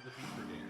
the Beaver game.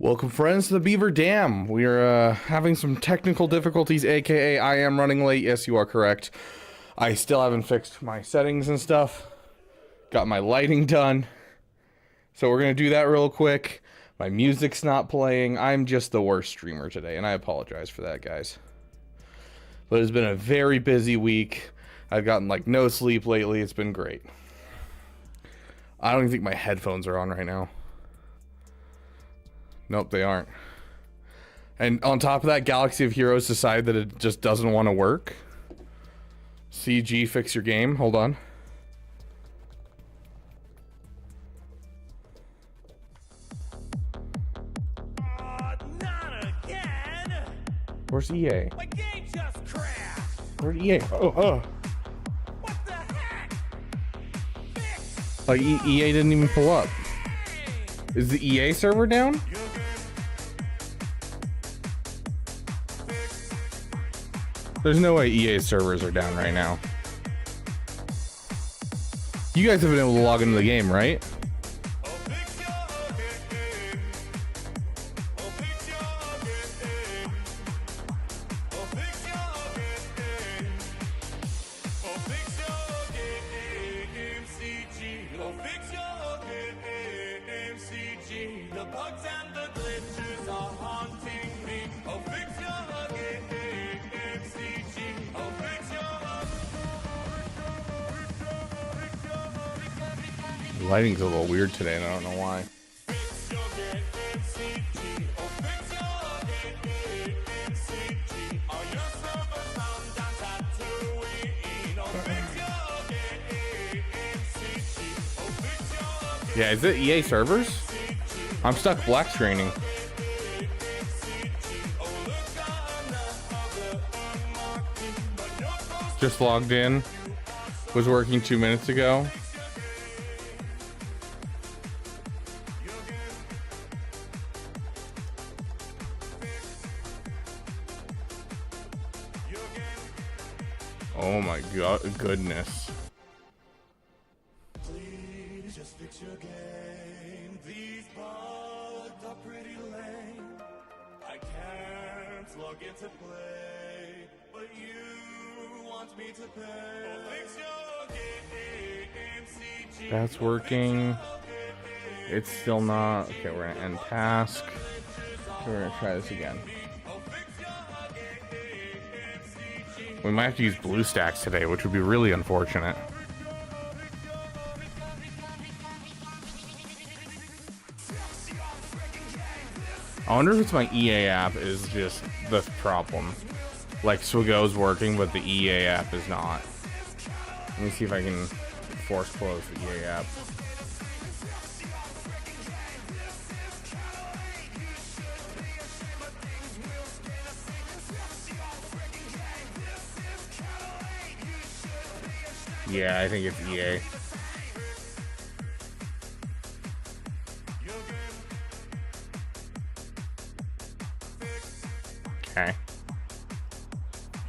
Welcome, friends, to the Beaver Dam. We are having some technical difficulties, aka I am running late. Yes, you are correct. I still haven't fixed my settings and stuff. Got my lighting done. So we're going to do that real quick. My music's not playing. I'm just the worst streamer today, and I apologize for that, guys. But it's been a very busy week. I've gotten like no sleep lately. It's been great. I don't even think my headphones are on right now. Nope, they aren't. And on top of that, Galaxy of Heroes decided that it just doesn't want to work. CG, fix your game. Hold on. Not again! Where's EA? My game just crashed! Where's EA? Oh. What the heck? Fix! Like, EA didn't even pull up. Is the EA server down? There's no way EA servers are down right now. You guys have been able to log into the game, right? The bugs and the glitches are haunting me. Oh, fix your game, MCG. Oh, fix your The lighting's a little weird today, and I don't know why. fix your game, MCG. Oh, fix your game, MCG. Are your servers down, down, Tatooine? Oh, fix your game, MCG. Oh, fix your Yeah, is it EA servers? I'm stuck black screening. Just logged in. Was working 2 minutes ago. Oh my god, goodness. Please just fix your game. These bugs are pretty lame. I can't log into play, but you want me to pay. Oh, fix your game, CG. That's working. It's still not. Okay, we're gonna end task. We're gonna try this again. We might have to use BlueStacks today, which would be really unfortunate. I wonder if it's my EA app is just the problem. Like, Swigo's working, but the EA app is not. Let me see if I can force close the EA app. Yeah, I think it's EA. Okay.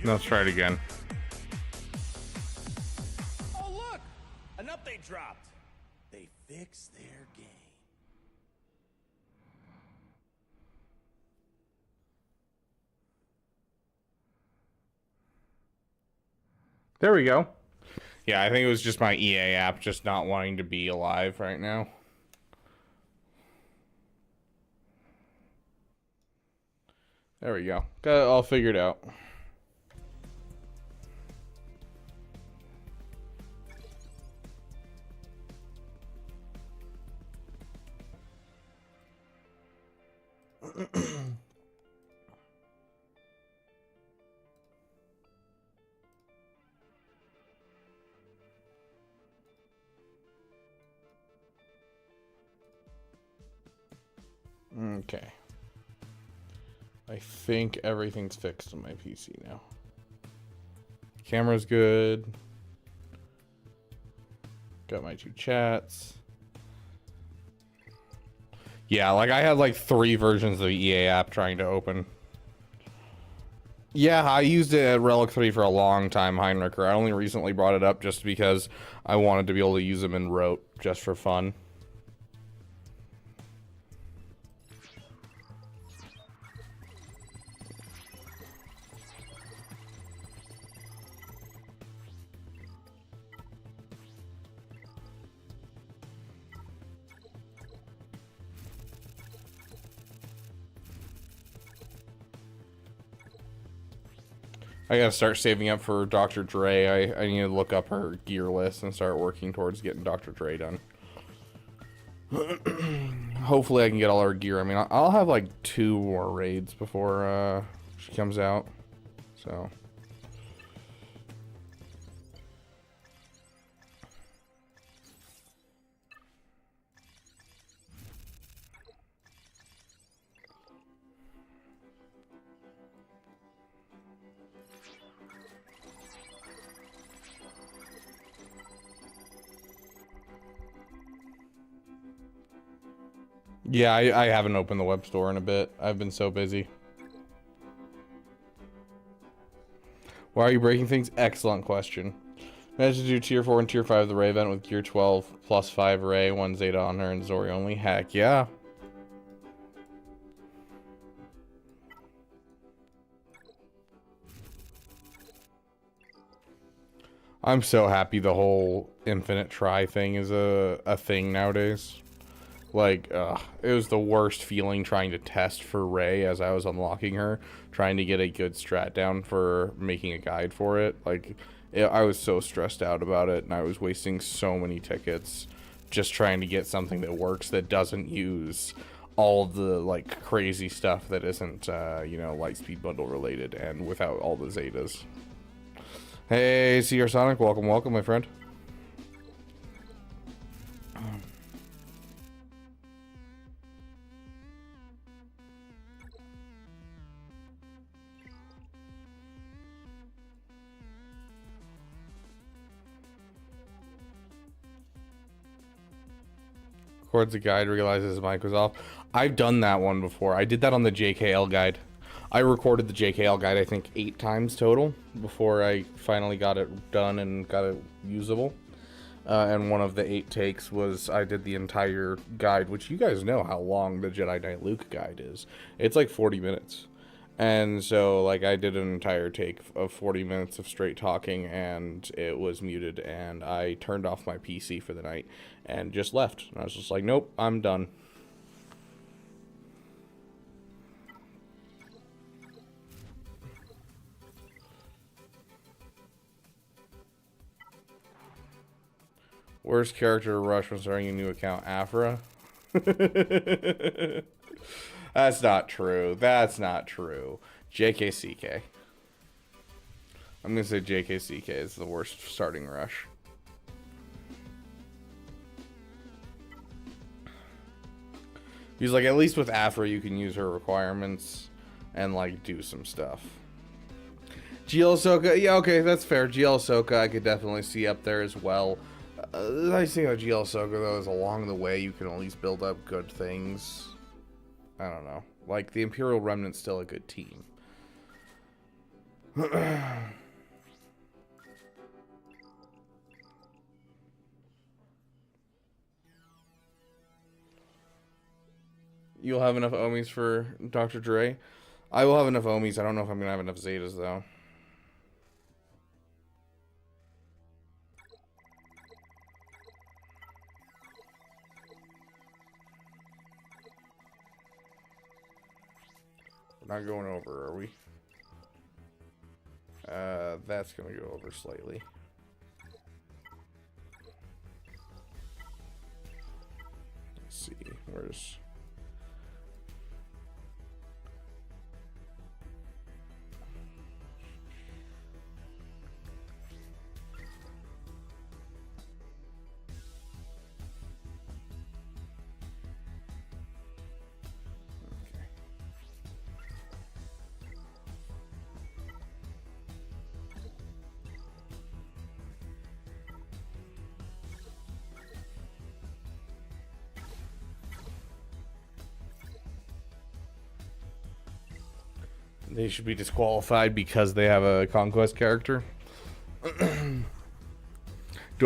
Let's try it again. Oh, look! An update dropped. They fixed their game. There we go. Yeah, I think it was just my EA app just not wanting to be alive right now. There we go. Got it all figured out. Okay. I think everything's fixed on my PC now. Camera's good. Got my 2 chats. Yeah, like I had like 3 versions of the EA app trying to open. Yeah, I used it at Relic 3 for a long time, Heinricher. I only recently brought it up just because I wanted to be able to use them in Rote just for fun. I gotta start saving up for Dr. Dre. I need to look up her gear list and start working towards getting Dr. Dre done. Hopefully I can get all her gear. I mean, I'll have like 2 more raids before she comes out. So... Yeah, I haven't opened the web store in a bit. I've been so busy. Why are you breaking things? Excellent question. Managed to do tier 4 and tier 5 of the Ray event with gear 12 plus 5 Ray, 1 Zeta on her, and Zori only. Heck yeah. I'm so happy the whole infinite try thing is a thing nowadays. Like, it was the worst feeling trying to test for Ray as I was unlocking her, trying to get a good strat down for making a guide for it. Like, I was so stressed out about it, and I was wasting so many tickets just trying to get something that works that doesn't use all the, like, crazy stuff that isn't, you know, Lightspeed Bundle related and without all the Zetas. Hey, CR Sonic, welcome, welcome, my friend. Records a guide, realizes his mic was off. I've done that one before. I did that on the JKL guide. I recorded the JKL guide, I think, 8 times total before I finally got it done and got it usable. And one of the 8 takes was I did the entire guide, which you guys know how long the Jedi Knight Luke guide is. It's like 40 minutes. And so, like, I did an entire take of 40 minutes of straight talking, and it was muted, and I turned off my PC for the night and just left. And I was just like, nope, I'm done. Worst character to rush when starting a new account, Afra? That's not true. That's not true. JKCK. I'm gonna say JKCK is the worst starting rush. He's like, at least with Afra you can use her requirements and like do some stuff. GL Ahsoka, yeah, okay, that's fair. GL Ahsoka I could definitely see up there as well. The nice thing about GL Ahsoka, though, is along the way you can at least build up good things. I don't know. Like, the Imperial Remnant's still a good team. You'll have enough Omis for Dr. Dre? I will have enough Omis. I don't know if I'm going to have enough Zetas, though. We're not going over, are we? That's going to go over slightly. Let's see. Where's... They should be disqualified because they have a Conquest character. Do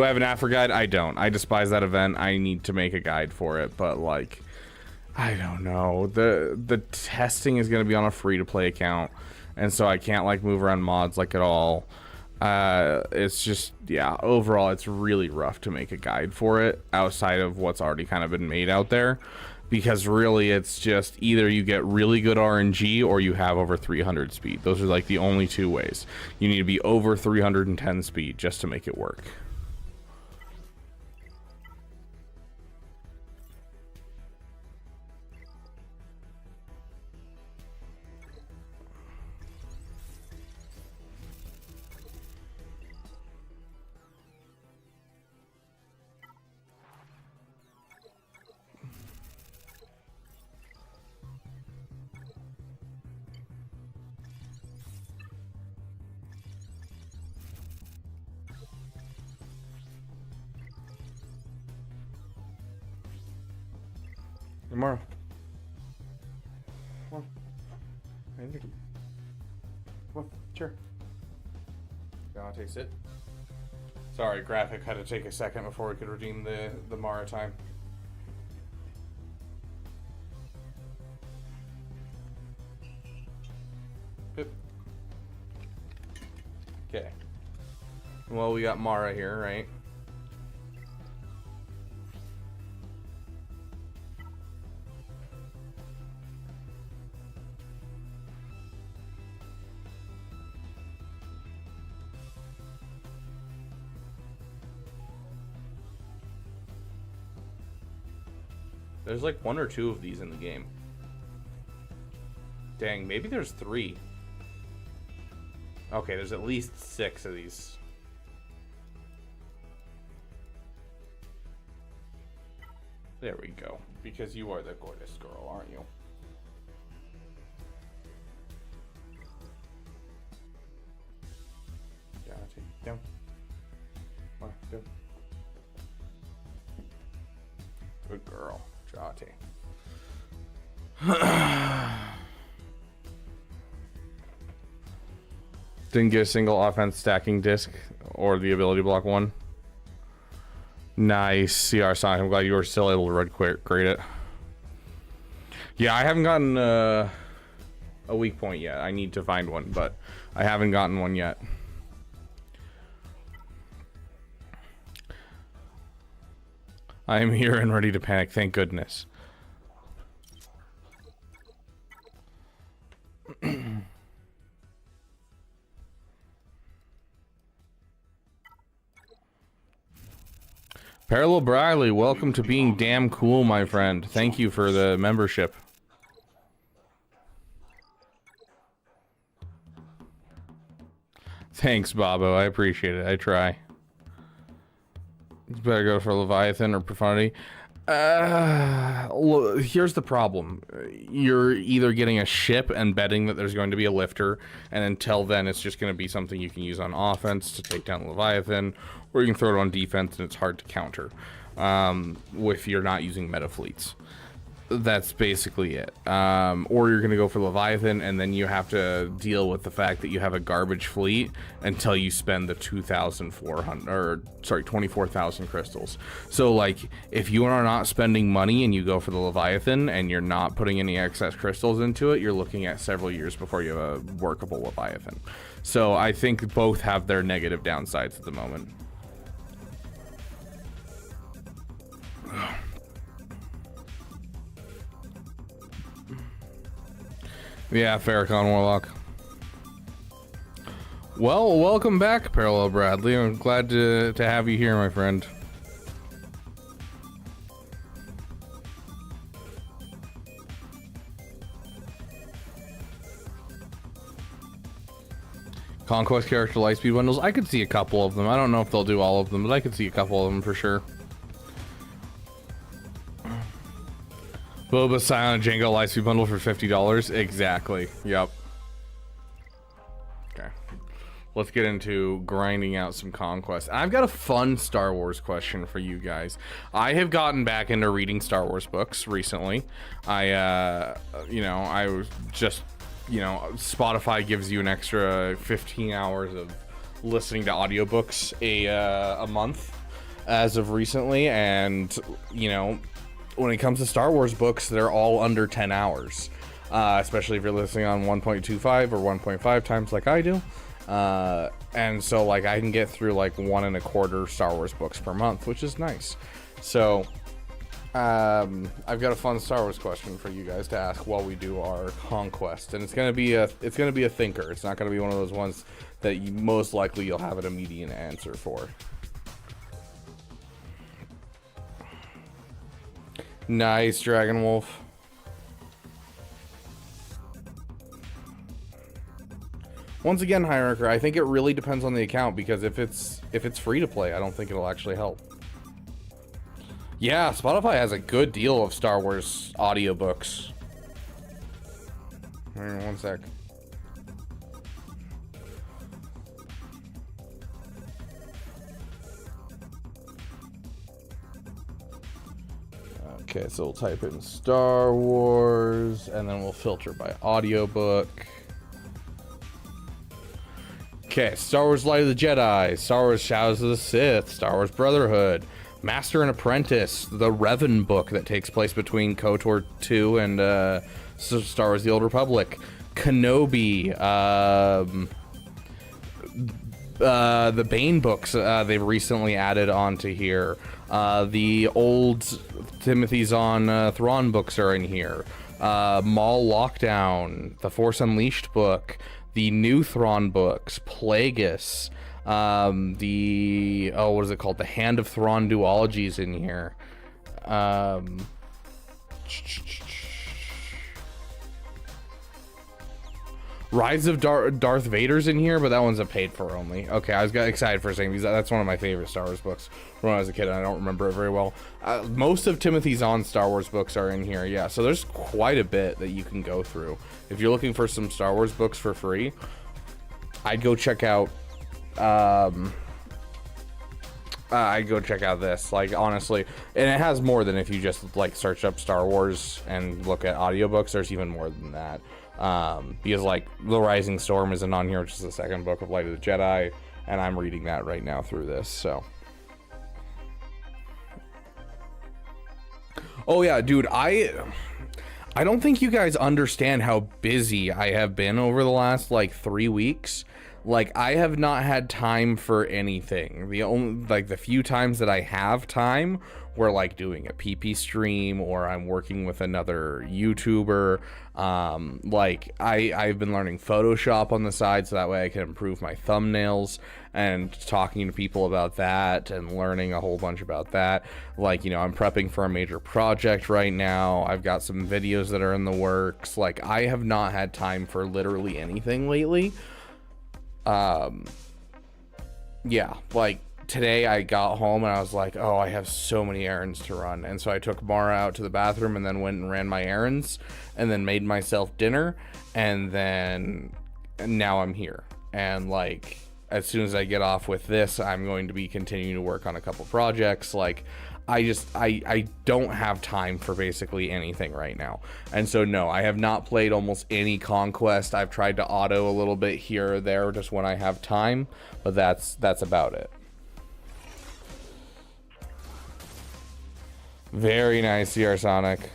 I have an Afro guide? I don't. I despise that event. I need to make a guide for it, but like, I don't know. The testing is going to be on a free-to-play account, and so I can't like move around mods like at all. It's just, yeah, overall it's really rough to make a guide for it outside of what's already kind of been made out there. Because really, it's just either you get really good RNG or you have over 300 speed. Those are like the only two ways. You need to be over 310 speed just to make it work. Tomorrow. Come on. Come on, sure. You want to taste it? Sorry, graphic had to take a second before we could redeem the Maritime. Pip. Okay. Well, we got Mara here, right? There's like one or two of these in the game. Dang, maybe there's 3. Okay, there's at least 6 of these. There we go. Because you are the gorgeous girl, aren't you? Down. Come on, down. Good girl. Jati. Didn't get a single offense stacking disc or the ability block one. Nice, CR Sonic. I'm glad you were still able to red grade it. Yeah, I haven't gotten a weak point yet. I need to find one, but I haven't gotten one yet. I am here and ready to panic, thank goodness. Parallel Briley, welcome to being damn cool, my friend. Thank you for the membership. Thanks, Bobo. I appreciate it. I try. You better go for Leviathan or Profundity. Here's the problem. You're either getting a ship and betting that there's going to be a lifter, and until then it's just going to be something you can use on offense to take down Leviathan, or you can throw it on defense and it's hard to counter if you're not using meta fleets. That's basically it. Or you're going to go for Leviathan, and then you have to deal with the fact that you have a garbage fleet until you spend the 24,000 crystals. So like, if you are not spending money and you go for the Leviathan and you're not putting any excess crystals into it, you're looking at several years before you have a workable Leviathan. So I think both have their negative downsides at the moment. Yeah, Farrakhan Warlock. Well, welcome back, Parallel Bradley. I'm glad to have you here, my friend. Conquest character lightspeed bundles. I could see a couple of them. I don't know if they'll do all of them, but I could see a couple of them for sure. Boba Silent Django lightspeed bundle for $50. Exactly. Yep. Okay. Let's get into grinding out some Conquest. I've got a fun Star Wars question for you guys. I have gotten back into reading Star Wars books recently. I was just, Spotify gives you an extra 15 hours of listening to audiobooks a month as of recently, and when it comes to Star Wars books, they're all under 10 hours, especially if you're listening on 1.25 or 1.5 times like I do. And so like I can get through like 1.25 Star Wars books per month, which is nice. So I've got a fun Star Wars question for you guys to ask while we do our Conquest, and it's gonna be a thinker. It's not gonna be one of those ones that most likely you'll have an immediate answer for. Nice, Dragon Wolf. Once again, Hierarcher, I think it really depends on the account, because if it's free to play, I don't think it'll actually help. Yeah, Spotify has a good deal of Star Wars audiobooks. Hang on one sec. Okay, so we'll type in Star Wars, and then we'll filter by audiobook. Okay, Star Wars Light of the Jedi, Star Wars Shadows of the Sith, Star Wars Brotherhood, Master and Apprentice, the Revan book that takes place between KOTOR 2 and Star Wars The Old Republic, Kenobi, the Bane books they've recently added onto here. The old Timothy Zahn Thrawn books are in here. Maul Lockdown, the Force Unleashed book, the new Thrawn books, Plagueis, what is it called? The Hand of Thrawn duology is in here. Rise of Darth Vader's in here, but that one's a paid for only. Okay, I got excited for a second because that's one of my favorite Star Wars books from when I was a kid, and I don't remember it very well. Most of Timothy Zahn's Star Wars books are in here, yeah, so there's quite a bit that you can go through. If you're looking for some Star Wars books for free, I'd go check out this, like, honestly. And it has more than if you just like search up Star Wars and look at audiobooks. There's even more than that, because like The Rising Storm isn't on here, which is the second book of Light of the Jedi, and I'm reading that right now through this. So oh yeah, dude, I don't think you guys understand how busy I have been over the last like 3 weeks. Like, I have not had time for anything. The few times that I have time, we're like doing a PP stream, or I'm working with another YouTuber. I've been learning Photoshop on the side so that way I can improve my thumbnails, and talking to people about that and learning a whole bunch about that. Like, I'm prepping for a major project right now. I've got some videos that are in the works. Like, I have not had time for literally anything lately. Yeah, like, today I got home and I was like, oh, I have so many errands to run. And so I took Mara out to the bathroom and then went and ran my errands and then made myself dinner. And now I'm here. And like, as soon as I get off with this, I'm going to be continuing to work on a couple projects. Like, I don't have time for basically anything right now. And so no, I have not played almost any Conquest. I've tried to auto a little bit here or there just when I have time, but that's about it. Very nice, CR Sonic.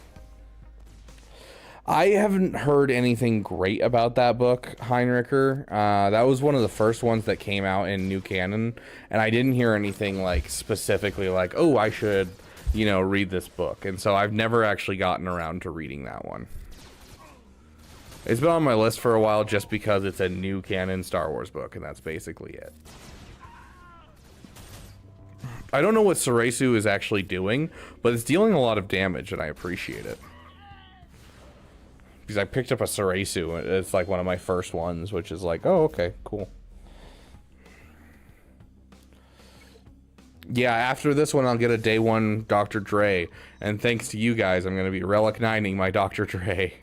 I haven't heard anything great about that book, Heinricher. That was one of the first ones that came out in New Canon, and I didn't hear anything like specifically like, oh, I should, you know, read this book. And so I've never actually gotten around to reading that one. It's been on my list for a while just because it's a New Canon Star Wars book, and that's basically it. I don't know what Soresu is actually doing, but it's dealing a lot of damage, and I appreciate it. Because I picked up a Soresu, it's like one of my first ones, which is like, oh, okay, cool. Yeah, after this one, I'll get a day 1 Dr. Dre, and thanks to you guys, I'm going to be Relic 9ing my Dr. Dre.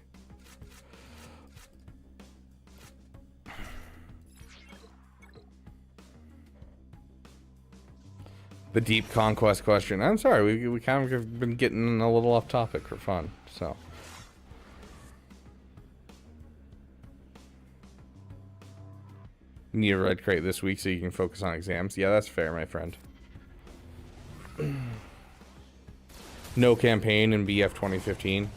The deep Conquest question. I'm sorry, we kind of have been getting a little off topic for fun, so. Need a red crate this week so you can focus on exams. Yeah, that's fair, my friend. No campaign in BF 2015.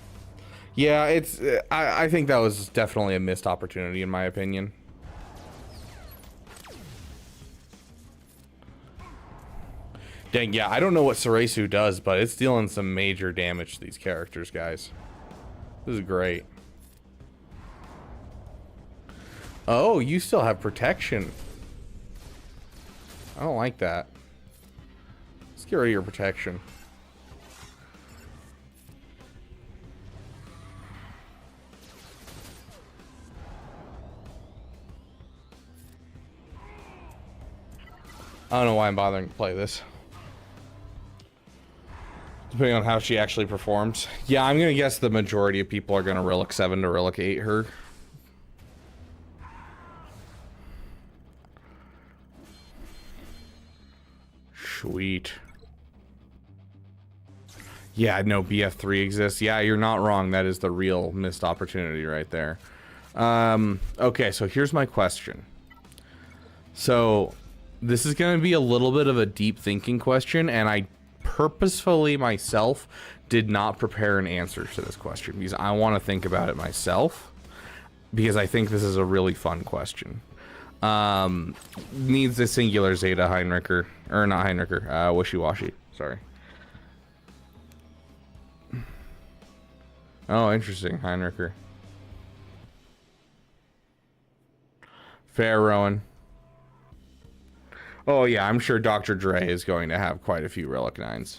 Yeah, it's. I think that was definitely a missed opportunity, in my opinion. Dang, yeah, I don't know what Soresu does, but it's dealing some major damage to these characters, guys. This is great. Oh, you still have protection. I don't like that. Let's get rid of your protection. I don't know why I'm bothering to play this. Depending on how she actually performs. Yeah, I'm gonna guess the majority of people are gonna Relic 7 to Relic 8 her. Sweet. Yeah, no, BF3 exists. Yeah, you're not wrong. That is the real missed opportunity right there. Okay, so here's my question. So, this is going to be a little bit of a deep thinking question, and I purposefully myself did not prepare an answer to this question because I want to think about it myself because I think this is a really fun question. Needs a singular Zeta Heinricher, or not Heinricher, Wishy-Washy, sorry. Oh, interesting, Heinricher. Fair, Rowan. Oh yeah, I'm sure Dr. Dre is going to have quite a few Relic 9s.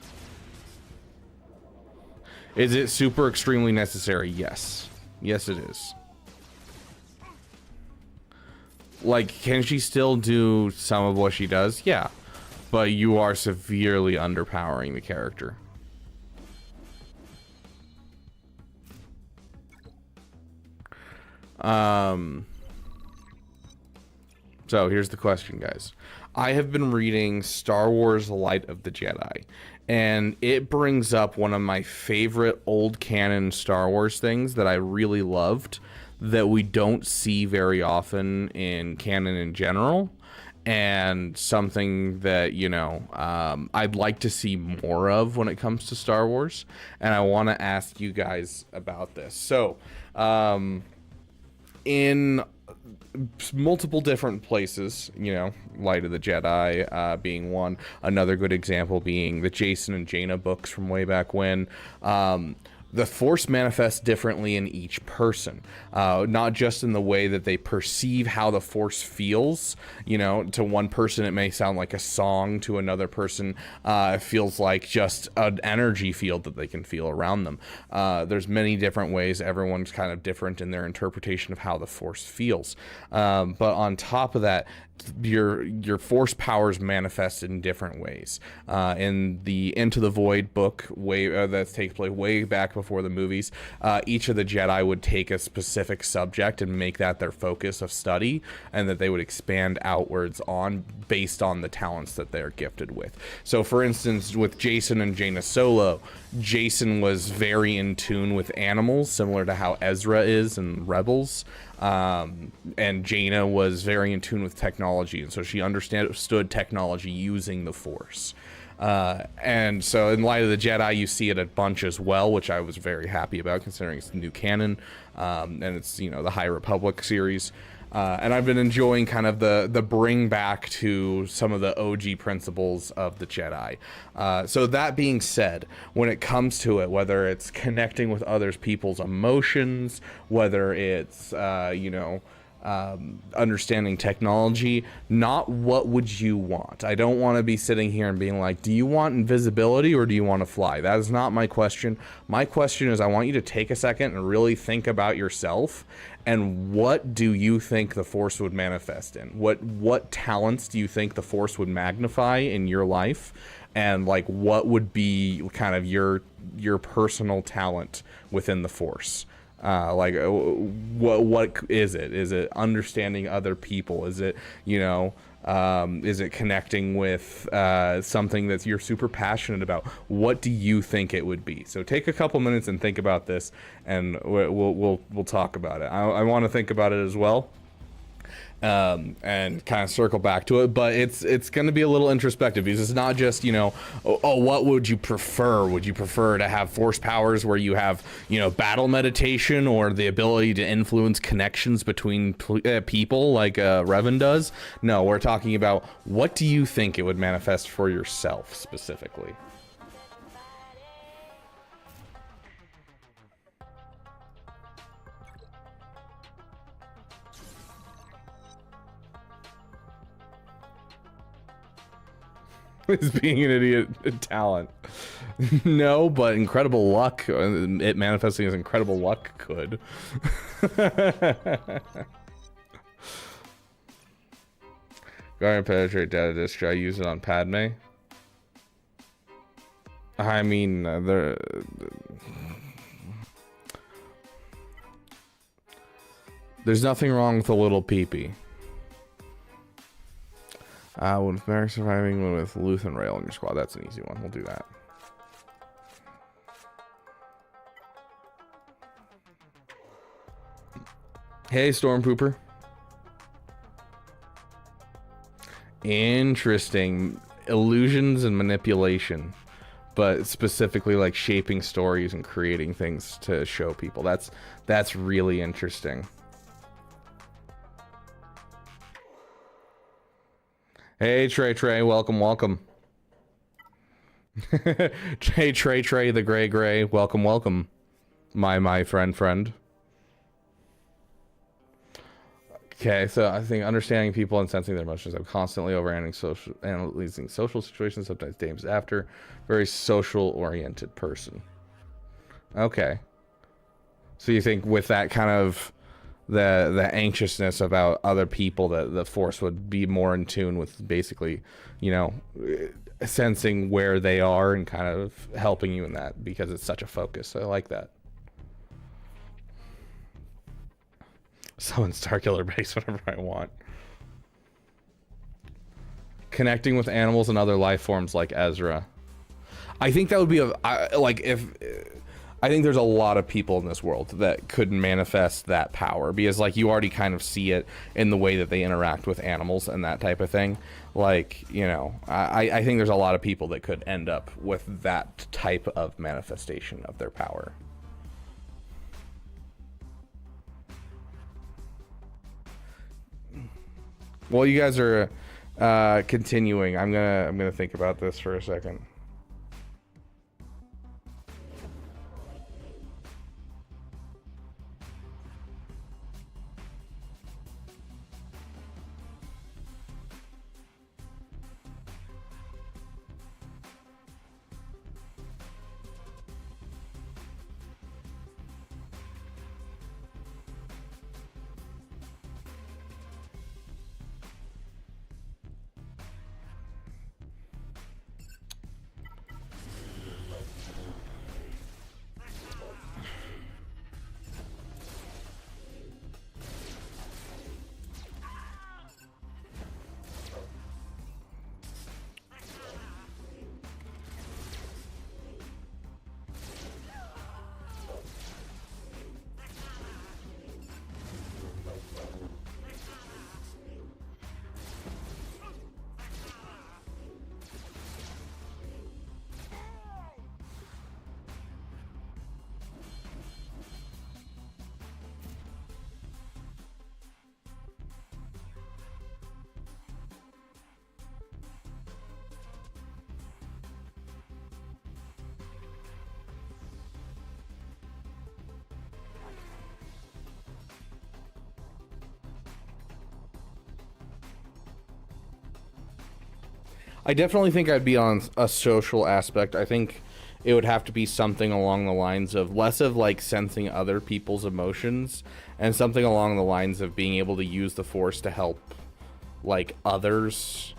Is it super extremely necessary? Yes. Yes, it is. Like, can she still do some of what she does? Yeah. But you are severely underpowering the character. So here's the question, guys. I have been reading Star Wars Light of the Jedi, and it brings up one of my favorite old canon Star Wars things that I really loved that we don't see very often in canon in general, and something that, you know, I'd like to see more of when it comes to Star Wars, and I want to ask you guys about this. So, in multiple different places, you know, Light of the Jedi being one, another good example being the Jason and Jaina books from way back when, the force manifests differently in each person, not just in the way that they perceive how the force feels. You know, to one person it may sound like a song, to another person it feels like just an energy field that they can feel around them. There's many different ways. Everyone's kind of different in their interpretation of how the force feels, but on top of that, your force powers manifest in different ways. In the Into the Void book, that takes place way back before the movies, each of the Jedi would take a specific subject and make that their focus of study, and that they would expand outwards on based on the talents that they're gifted with. So for instance, with Jason and Jaina Solo, Jason was very in tune with animals, similar to how Ezra is in Rebels. And Jaina was very in tune with technology, and so she understood technology using the Force. And so in light of the Jedi, you see it a bunch as well, which I was very happy about, considering it's new canon, and it's, you know, the High Republic series. And I've been enjoying kind of the bring back to some of the OG principles of the Jedi. So that being said, when it comes to it, whether it's connecting with other people's emotions, whether it's, understanding technology, not what would you want. I don't want to be sitting here and being like, do you want invisibility or do you want to fly? That is not my question. My question is, I want you to take a second and really think about yourself, and what do you think the Force would manifest in? What talents do you think the Force would magnify in your life? And like, what would be kind of your personal talent within the Force? What is it? Is it understanding other people? Is it, is it connecting with something that you're super passionate about? What do you think it would be? So take a couple minutes and think about this, and we'll talk about it. I want to think about it as well. And kind of circle back to it, but it's going to be a little introspective, because it's not just, what would you prefer? Would you prefer to have force powers where you have, battle meditation, or the ability to influence connections between people like Revan does? No, we're talking about, what do you think it would manifest for yourself specifically? Is being an idiot a talent? No, but incredible luck, it manifesting as incredible luck could. Guard penetrate data disk. Should I use it on Padme? I mean, there's nothing wrong with a little peepee. With Merrick surviving with Luth and Rail in your squad, that's an easy one. We'll do that. Hey, Stormpooper. Interesting. Illusions and manipulation, but specifically like shaping stories and creating things to show people. That's really interesting. Hey, Trey, welcome. Hey, Trey, the gray, welcome. My friend. Okay, so I think understanding people and sensing their emotions. I'm constantly analyzing social situations, sometimes days after. Very social-oriented person. Okay. So you think with that kind of the anxiousness about other people, that the Force would be more in tune with basically, sensing where they are and kind of helping you in that, because it's such a focus. I like that. Summon Starkiller Base whenever I want. Connecting with animals and other life forms like Ezra. I think that would be I think there's a lot of people in this world that could manifest that power, because like you already kind of see it in the way that they interact with animals and that type of thing. Like, I think there's a lot of people that could end up with that type of manifestation of their power. Well, you guys are continuing. I'm gonna think about this for a second. I definitely think I'd be on a social aspect. I think it would have to be something along the lines of less of like sensing other people's emotions and something along the lines of being able to use the Force to help like others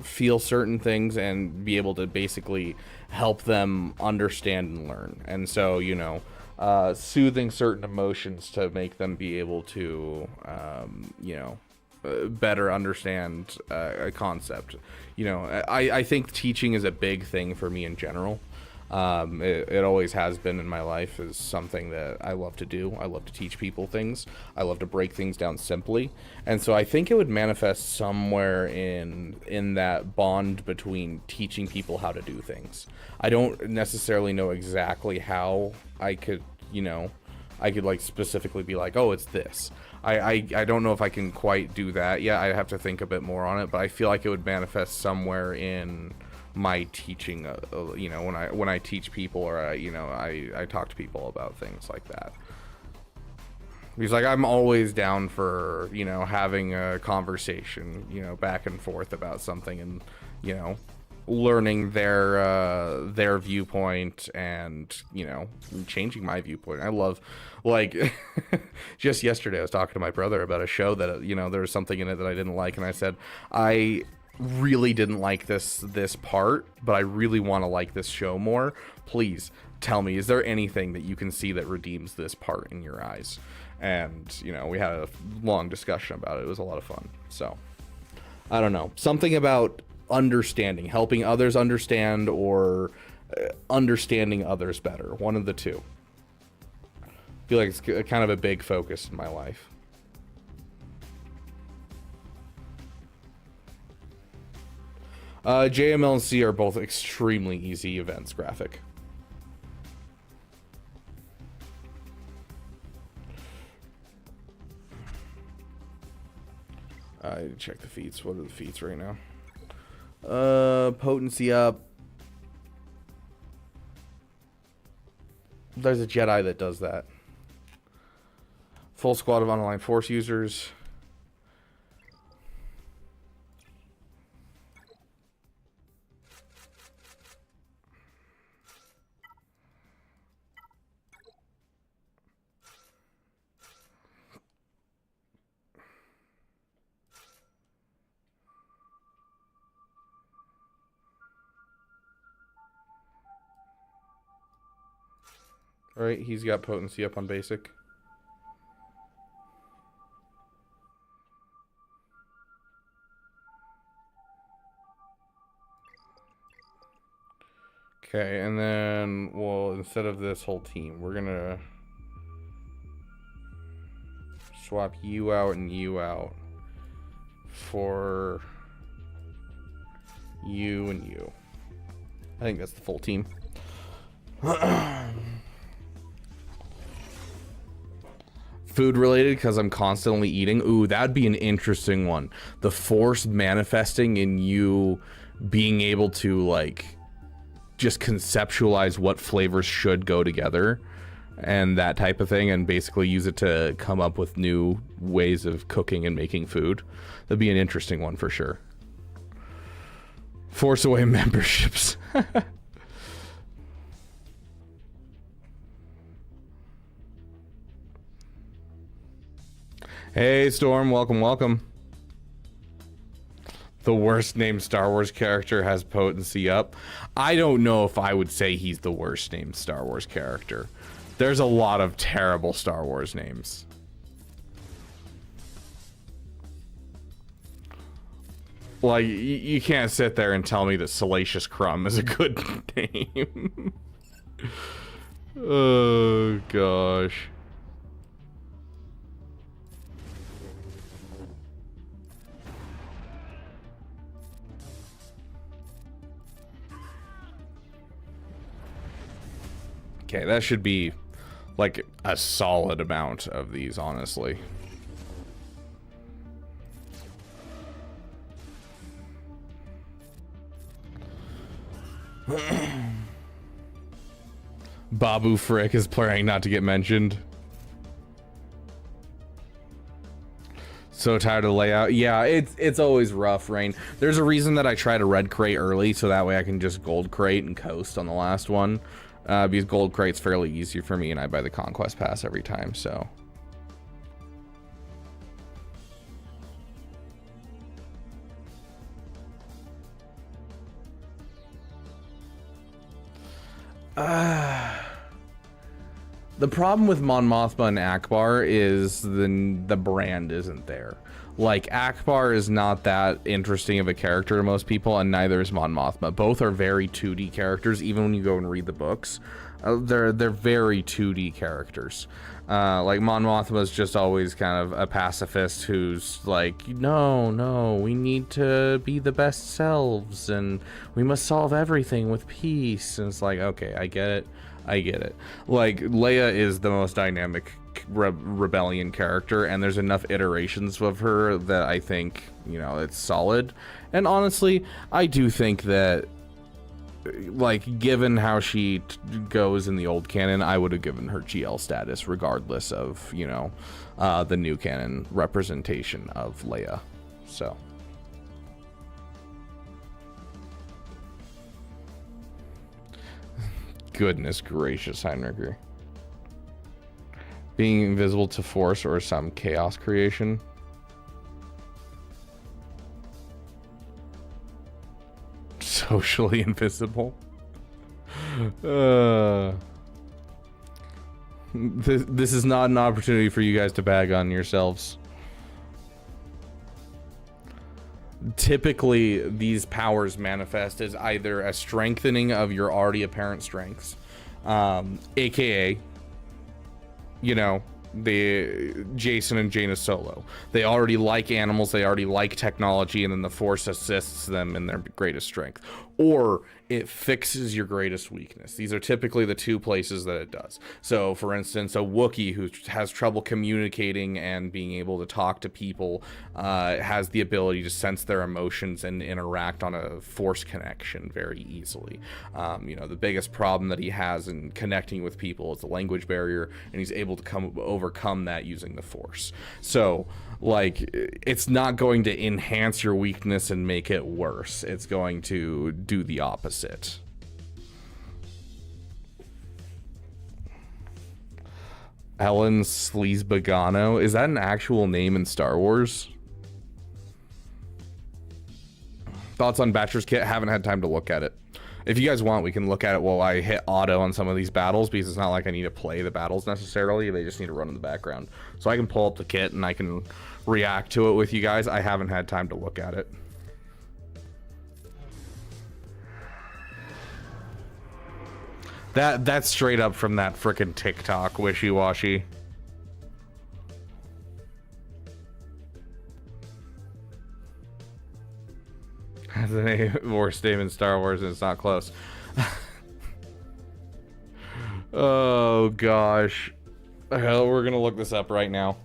feel certain things and be able to basically help them understand and learn. And so, you know, soothing certain emotions to make them be able to, you know, better understand a concept. You know, I think teaching is a big thing for me in general. It always has been in my life, is something that I love to do. I love to teach people things. I love to break things down simply. And so I think it would manifest somewhere in that bond between teaching people how to do things. I don't necessarily know exactly how I could, you know, I could like specifically be like, oh, it's this. I don't know if I can quite do that yet. I have to think a bit more on it, but I feel like it would manifest somewhere in my teaching, you know, when I teach people, or you know, I talk to people about things like that. Because like I'm always down for, you know, having a conversation, you know, back and forth about something, and you know, learning their viewpoint, and you know, changing my viewpoint. I love, like, just yesterday I was talking to my brother about a show that, you know, there was something in it that I didn't like, and I said, I really didn't like this part, but I really want to like this show more. Please tell me, is there anything that you can see that redeems this part in your eyes? And you know, we had a long discussion about it. It was a lot of fun. So I don't know, something about understanding, helping others understand, or understanding others better, one of the two. I feel like it's kind of a big focus in my life. JML and C are both extremely easy events graphic. I need to check the feats. What are the feats right now? Potency up. There's a Jedi that does that. Full squad of online Force users. All right, he's got potency up on basic. Okay, and then, well, instead of this whole team, we're gonna swap you out and you out for you and you. I think that's the full team. Food related, because I'm constantly eating. Ooh, that'd be an interesting one. The Force manifesting in you being able to like just conceptualize what flavors should go together and that type of thing, and basically use it to come up with new ways of cooking and making food. That'd be an interesting one for sure. Force away memberships. Hey Storm, welcome, welcome. The worst named Star Wars character has potency up. I don't know if I would say he's the worst named Star Wars character. There's a lot of terrible Star Wars names. Like, you can't sit there and tell me that Salacious Crumb is a good name. Oh, gosh. Okay, that should be like a solid amount of these, honestly. Babu Frick is praying not to get mentioned. So tired of the layout. Yeah, it's always rough, Rain. There's a reason that I try to red crate early, so that way I can just gold crate and coast on the last one. Because gold crate's fairly easy for me, and I buy the Conquest pass every time, so. The problem with Mon Mothma and Akbar is the brand isn't there. Like, Akbar is not that interesting of a character to most people, and neither is Mon Mothma. Both are very 2D characters, even when you go and read the books. They're very 2D characters. Like, Mon Mothma is just always kind of a pacifist who's like, no, we need to be the best selves, and we must solve everything with peace. And it's like, okay, I get it. Like, Leia is the most dynamic rebellion character, and there's enough iterations of her that I think, you know, it's solid. And honestly, I do think that, like, given how she goes in the old canon, I would have given her GL status regardless of, you know, the new canon representation of Leia. So. Goodness gracious, Heinricher. Being invisible to force or some chaos creation. Socially invisible. This is not an opportunity for you guys to bag on yourselves. Typically, these powers manifest as either a strengthening of your already apparent strengths, aka, you know, the Jason and Jaina Solo. They already like animals, they already like technology, and then the Force assists them in their greatest strength. Or it fixes your greatest weakness. These are typically the two places that it does. So, for instance, a Wookiee who has trouble communicating and being able to talk to people has the ability to sense their emotions and interact on a Force connection very easily. You know, the biggest problem that he has in connecting with people is the language barrier, and he's able to overcome that using the Force. So, like, it's not going to enhance your weakness and make it worse. It's going to do the opposite. Ellen Sleazebagano. Is that an actual name in Star Wars? Thoughts on Batcher's kit? Haven't had time to look at it. If you guys want, we can look at it while I hit auto on some of these battles, because it's not like I need to play the battles necessarily. They just need to run in the background. So I can pull up the kit and I can react to it with you guys. I haven't had time to look at it. That's straight up from that frickin' TikTok wishy-washy. Has the worst name in Star Wars, and it's not close. Oh gosh. Hell, we're gonna look this up right now.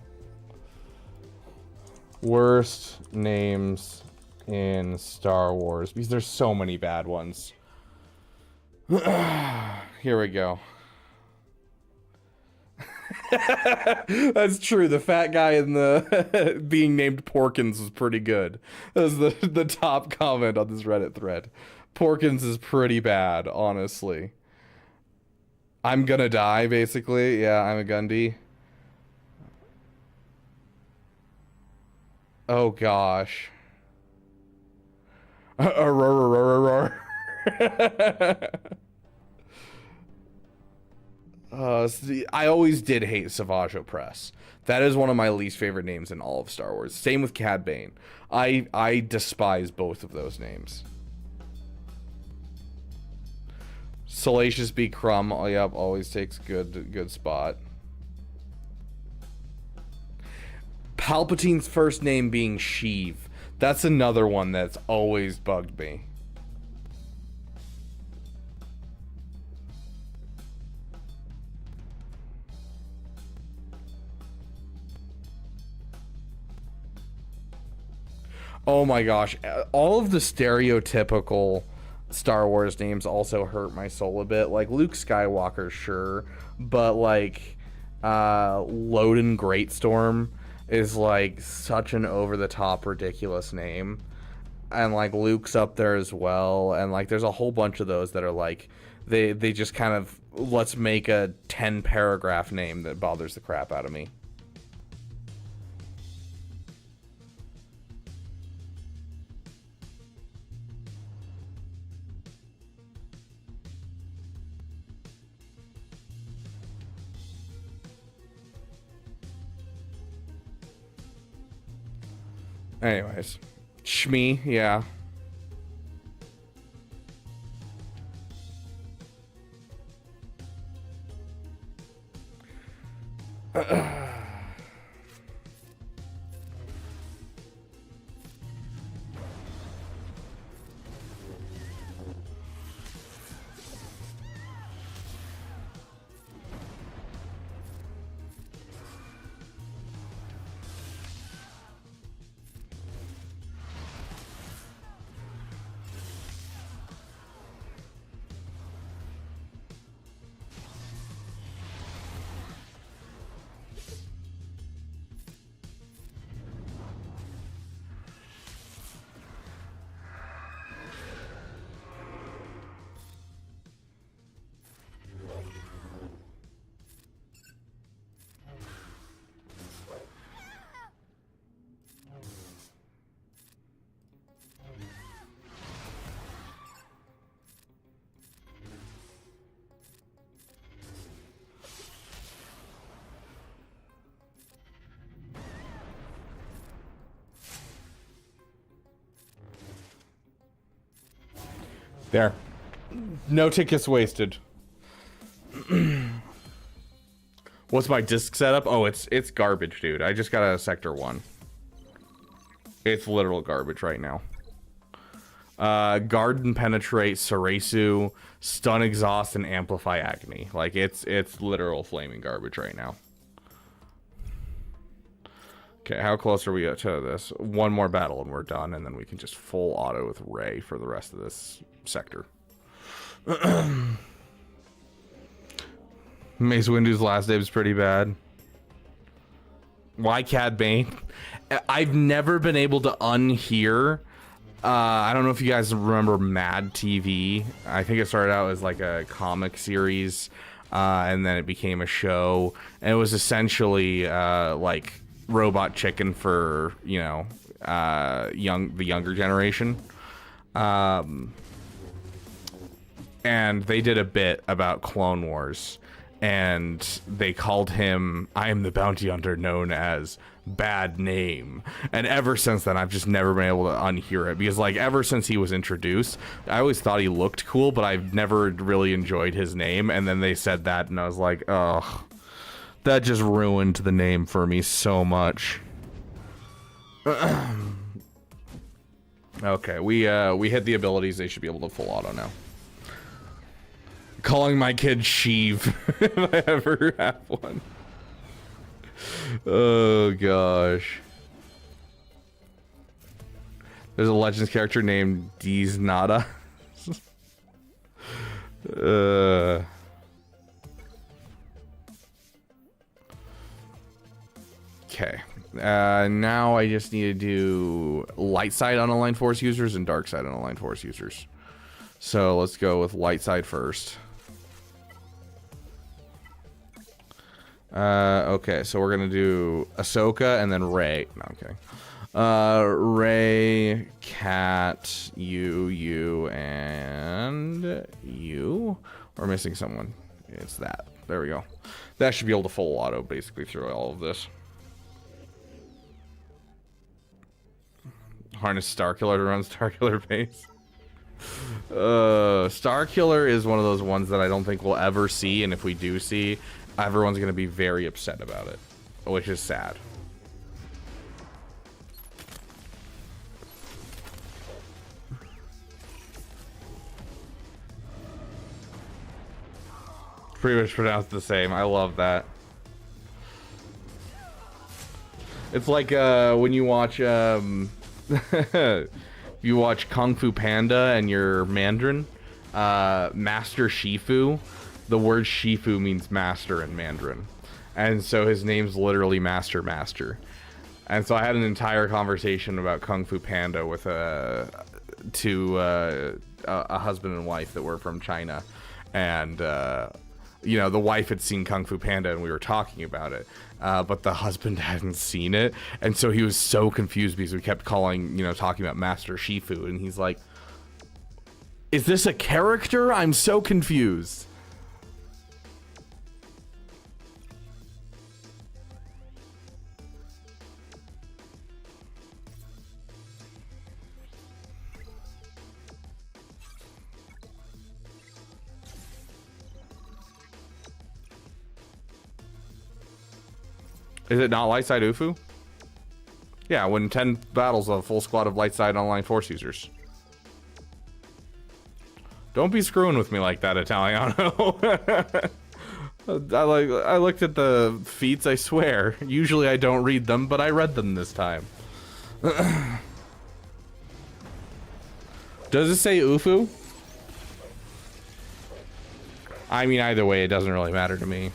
Worst names in Star Wars, because there's so many bad ones. Here we go. That's true. The fat guy in the being named Porkins is pretty good. That's the top comment on this Reddit thread. Porkins is pretty bad, honestly. I'm gonna die, basically. Yeah, I'm a Gundy. Oh gosh. I always did hate Savage Opress. That is one of my least favorite names in all of Star Wars. Same with Cad Bane. I despise both of those names. Salacious B. Crumb. Oh, yep, always takes good spot. Palpatine's first name being Sheev. That's another one that's always bugged me. Oh my gosh, all of the stereotypical Star Wars names also hurt my soul a bit. Like Luke Skywalker, sure, but like Loden Greatstorm, is like such an over-the-top ridiculous name. And like Luke's up there as well, and like there's a whole bunch of those that are like they just kind of, let's make a 10 paragraph name that bothers the crap out of me. Anyways, Shmi, yeah. There. No tickets wasted. What's my disc setup? Oh, it's garbage, dude. I just got out of Sector 1. It's literal garbage right now. Guard and Penetrate, Sarasu, Stun Exhaust, and Amplify Agony. Like, it's literal flaming garbage right now. Okay, how close are we to this? One more battle and we're done, and then we can just full auto with Ray for the rest of this sector. Mace Windu's last name is pretty bad. Why Cad Bane? I've never been able to unhear. I don't know if you guys remember Mad TV. I think it started out as like a comic series, and then it became a show. And it was essentially like Robot Chicken for, you know, the younger generation. And they did a bit about Clone Wars, and they called him, I am the bounty hunter known as Bad Name. And ever since then, I've just never been able to unhear it, because like ever since he was introduced, I always thought he looked cool, but I've never really enjoyed his name. And then they said that, and I was like, ugh, that just ruined the name for me so much. Okay, we hit the abilities. They should be able to full auto now. Calling my kid Sheev if I ever have one. Oh gosh. There's a Legends character named Deez Nada. Okay. Now I just need to do light side unaligned force users and dark side unaligned force users. So let's go with light side first. Okay, so we're gonna do Ahsoka and then Rey. No, I'm kidding. Rey, Cat, you, and you. We're missing someone. It's that. There we go. That should be able to full auto basically through all of this. Harness Starkiller to run Starkiller base. Starkiller is one of those ones that I don't think we'll ever see, and if we do see, everyone's going to be very upset about it, which is sad. Pretty much pronounced the same. I love that. It's like when you watch you watch Kung Fu Panda and you're Mandarin, Master Shifu. The word Shifu means master in Mandarin, and so his name's literally Master. And so I had an entire conversation about Kung Fu Panda with a husband and wife that were from China, and you know, the wife had seen Kung Fu Panda and we were talking about it, but the husband hadn't seen it, and so he was so confused because we kept calling, you know, talking about Master Shifu, and he's like, "Is this a character? I'm so confused." Is it not light side Ufu? Yeah, when 10 battles of a full squad of light side online force users. Don't be screwing with me like that, Italiano. I looked at the feats, I swear. Usually I don't read them, but I read them this time. Does it say Ufu? I mean, either way, it doesn't really matter to me.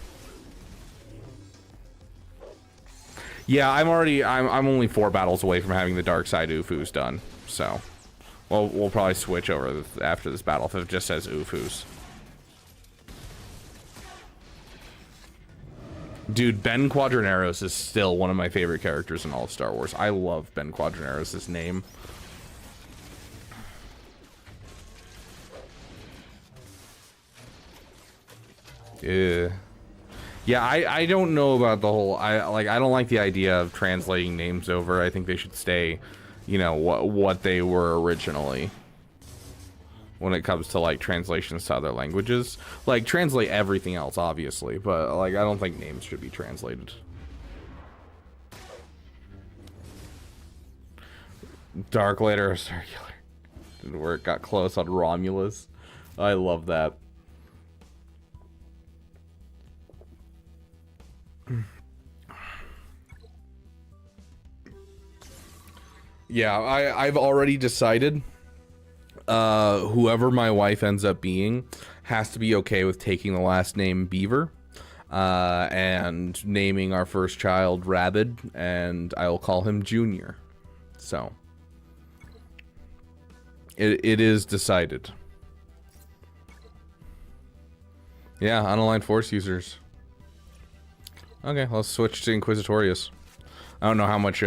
Yeah, I'm only 4 battles away from having the dark side Ufus done, so we'll probably switch over after this battle if it just says Ufus. Dude, Ben Quadraneros is still one of my favorite characters in all of Star Wars. I love Ben Quadraneros' name. Yeah. Yeah, I don't know about the whole, I don't like the idea of translating names over. I think they should stay, you know, what they were originally when it comes to like translations to other languages. Like, translate everything else, obviously, but like I don't think names should be translated. Dark later or circular. Where it got close on Romulus. I love that. Yeah, I've already decided whoever my wife ends up being has to be okay with taking the last name Beaver, and naming our first child Rabid, and I will call him Junior. So it is decided. Yeah, unaligned force users. Okay, let's switch to Inquisitorius. I don't know how much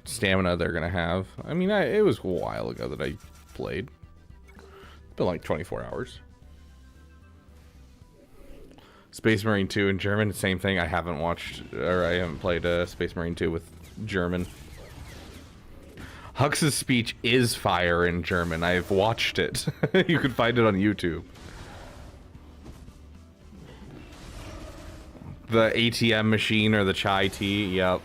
stamina they're gonna have. I mean, it was a while ago that I played. It's been like 24 hours. Space Marine 2 in German, same thing. I haven't watched, or I haven't played Space Marine 2 with German. Hux's speech is fire in German. I've watched it. You can find it on YouTube. The ATM machine or the chai tea, yep.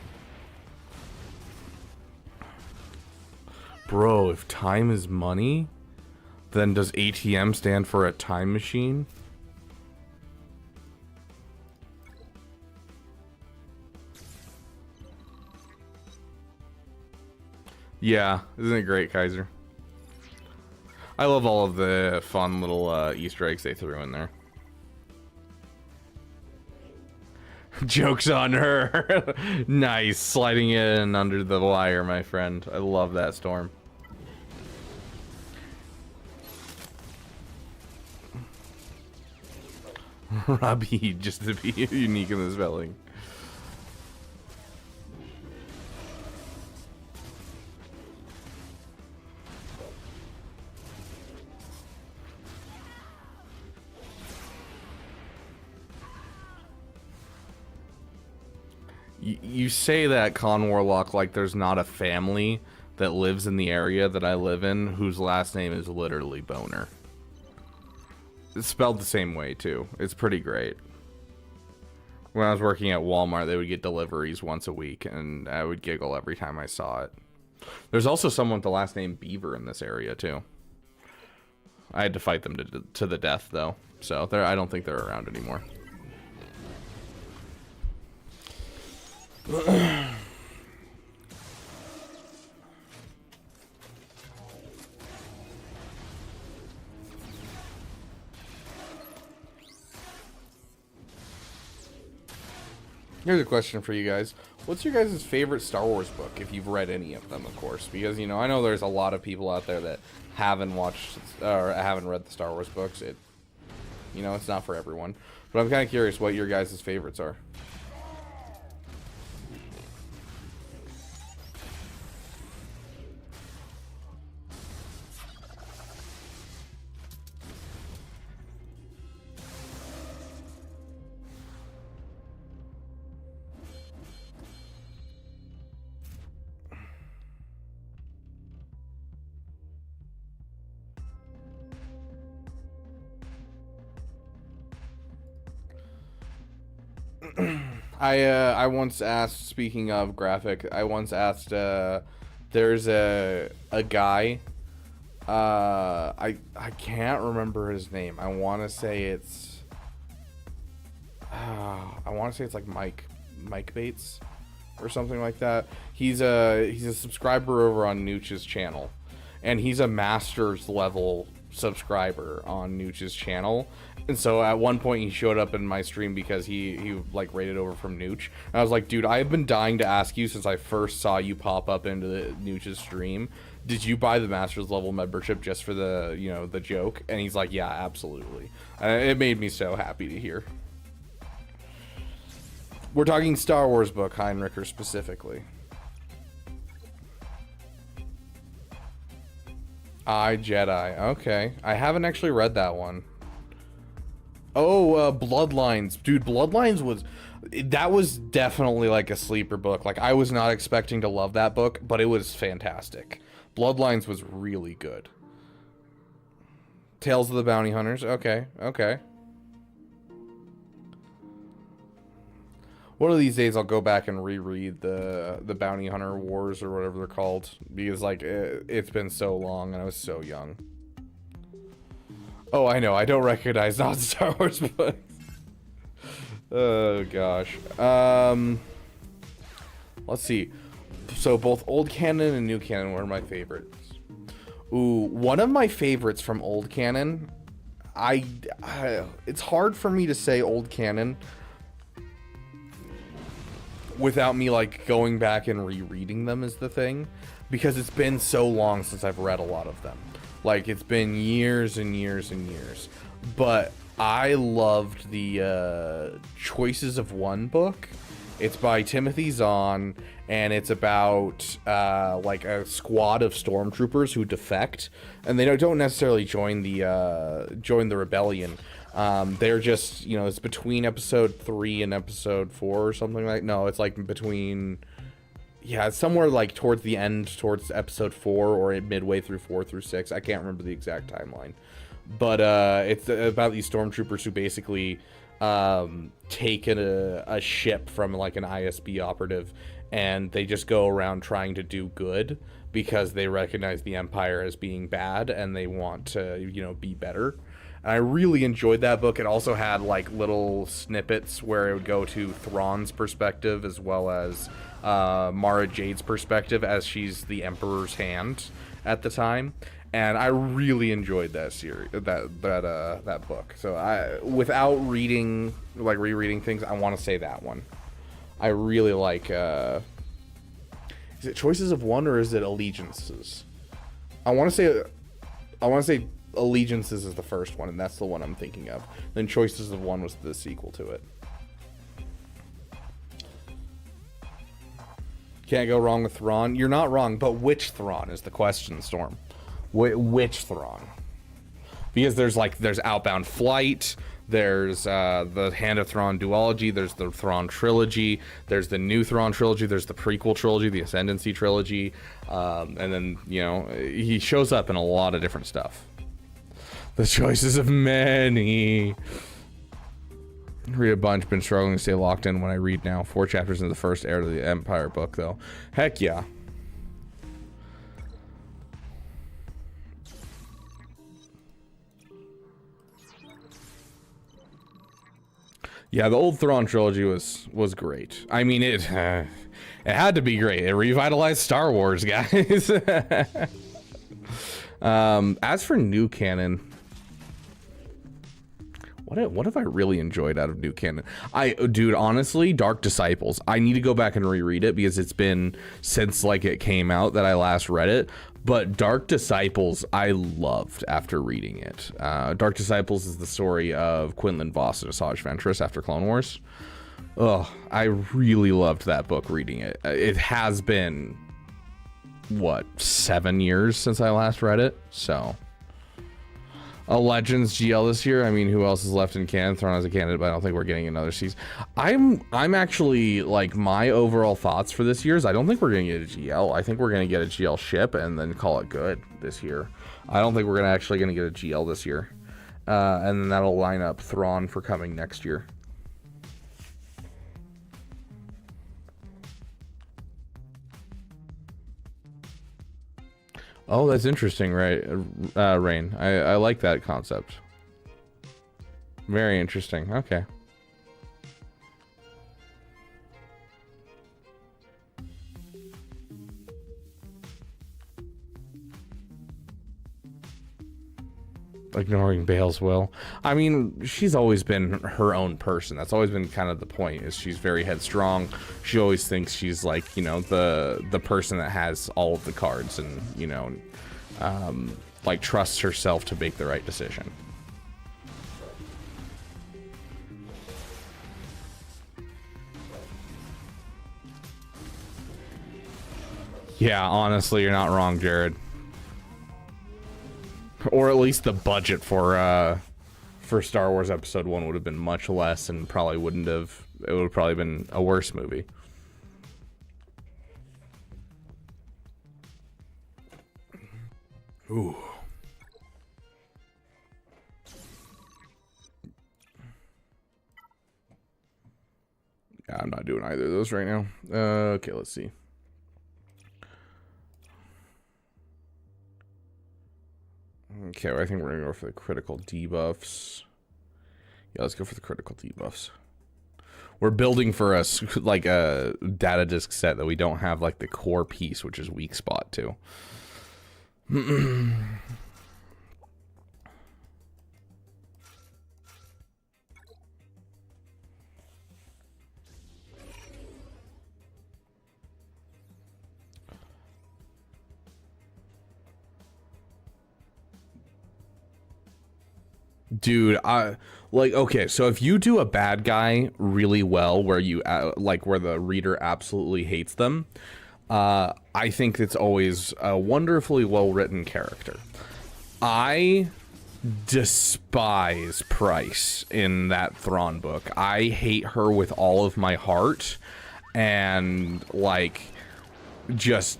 Bro, if time is money, then does ATM stand for a time machine? Yeah, isn't it great, Kaiser? I love all of the fun little Easter eggs they threw in there. Joke's on her. Nice, sliding in under the wire, my friend. I love that storm. Robbie, just to be unique in the spelling. You say that, Con Warlock, like there's not a family that lives in the area that I live in whose last name is literally Boner. It's spelled the same way, too. It's pretty great. When I was working at Walmart, they would get deliveries once a week, and I would giggle every time I saw it. There's also someone with the last name Beaver in this area, too. I had to fight them to the death, though. So I don't think they're around anymore. Here's a question for you guys. What's your guys' favorite Star Wars book, if you've read any of them, of course? Because, you know, I know there's a lot of people out there that haven't watched or haven't read the Star Wars books. You know, it's not for everyone. But I'm kind of curious what your guys' favorites are. I once asked, speaking of graphic, I once asked, there's a guy, I can't remember his name. I want to say it's like Mike Bates or something like that. He's a subscriber over on Nooch's channel, and he's a master's level subscriber on Nooch's channel. And so at one point he showed up in my stream because he like raided over from Nooch. And I was like, dude, I've been dying to ask you since I first saw you pop up into the Nooch's stream. Did you buy the master's level membership just for the, you know, the joke? And he's like, yeah, absolutely. It made me so happy to hear. We're talking Star Wars book, Heinricher specifically. I Jedi. Okay. I haven't actually read that one. Oh, Bloodlines. Dude, Bloodlines was definitely like a sleeper book. Like, I was not expecting to love that book, but it was fantastic. Bloodlines was really good. Tales of the Bounty Hunters. Okay, okay. One of these days I'll go back and reread the Bounty Hunter Wars or whatever they're called, because like it's been so long and I was so young. Oh, I know. I don't recognize non-Star Wars books. Oh, gosh. Let's see. So, both old canon and new canon were my favorites. Ooh, one of my favorites from old canon... it's hard for me to say old canon without me, like, going back and rereading them is the thing. Because it's been so long since I've read a lot of them. Like, it's been years and years and years. But I loved the Choices of One book. It's by Timothy Zahn, and it's about like a squad of stormtroopers who defect, and they don't necessarily join the rebellion. They're just, you know, it's between episode 3 and episode 4 or something like. No, it's like between. Yeah, it's somewhere like towards the end, towards episode 4 or midway through 4 through 6. I can't remember the exact timeline. But it's about these stormtroopers who basically take a ship from like an ISB operative, and they just go around trying to do good because they recognize the Empire as being bad and they want to, you know, be better. And I really enjoyed that book. It also had like little snippets where it would go to Thrawn's perspective as well as Mara Jade's perspective, as she's the Emperor's hand at the time. And I really enjoyed that series, that book. So without rereading things, I want to say that one. I really like. Is it Choices of One or is it Allegiances? I want to say Allegiances is the first one, and that's the one I'm thinking of. Then Choices of One was the sequel to it. Can't go wrong with Thrawn. You're not wrong, but which Thrawn is the question, Storm? Which Thrawn? Because there's Outbound Flight, there's the Hand of Thrawn duology, there's the Thrawn trilogy, there's the new Thrawn trilogy, there's the prequel trilogy, the Ascendancy trilogy, and then, you know, he shows up in a lot of different stuff. The choices of many. Read a bunch, been struggling to stay locked in when I read now. 4 chapters in the first Heir to the Empire book, though. Heck yeah. Yeah, the old Thrawn trilogy was great. I mean, it had to be great. It revitalized Star Wars, guys. As for new canon, What have I really enjoyed out of new canon? Dude, honestly, Dark Disciples. I need to go back and reread it because it's been since like it came out that I last read it. But Dark Disciples, I loved after reading it. Dark Disciples is the story of Quinlan Vos and Asajj Ventress after Clone Wars. Oh, I really loved that book reading it. It has been, what, 7 years since I last read it? So, a Legends GL this year. I mean, who else is left in canon? Thrawn as a candidate, but I don't think we're getting another season. I'm actually, like, my overall thoughts for this year is I don't think we're going to get a GL. I think we're going to get a GL ship and then call it good this year. I don't think we're actually going to get a GL this year. And then that'll line up Thrawn for coming next year. Oh, that's interesting, right, Rain? I like that concept. Very interesting. Okay. Ignoring Bale's will. I mean, she's always been her own person. That's always been kind of the point, is she's very headstrong. She always thinks she's like, you know, the person that has all of the cards and, you know, like trusts herself to make the right decision. Yeah, honestly, you're not wrong, Jared. Or at least the budget for Star Wars Episode 1 would have been much less and probably wouldn't have... It would have probably been a worse movie. Ooh. Yeah, I'm not doing either of those right now. Okay, let's see. Okay, well, I think we're gonna go for the critical debuffs. Yeah, let's go for the critical debuffs. We're building for us like a data disk set that we don't have like the core piece, which is weak spot too. Dude, like, okay, so if you do a bad guy really well, where you like where the reader absolutely hates them, I think it's always a wonderfully well written character. I despise Price in that Thrawn book. I hate her with all of my heart, and like just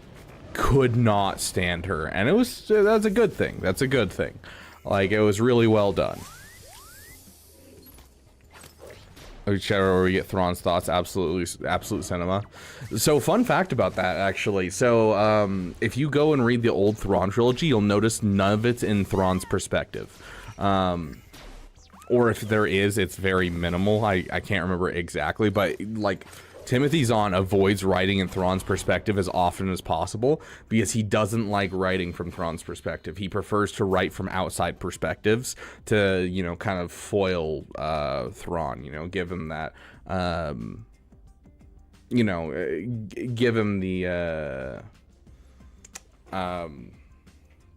could not stand her, and that's a good thing. That's a good thing. Like, it was really well done. Whichever where we get Thrawn's thoughts, absolute cinema. So, fun fact about that, actually. So, if you go and read the old Thrawn trilogy, you'll notice none of it's in Thrawn's perspective. Or if there is, it's very minimal. I can't remember exactly, but like Timothy Zahn avoids writing in Thrawn's perspective as often as possible because he doesn't like writing from Thrawn's perspective. He prefers to write from outside perspectives to, you know, kind of foil Thrawn, you know, give him that, you know, give him the,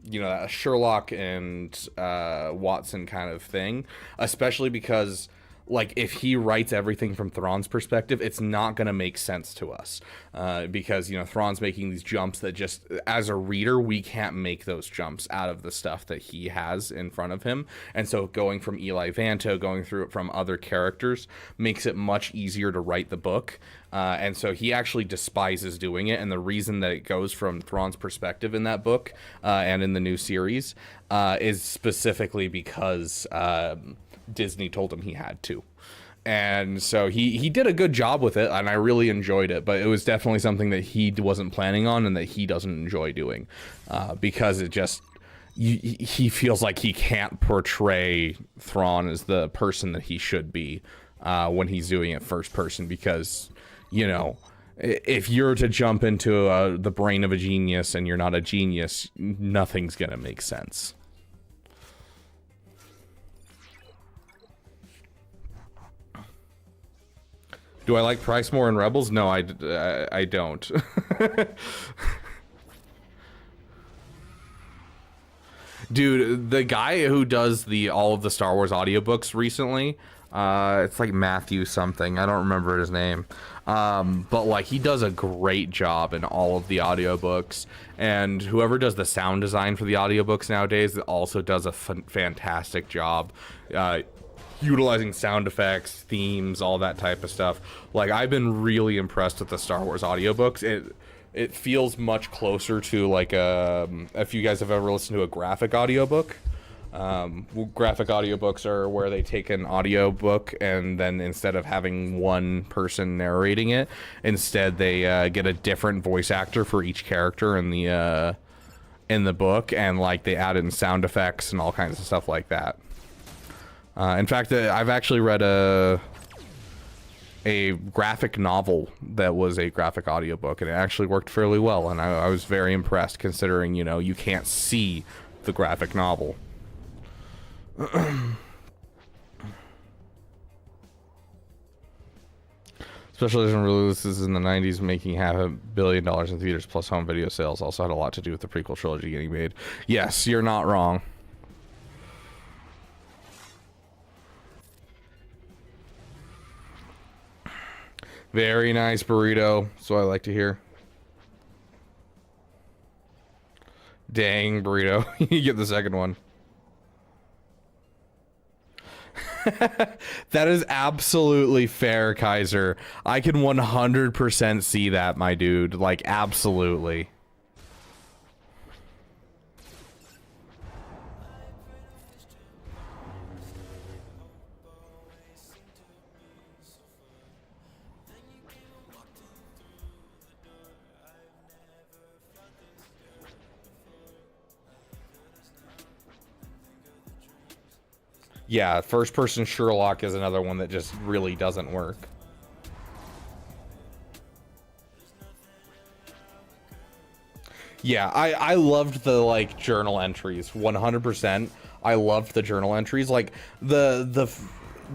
you know, that Sherlock and Watson kind of thing, especially because, like, if he writes everything from Thrawn's perspective, it's not going to make sense to us. Because, you know, Thrawn's making these jumps that just, as a reader, we can't make those jumps out of the stuff that he has in front of him. And so going from Eli Vanto, going through it from other characters, makes it much easier to write the book. And so he actually despises doing it. And the reason that it goes from Thrawn's perspective in that book and in the new series is specifically because Disney told him he had to. And so he did a good job with it, and I really enjoyed it, but it was definitely something that he wasn't planning on and that he doesn't enjoy doing, because it just, he feels like he can't portray Thrawn as the person that he should be when he's doing it first person, because, you know, if you're to jump into the brain of a genius and you're not a genius, nothing's gonna make sense. Do I like Price more in Rebels? No, I don't. Dude, the guy who does all of the Star Wars audiobooks recently, it's like Matthew something. I don't remember his name. But like he does a great job in all of the audiobooks, and whoever does the sound design for the audiobooks nowadays also does a fantastic job. Utilizing sound effects, themes, all that type of stuff. Like I've been really impressed with the Star Wars audiobooks. It feels much closer to like if you guys have ever listened to a graphic audiobook. Graphic audiobooks are where they take an audiobook and then instead of having one person narrating it, instead they get a different voice actor for each character in the book, and like they add in sound effects and all kinds of stuff like that. In fact, I've actually read a graphic novel that was a graphic audiobook, and it actually worked fairly well, and I was very impressed considering, you know, you can't see the graphic novel. Special edition releases in the 90s making $500 million in theaters plus home video sales also had a lot to do with the prequel trilogy getting made. Yes, you're not wrong. Very nice burrito. So I like to hear. Dang burrito. You get the second one. That is absolutely fair, Kaiser. I can 100% see that, my dude. Like, absolutely. Yeah, first-person Sherlock is another one that just really doesn't work. Yeah, I loved the, like, journal entries, 100%. I loved the journal entries. Like, the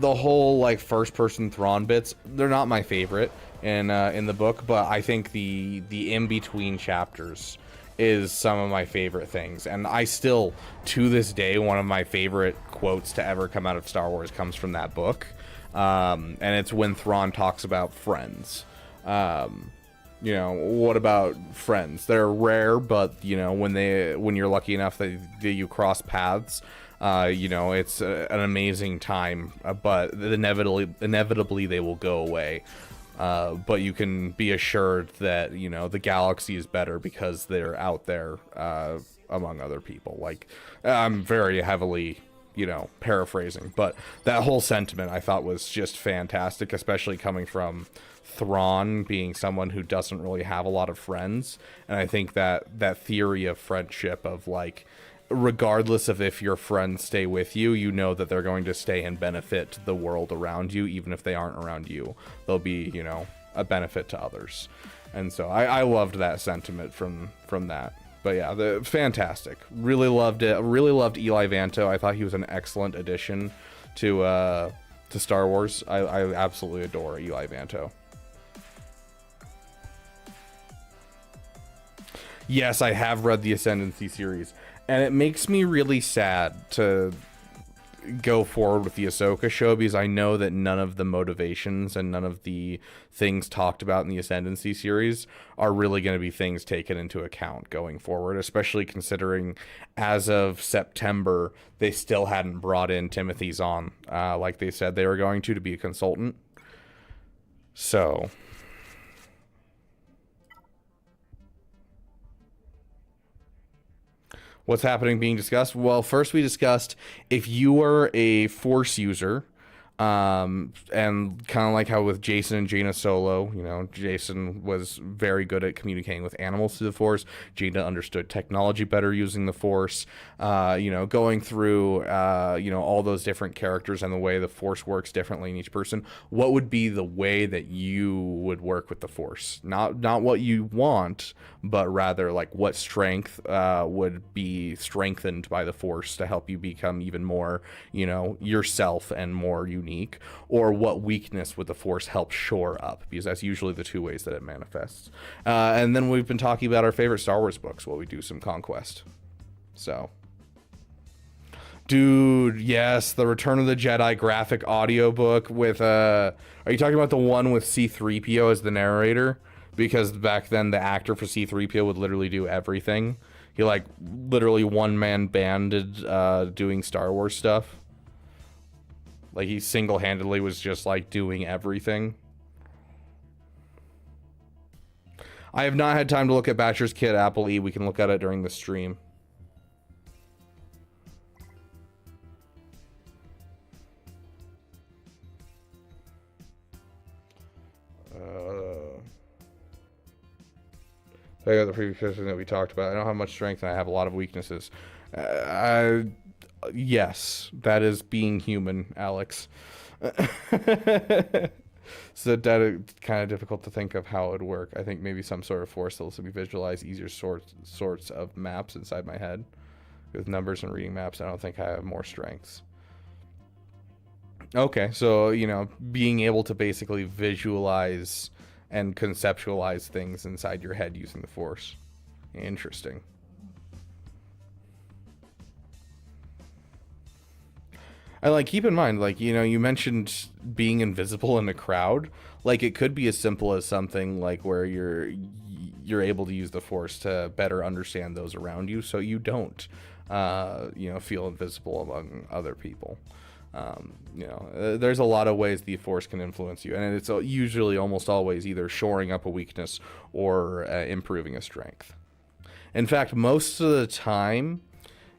whole, like, first-person Thrawn bits, they're not my favorite in the book, but I think the in-between chapters is some of my favorite things, and I still, to this day, one of my favorite quotes to ever come out of Star Wars comes from that book, and it's when Thrawn talks about friends. You know, what about friends? They're rare, but you know, when you're lucky enough that you cross paths, you know, it's an amazing time, but inevitably they will go away. But you can be assured that, you know, the galaxy is better because they're out there among other people. Like, I'm very heavily, you know, paraphrasing, but that whole sentiment I thought was just fantastic, especially coming from Thrawn being someone who doesn't really have a lot of friends. And I think that theory of friendship of, like, regardless of if your friends stay with you, you know that they're going to stay and benefit the world around you, even if they aren't around you. They'll be, you know, a benefit to others. And so I loved that sentiment from that. But yeah, fantastic. Really loved it. Really loved Eli Vanto. I thought he was an excellent addition to Star Wars. I absolutely adore Eli Vanto. Yes, I have read the Ascendancy series. And it makes me really sad to go forward with the Ahsoka show, because I know that none of the motivations and none of the things talked about in the Ascendancy series are really going to be things taken into account going forward, especially considering as of September, they still hadn't brought in Timothy Zahn, like they said they were going to be a consultant. So... what's happening being discussed? Well, first we discussed if you were a Force user, and kind of like how with Jason and Jaina Solo, you know, Jason was very good at communicating with animals through the Force. Jaina understood technology better using the Force. You know, going through, you know, all those different characters and the way the Force works differently in each person. What would be the way that you would work with the Force? Not what you want, but rather like what strength would be strengthened by the Force to help you become even more, you know, yourself and more unique unique, or what weakness would the Force help shore up, because that's usually the two ways that it manifests. And then we've been talking about our favorite Star Wars books while we do some Conquest. So, dude, yes, the Return of the Jedi graphic audiobook with are you talking about the one with C-3PO as the narrator? Because back then the actor for C-3PO would literally do everything. He like literally one-man banded doing Star Wars stuff. Like he single-handedly was just like doing everything. I have not had time to look at Batcher's Kit Apple E. We can look at it during the stream. I got the previous question that we talked about. I don't have much strength and I have a lot of weaknesses. Yes, that is being human, Alex. So that kind of difficult to think of how it would work. I think maybe some sort of force that lets me visualize easier sorts of maps inside my head with numbers and reading maps. I don't think I have more strengths. Okay, so, you know, being able to basically visualize and conceptualize things inside your head using the Force. Interesting. And like, keep in mind, like, you know, you mentioned being invisible in a crowd. Like, it could be as simple as something like where you're able to use the Force to better understand those around you, so you don't, you know, feel invisible among other people. You know, there's a lot of ways the Force can influence you, and it's usually almost always either shoring up a weakness or improving a strength. In fact, most of the time,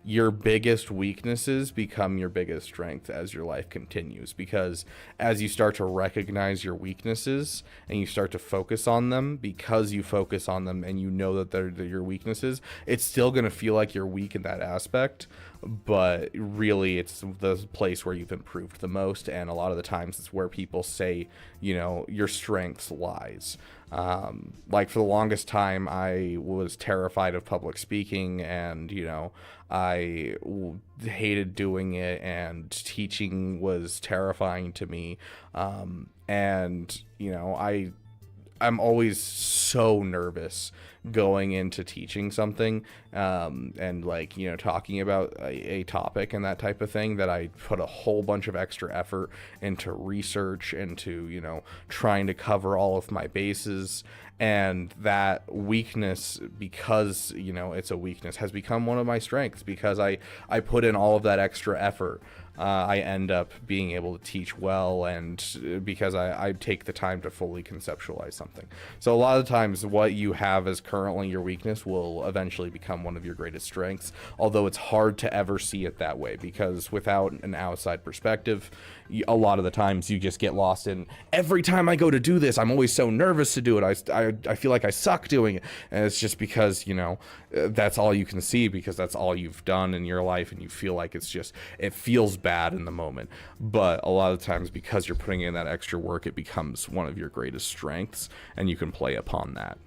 your biggest weaknesses become your biggest strength as your life continues, because as you start to recognize your weaknesses and you start to focus on them, because you focus on them and you know that they're your weaknesses, it's still going to feel like you're weak in that aspect, but really it's the place where you've improved the most, and a lot of the times it's where people say, you know, your strengths lies. Like for the longest time I was terrified of public speaking, and you know, I hated doing it, and teaching was terrifying to me, and you know, I'm always so nervous going into teaching something, and like, you know, talking about a topic and that type of thing, that I put a whole bunch of extra effort into research, into, you know, trying to cover all of my bases. And that weakness, because, you know, it's a weakness, has become one of my strengths, because I put in all of that extra effort. I end up being able to teach well, and because I take the time to fully conceptualize something. So a lot of times what you have as currently your weakness will eventually become one of your greatest strengths, although it's hard to ever see it that way, because without an outside perspective, a lot of the times you just get lost in, every time I go to do this, I'm always so nervous to do it. I feel like I suck doing it. And it's just because, you know, that's all you can see, because that's all you've done in your life, and you feel like it's just, it feels bad in the moment. But a lot of times, because you're putting in that extra work, it becomes one of your greatest strengths, and you can play upon that.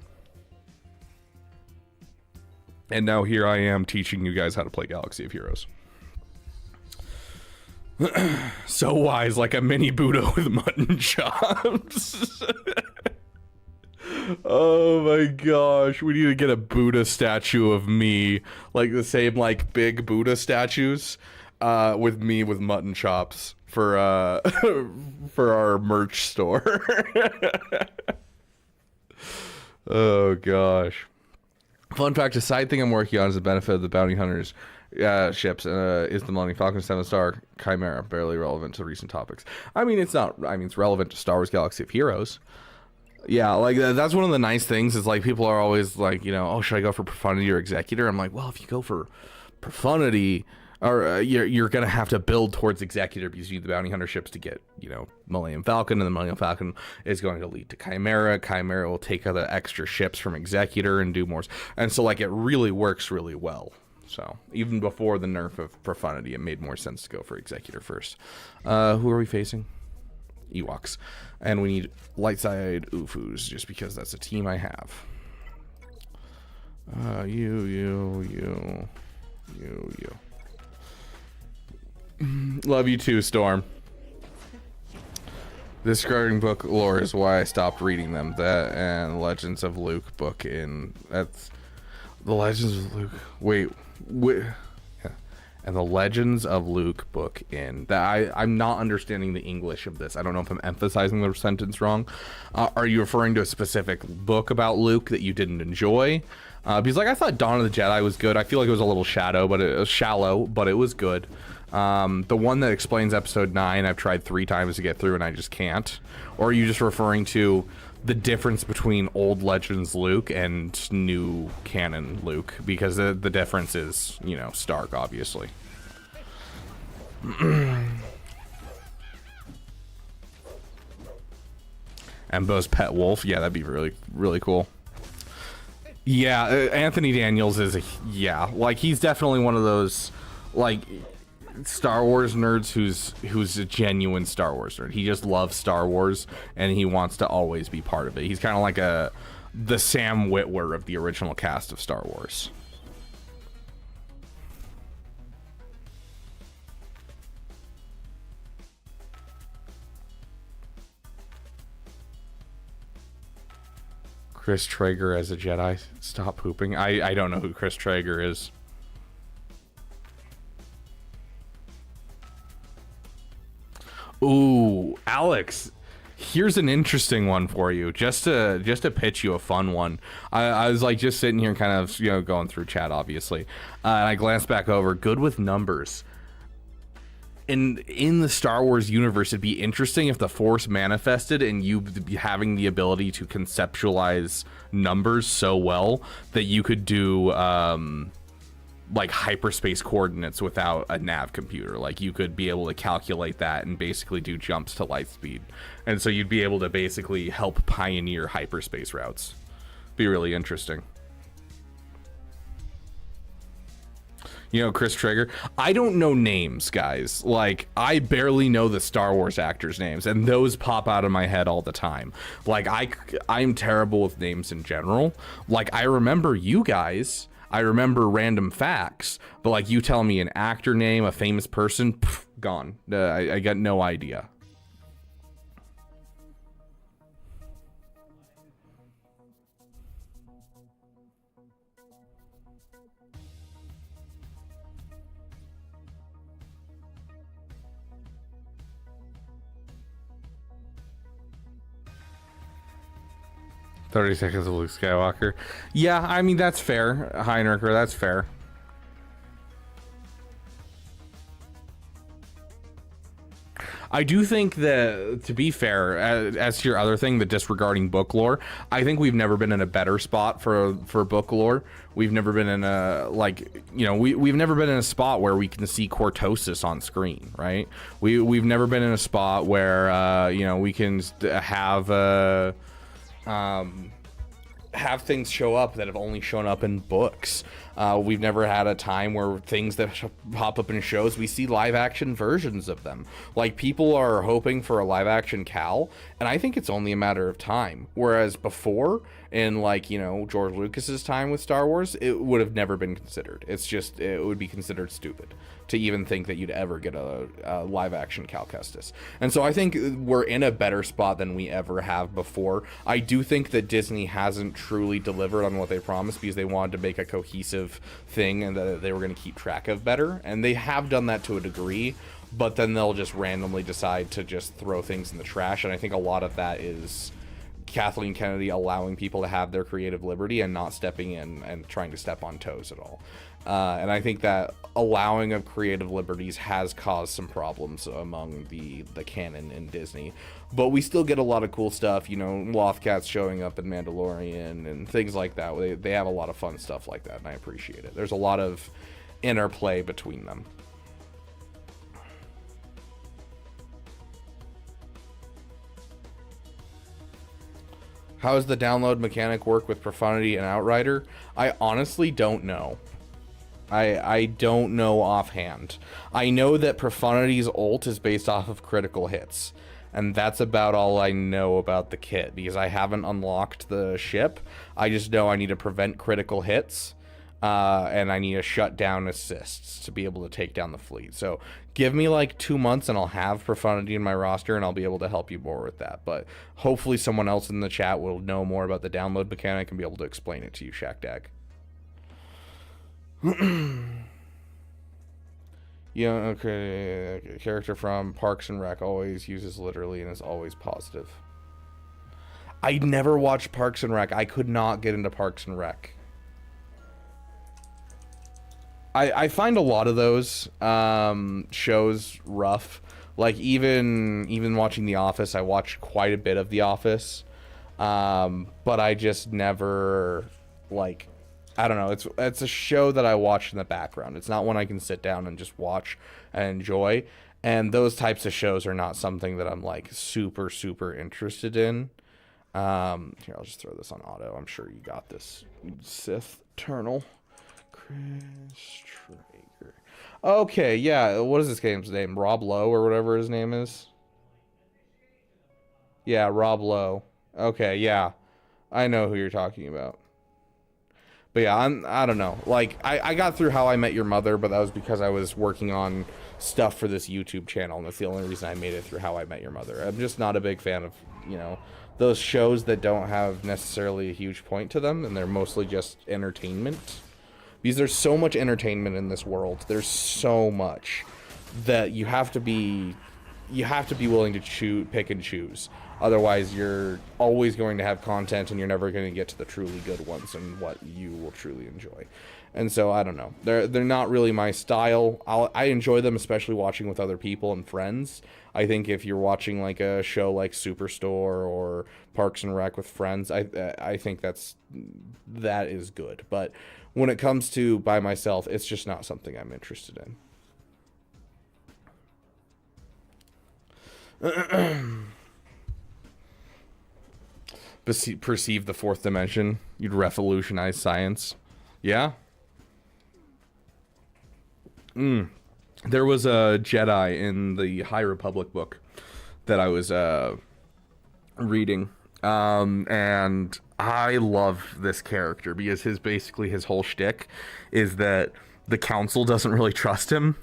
And now here I am teaching you guys how to play Galaxy of Heroes. So wise, like a mini Buddha with mutton chops. Oh my gosh, we need to get a Buddha statue of me, like the same like big Buddha statues, with me with mutton chops for for our merch store. Oh gosh. Fun fact: a side thing I'm working on is the benefit of the bounty hunters ships is the Millennium Falcon 7-star Chimera. Barely relevant to recent topics. I mean, it's not. I mean, it's relevant to Star Wars Galaxy of Heroes. Yeah, like that's one of the nice things is like people are always like, you know, oh, should I go for profundity or executor? I'm like, well, if you go for profundity, or you're gonna have to build towards executor, because you need the bounty hunter ships to get, you know, Millennium Falcon, and the Millennium Falcon is going to lead to Chimera. Chimera will take other extra ships from executor and do more, and so like it really works really well. So even before the nerf of profundity, it made more sense to go for executor first. Who are we facing? Ewoks, and we need light side Ufus, just because that's a team I have. You. Love you too, Storm. This Discarding book lore is why I stopped reading them. That and Legends of Luke book in that's the Legends of Luke. Wait. Yeah. And the Legends of Luke book in that I'm not understanding the English of this. I don't know if I'm emphasizing the sentence wrong. Are you referring to a specific book about Luke that you didn't enjoy? Because like I thought Dawn of the Jedi was good. I feel like it was a little shallow, but it was good. The one that explains episode 9, I've tried 3 times to get through and I just can't. Or are you just referring to the difference between old Legends Luke and new canon Luke? Because the difference is, you know, stark, obviously. Embo's pet wolf. Yeah, that'd be really, really cool. Yeah, Anthony Daniels is like he's definitely one of those like Star Wars nerds who's a genuine Star Wars nerd. He just loves Star Wars and he wants to always be part of it. He's kind of like the Sam Witwer of the original cast of Star Wars. Chris Traeger as a Jedi. Stop pooping. I don't know who Chris Traeger is. Ooh, Alex, here's an interesting one for you. Just to pitch you a fun one. I was like just sitting here kind of, you know, going through chat, obviously. And I glanced back over. Good with numbers. In the Star Wars universe, it'd be interesting if the Force manifested and you having the ability to conceptualize numbers so well that you could do like hyperspace coordinates without a nav computer. Like you could be able to calculate that and basically do jumps to light speed, and so you'd be able to basically help pioneer hyperspace routes. Be really interesting. You know, Chris Traeger. I don't know names, guys. Like, I barely know the Star Wars actors' names, and those pop out of my head all the time. Like, I'm terrible with names in general. Like, I remember you guys. I remember random facts, but like you tell me an actor name, a famous person, pff, gone. I got no idea. "30 seconds of Luke Skywalker." Yeah, I mean, that's fair, Heinerker, that's fair. I do think that, to be fair, as to your other thing, the disregarding book lore, I think we've never been in a better spot for book lore. We've never been in a, like, you know, we've never been in a spot where we can see Cortosis on screen, right? We've never been in a spot where, you know, we can have things show up that have only shown up in books. We've never had a time where things that pop up in shows, we see live action versions of them. Like, people are hoping for a live action Cal, and I think it's only a matter of time. Whereas before, in, like, you know, George Lucas's time with Star Wars, it would have never been considered. It's just, it would be considered stupid to even think that you'd ever get a live action Cal Kestis. And so I think we're in a better spot than we ever have before. I do think that Disney hasn't truly delivered on what they promised, because they wanted to make a cohesive thing and that they were going to keep track of better. And they have done that to a degree, but then they'll just randomly decide to just throw things in the trash. And I think a lot of that is Kathleen Kennedy allowing people to have their creative liberty and not stepping in and trying to step on toes at all. And I think that allowing of creative liberties has caused some problems among the canon in Disney. But we still get a lot of cool stuff, you know, Lothcats showing up in Mandalorian and things like that. They have a lot of fun stuff like that, and I appreciate it. There's a lot of interplay between them. How does the download mechanic work with Profundity and Outrider? I honestly don't know. I don't know offhand. I know that Profundity's ult is based off of critical hits, and that's about all I know about the kit, because I haven't unlocked the ship. I just know I need to prevent critical hits, and I need to shut down assists to be able to take down the fleet. So give me like 2 months and I'll have Profundity in my roster and I'll be able to help you more with that. But hopefully someone else in the chat will know more about the download mechanic and be able to explain it to you, Shackdag. Yeah, okay. Character from Parks and Rec always uses literally and is always positive. I never watched Parks and Rec. I could not get into Parks and Rec. I find a lot of those shows rough. Like even watching The Office, I watched quite a bit of The Office, but I just never like. I don't know. It's a show that I watch in the background. It's not one I can sit down and just watch and enjoy. And those types of shows are not something that I'm like super interested in. Here, I'll just throw this on auto. I'm sure you got this, Sith Eternal. Chris Traeger. Okay, yeah. What is this game's name? Rob Lowe or whatever his name is? Yeah, Rob Lowe. Okay, yeah. I know who you're talking about. But yeah, I don't know. Like, I got through How I Met Your Mother, but that was because I was working on stuff for this YouTube channel, and that's the only reason I made it through How I Met Your Mother. I'm just not a big fan of, you know, those shows that don't have necessarily a huge point to them, and they're mostly just entertainment. Because there's so much entertainment in this world. There's so much that you have to be willing to pick and choose. Otherwise, you're always going to have content and you're never going to get to the truly good ones and what you will truly enjoy. And so, I don't know. They're not really my style. I enjoy them, especially watching with other people and friends. I think if you're watching like a show like Superstore or Parks and Rec with friends, I think that is good. But when it comes to by myself, it's just not something I'm interested in. Perceive the fourth dimension. You'd revolutionize science. Yeah? There was a Jedi in the High Republic book that I was reading. And I love this character because his whole shtick is that the council doesn't really trust him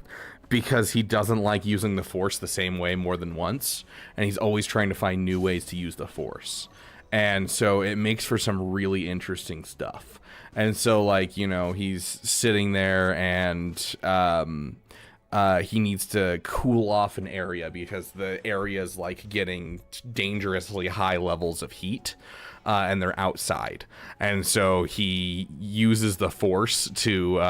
because he doesn't like using the Force the same way more than once. And he's always trying to find new ways to use the Force. And so it makes for some really interesting stuff. And so, like, you know, he's sitting there and he needs to cool off an area because the area is, like, getting dangerously high levels of heat. And they're outside. And so he uses the Force to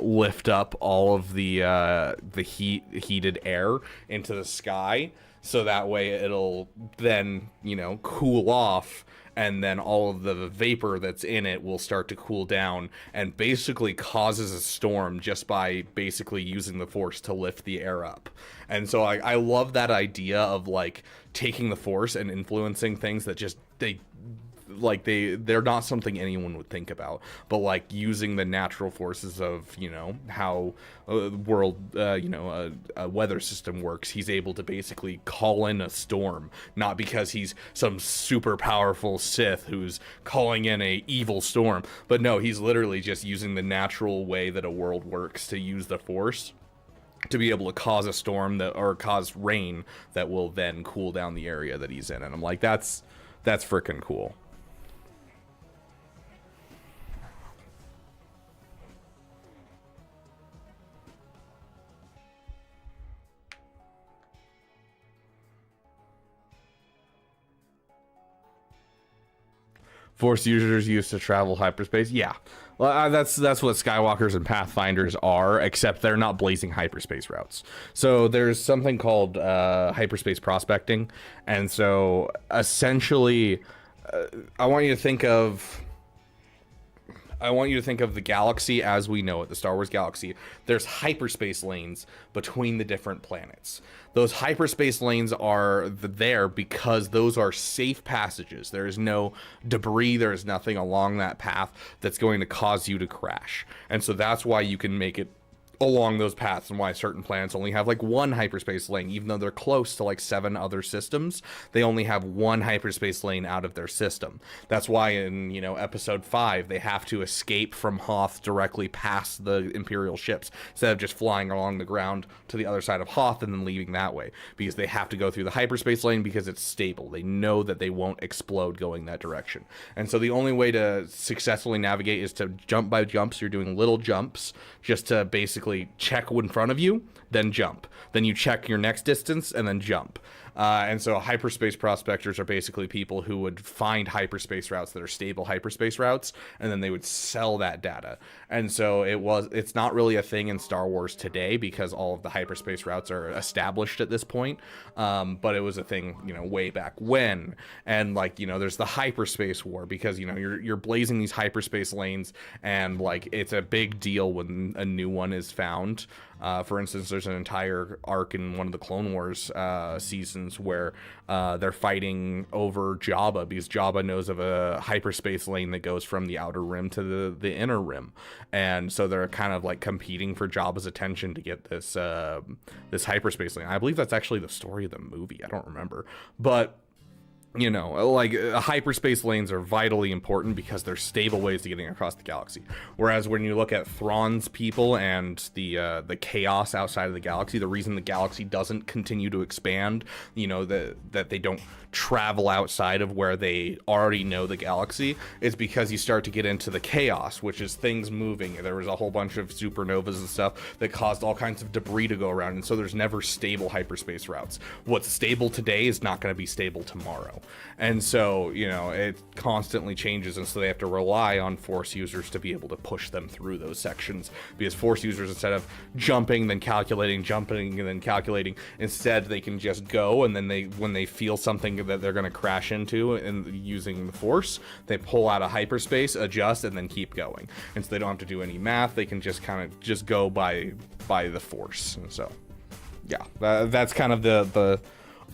lift up all of the heated air into the sky. So that way it'll then, you know, cool off, and then all of the vapor that's in it will start to cool down and basically causes a storm just by basically using the Force to lift the air up. And so I love that idea of, like, taking the Force and influencing things that just, they're not something anyone would think about, but like using the natural forces of, you know, how a weather system works. He's able to basically call in a storm, not because he's some super powerful Sith who's calling in a evil storm, but no, he's literally just using the natural way that a world works to use the Force to be able to cause a storm or cause rain that will then cool down the area that he's in. And I'm like, that's freaking cool. Force users used to travel hyperspace. Yeah, well, that's what Skywalkers and Pathfinders are, except they're not blazing hyperspace routes. So there's something called hyperspace prospecting, and so essentially, I want you to think of the galaxy as we know it, the Star Wars galaxy. There's hyperspace lanes between the different planets. Those hyperspace lanes are there because those are safe passages. There is no debris. There is nothing along that path that's going to cause you to crash. And so that's why you can make it along those paths, and why certain planets only have like one hyperspace lane, even though they're close to like 7 other systems. They only have one hyperspace lane out of their system. That's why in, you know, episode 5 they have to escape from Hoth directly past the Imperial ships instead of just flying along the ground to the other side of Hoth and then leaving that way, because they have to go through the hyperspace lane because it's stable. They know that they won't explode going that direction. And so the only way to successfully navigate is to jump by jumps. You're doing little jumps just to basically check in front of you, then jump. Then you check your next distance and then jump. And so hyperspace prospectors are basically people who would find hyperspace routes that are stable hyperspace routes, and then they would sell that data. And so it's not really a thing in Star Wars today because all of the hyperspace routes are established at this point. But it was a thing, you know, way back when. And like, you know, there's the hyperspace war because, you know, you're blazing these hyperspace lanes, and like it's a big deal when a new one is found. For instance, there's an entire arc in one of the Clone Wars seasons where they're fighting over Jabba because Jabba knows of a hyperspace lane that goes from the outer rim to the inner rim, and so they're kind of like competing for Jabba's attention to get this this hyperspace lane. I believe that's actually the story of the movie. I don't remember, but you know, like hyperspace lanes are vitally important because they're stable ways to getting across the galaxy. Whereas when you look at Thrawn's people and the chaos outside of the galaxy, the reason the galaxy doesn't continue to expand, you know, that they don't travel outside of where they already know the galaxy, is because you start to get into the chaos, which is things moving. There was a whole bunch of supernovas and stuff that caused all kinds of debris to go around, and so there's never stable hyperspace routes. What's stable today is not going to be stable tomorrow. And so, you know, it constantly changes, and so they have to rely on Force users to be able to push them through those sections, because Force users, instead of jumping, then calculating, jumping, and then calculating, instead they can just go, and then when they feel something that they're going to crash into and using the Force, they pull out a hyperspace, adjust, and then keep going. And so they don't have to do any math. They can just kind of just go by the Force. And so, yeah, that's kind of the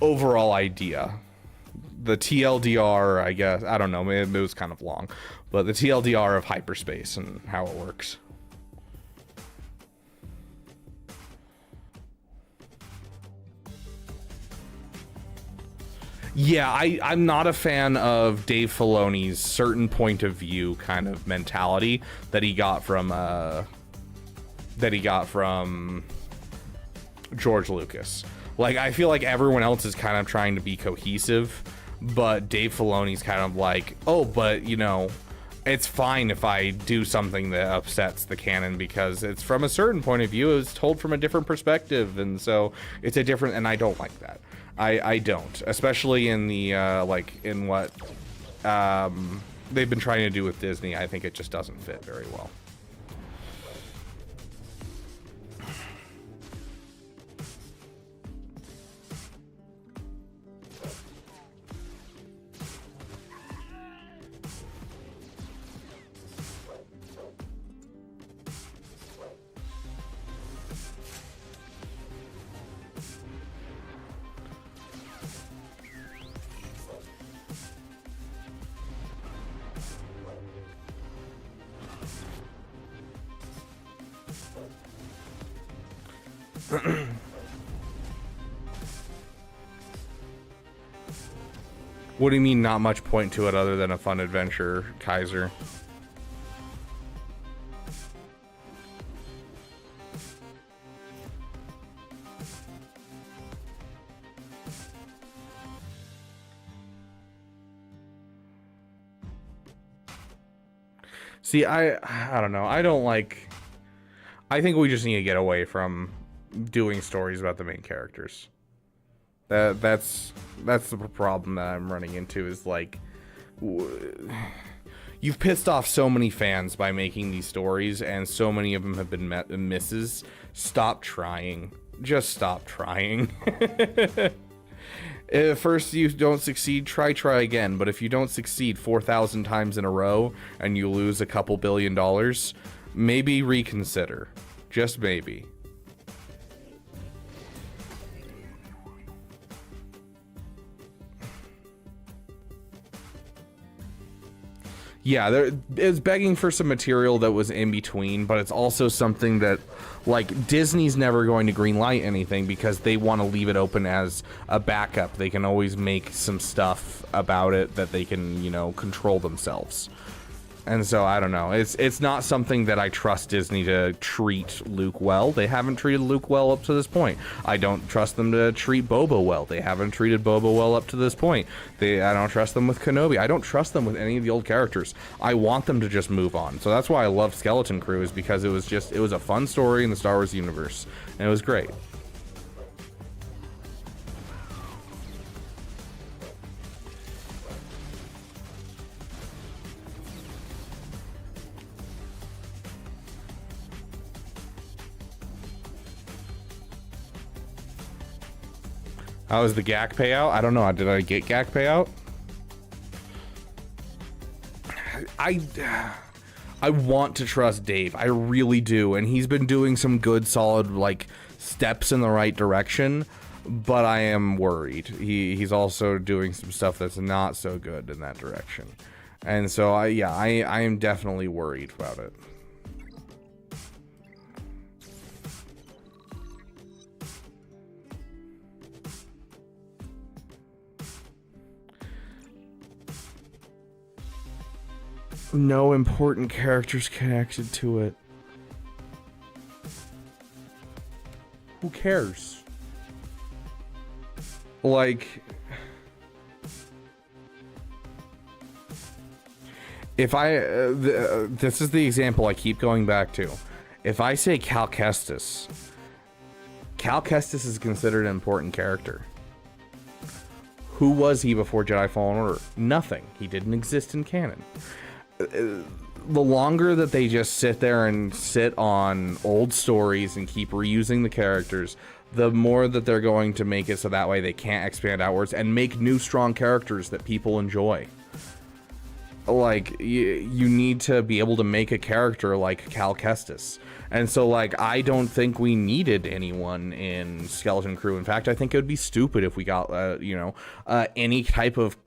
overall idea. The TLDR, I guess, I don't know, it was kind of long, but the TLDR of hyperspace and how it works. Yeah, I'm not a fan of Dave Filoni's certain point of view kind of mentality that he got from George Lucas. Like, I feel like everyone else is kind of trying to be cohesive, but Dave Filoni's kind of like, oh, but, you know, it's fine if I do something that upsets the canon because it's from a certain point of view. It's told from a different perspective, and so it's a different, and I don't like that. I don't, especially in the, like, in what they've been trying to do with Disney. I think it just doesn't fit very well. What do you mean not much point to it other than a fun adventure, Kaiser? See, I don't know. I don't like... I think we just need to get away from doing stories about the main characters. That's the problem that I'm running into, is like... You've pissed off so many fans by making these stories, and so many of them have been misses. Stop trying. Just stop trying. If first you don't succeed, try again. But if you don't succeed 4,000 times in a row and you lose a couple $1 billion, maybe reconsider. Just maybe. Yeah, there is begging for some material that was in between, but it's also something that, like, Disney's never going to greenlight anything because they want to leave it open as a backup. They can always make some stuff about it that they can, you know, control themselves. And so, I don't know. It's not something that I trust Disney to treat Luke well. They haven't treated Luke well up to this point. I don't trust them to treat Boba well. They haven't treated Boba well up to this point. I don't trust them with Kenobi. I don't trust them with any of the old characters. I want them to just move on. So that's why I love Skeleton Crew, is because it was a fun story in the Star Wars universe. And it was great. How was the GAC payout? I don't know. Did I get GAC payout? I want to trust Dave. I really do. And he's been doing some good, solid, like, steps in the right direction. But I am worried. He's also doing some stuff that's not so good in that direction. And so, I am definitely worried about it. No important characters connected to it. Who cares? Like, if this is the example I keep going back to. If I say Cal Kestis is considered an important character. Who was he before Jedi Fallen Order? Nothing. He didn't exist in canon. The longer that they just sit there and sit on old stories and keep reusing the characters, the more that they're going to make it so that way they can't expand outwards and make new strong characters that people enjoy. Like, you need to be able to make a character like Cal Kestis. And so, like, I don't think we needed anyone in Skeleton Crew. In fact, I think it would be stupid if we got, any type of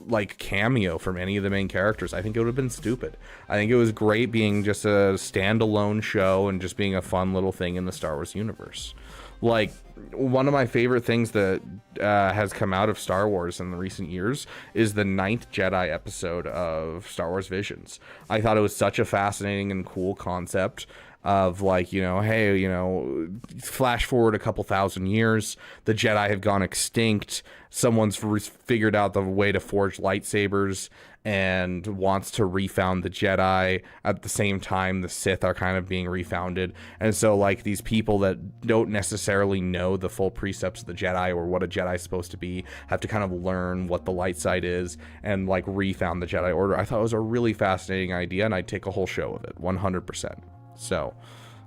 like cameo from any of the main characters. I think it would have been stupid. I think it was great being just a standalone show and just being a fun little thing in the Star Wars universe. Like, one of my favorite things that has come out of Star Wars in the recent years is the 9th Jedi episode of Star Wars Visions. I thought it was such a fascinating and cool concept of, like, you know, hey, you know, flash forward a couple thousand years, the Jedi have gone extinct, someone's figured out the way to forge lightsabers and wants to refound the Jedi. At the same time, the Sith are kind of being refounded. And so, like, these people that don't necessarily know the full precepts of the Jedi or what a Jedi is supposed to be have to kind of learn what the light side is and, like, refound the Jedi Order. I thought it was a really fascinating idea, and I'd take a whole show of it, 100%. So,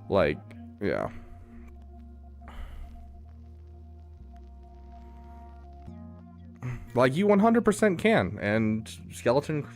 like, yeah. Like, you 100% can, and Skeleton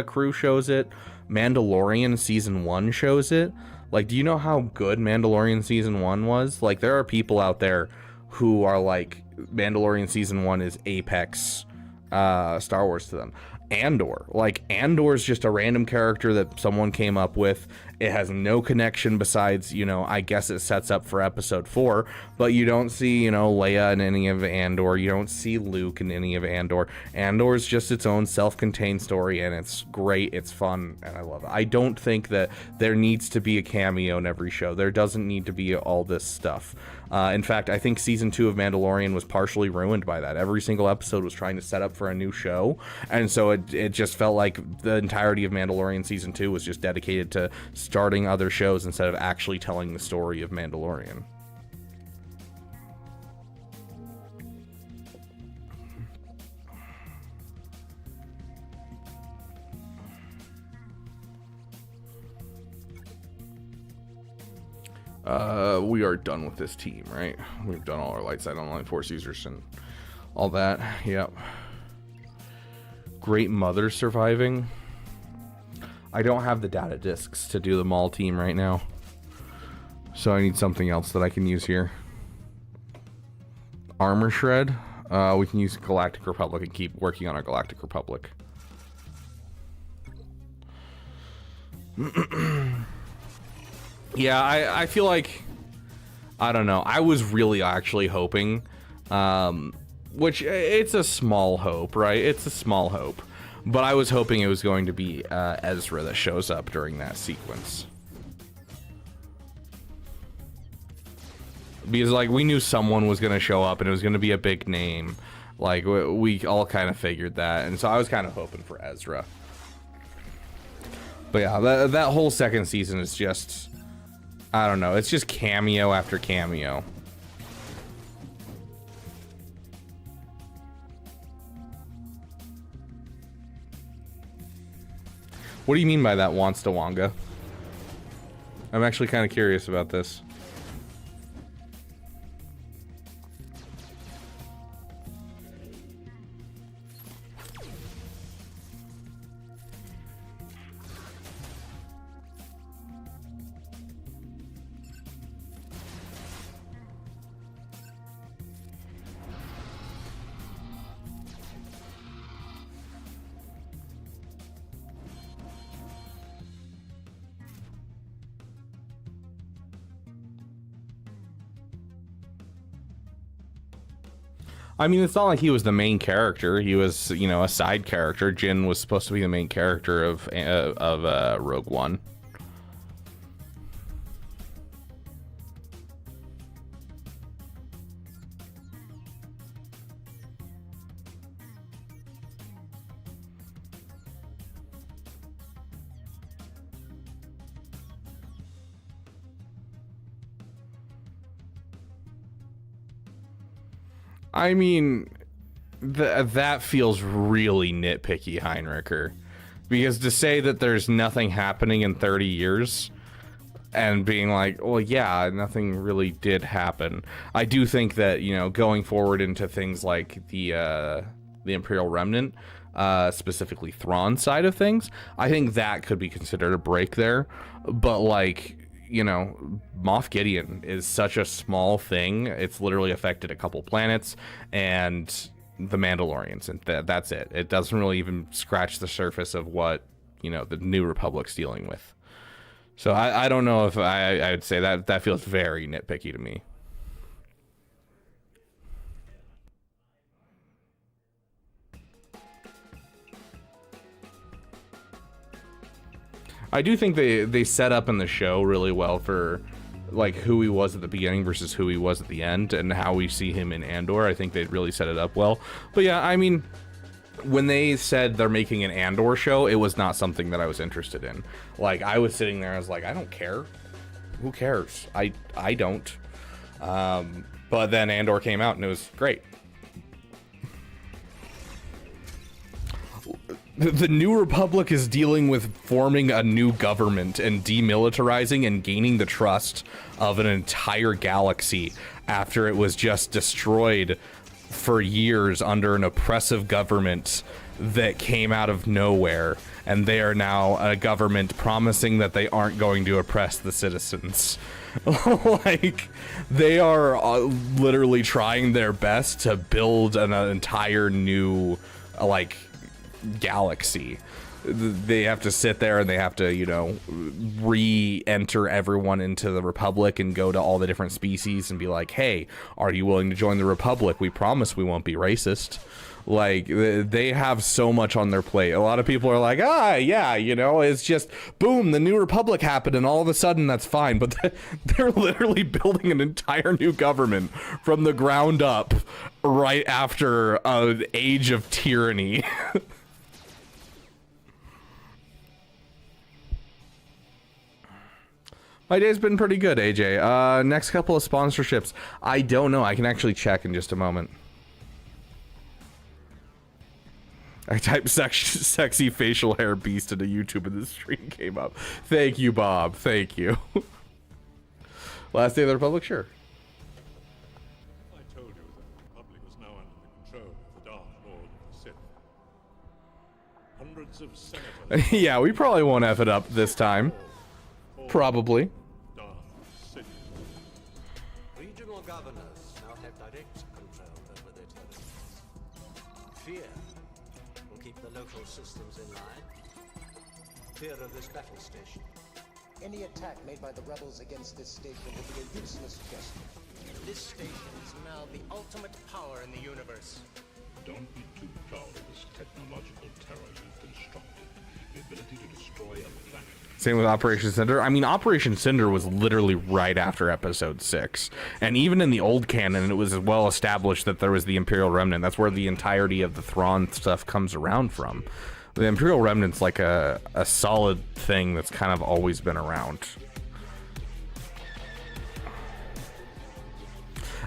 Crew shows it. Mandalorian Season 1 shows it. Like, do you know how good Mandalorian Season 1 was? Like, there are people out there who are like, Mandalorian Season 1 is apex Star Wars to them. Andor. Like, Andor is just a random character that someone came up with. It has no connection besides, you know, I guess it sets up for episode 4, but you don't see, you know, Leia in any of Andor. You don't see Luke in any of Andor. Andor is just its own self-contained story, and it's great. It's fun, and I love it. I don't think that there needs to be a cameo in every show. There doesn't need to be all this stuff. In fact, I think season 2 of Mandalorian was partially ruined by that. Every single episode was trying to set up for a new show, and so it just felt like the entirety of Mandalorian season 2 was just dedicated to starting other shows instead of actually telling the story of Mandalorian. We are done with this team, right? We've done all our light side online force users and all that. Yep. Great Mother surviving. I don't have the data disks to do the Maul team right now, so I need something else that I can use here. Armor Shred. We can use Galactic Republic and keep working on our Galactic Republic. Yeah, I feel like, I don't know. I was really actually hoping, which it's a small hope, right? It's a small hope. But I was hoping it was going to be Ezra that shows up during that sequence. Because, like, we knew someone was going to show up and it was going to be a big name. Like, we all kind of figured that. And so I was kind of hoping for Ezra. But yeah, that whole second season is just, I don't know. It's just cameo after cameo. What do you mean by that, wants to Wanga? I'm actually kind of curious about this. I mean, it's not like he was the main character. He was, you know, a side character. Jin was supposed to be the main character of Rogue One. I mean, that feels really nitpicky, Heinricher. Because to say that there's nothing happening in 30 years and being like, well, yeah, nothing really did happen. I do think that, you know, going forward into things like the Imperial Remnant, specifically Thrawn's side of things, I think that could be considered a break there. But, like, you know, Moff Gideon is such a small thing. It's literally affected a couple planets and the Mandalorians, and that's it. It doesn't really even scratch the surface of what, you know, the New Republic's dealing with. So I don't know if I would say that feels very nitpicky to me. I do think they set up in the show really well for, like, who he was at the beginning versus who he was at the end and how we see him in Andor. I think they really set it up well. But yeah, I mean, when they said they're making an Andor show, it was not something that I was interested in. Like, I was sitting there, I was like, I don't care. Who cares? I don't. But then Andor came out and it was great. The New Republic is dealing with forming a new government and demilitarizing and gaining the trust of an entire galaxy after it was just destroyed for years under an oppressive government that came out of nowhere. And they are now a government promising that they aren't going to oppress the citizens. Like, they are literally trying their best to build an entire new, like, galaxy. They have to sit there and they have to, you know, re-enter everyone into the Republic and go to all the different species and be like, hey, are you willing to join the Republic? We promise we won't be racist. Like, they have so much on their plate. A lot of people are like, yeah, you know, it's just, boom, the New Republic happened and all of a sudden that's fine. But they're literally building an entire new government from the ground up right after an age of tyranny. My day's been pretty good, AJ. Next couple of sponsorships. I don't know. I can actually check in just a moment. I typed sexy facial hair beast into YouTube and the stream came up. Thank you, Bob. Thank you. Last day of the Republic? Sure. I told you that the Republic was now under the control of the Dark Lord of the Sith. Hundreds of senators... Yeah, we probably won't F it up this time. Probably. Dark Sith. Regional governors now have direct control over their territories. Fear will keep the local systems in line. fear of this battle station. Any attack made by the rebels against this station will be a useless gesture. This station is now the ultimate power in the universe. Don't be too proud of this technological terror you've constructed. The ability to destroy a planet. Same with Operation Cinder. I mean, Operation Cinder was literally right after Episode 6. And even in the old canon, it was well established that there was the Imperial Remnant. That's where the entirety of the Thrawn stuff comes around from. The Imperial Remnant's like a solid thing that's kind of always been around.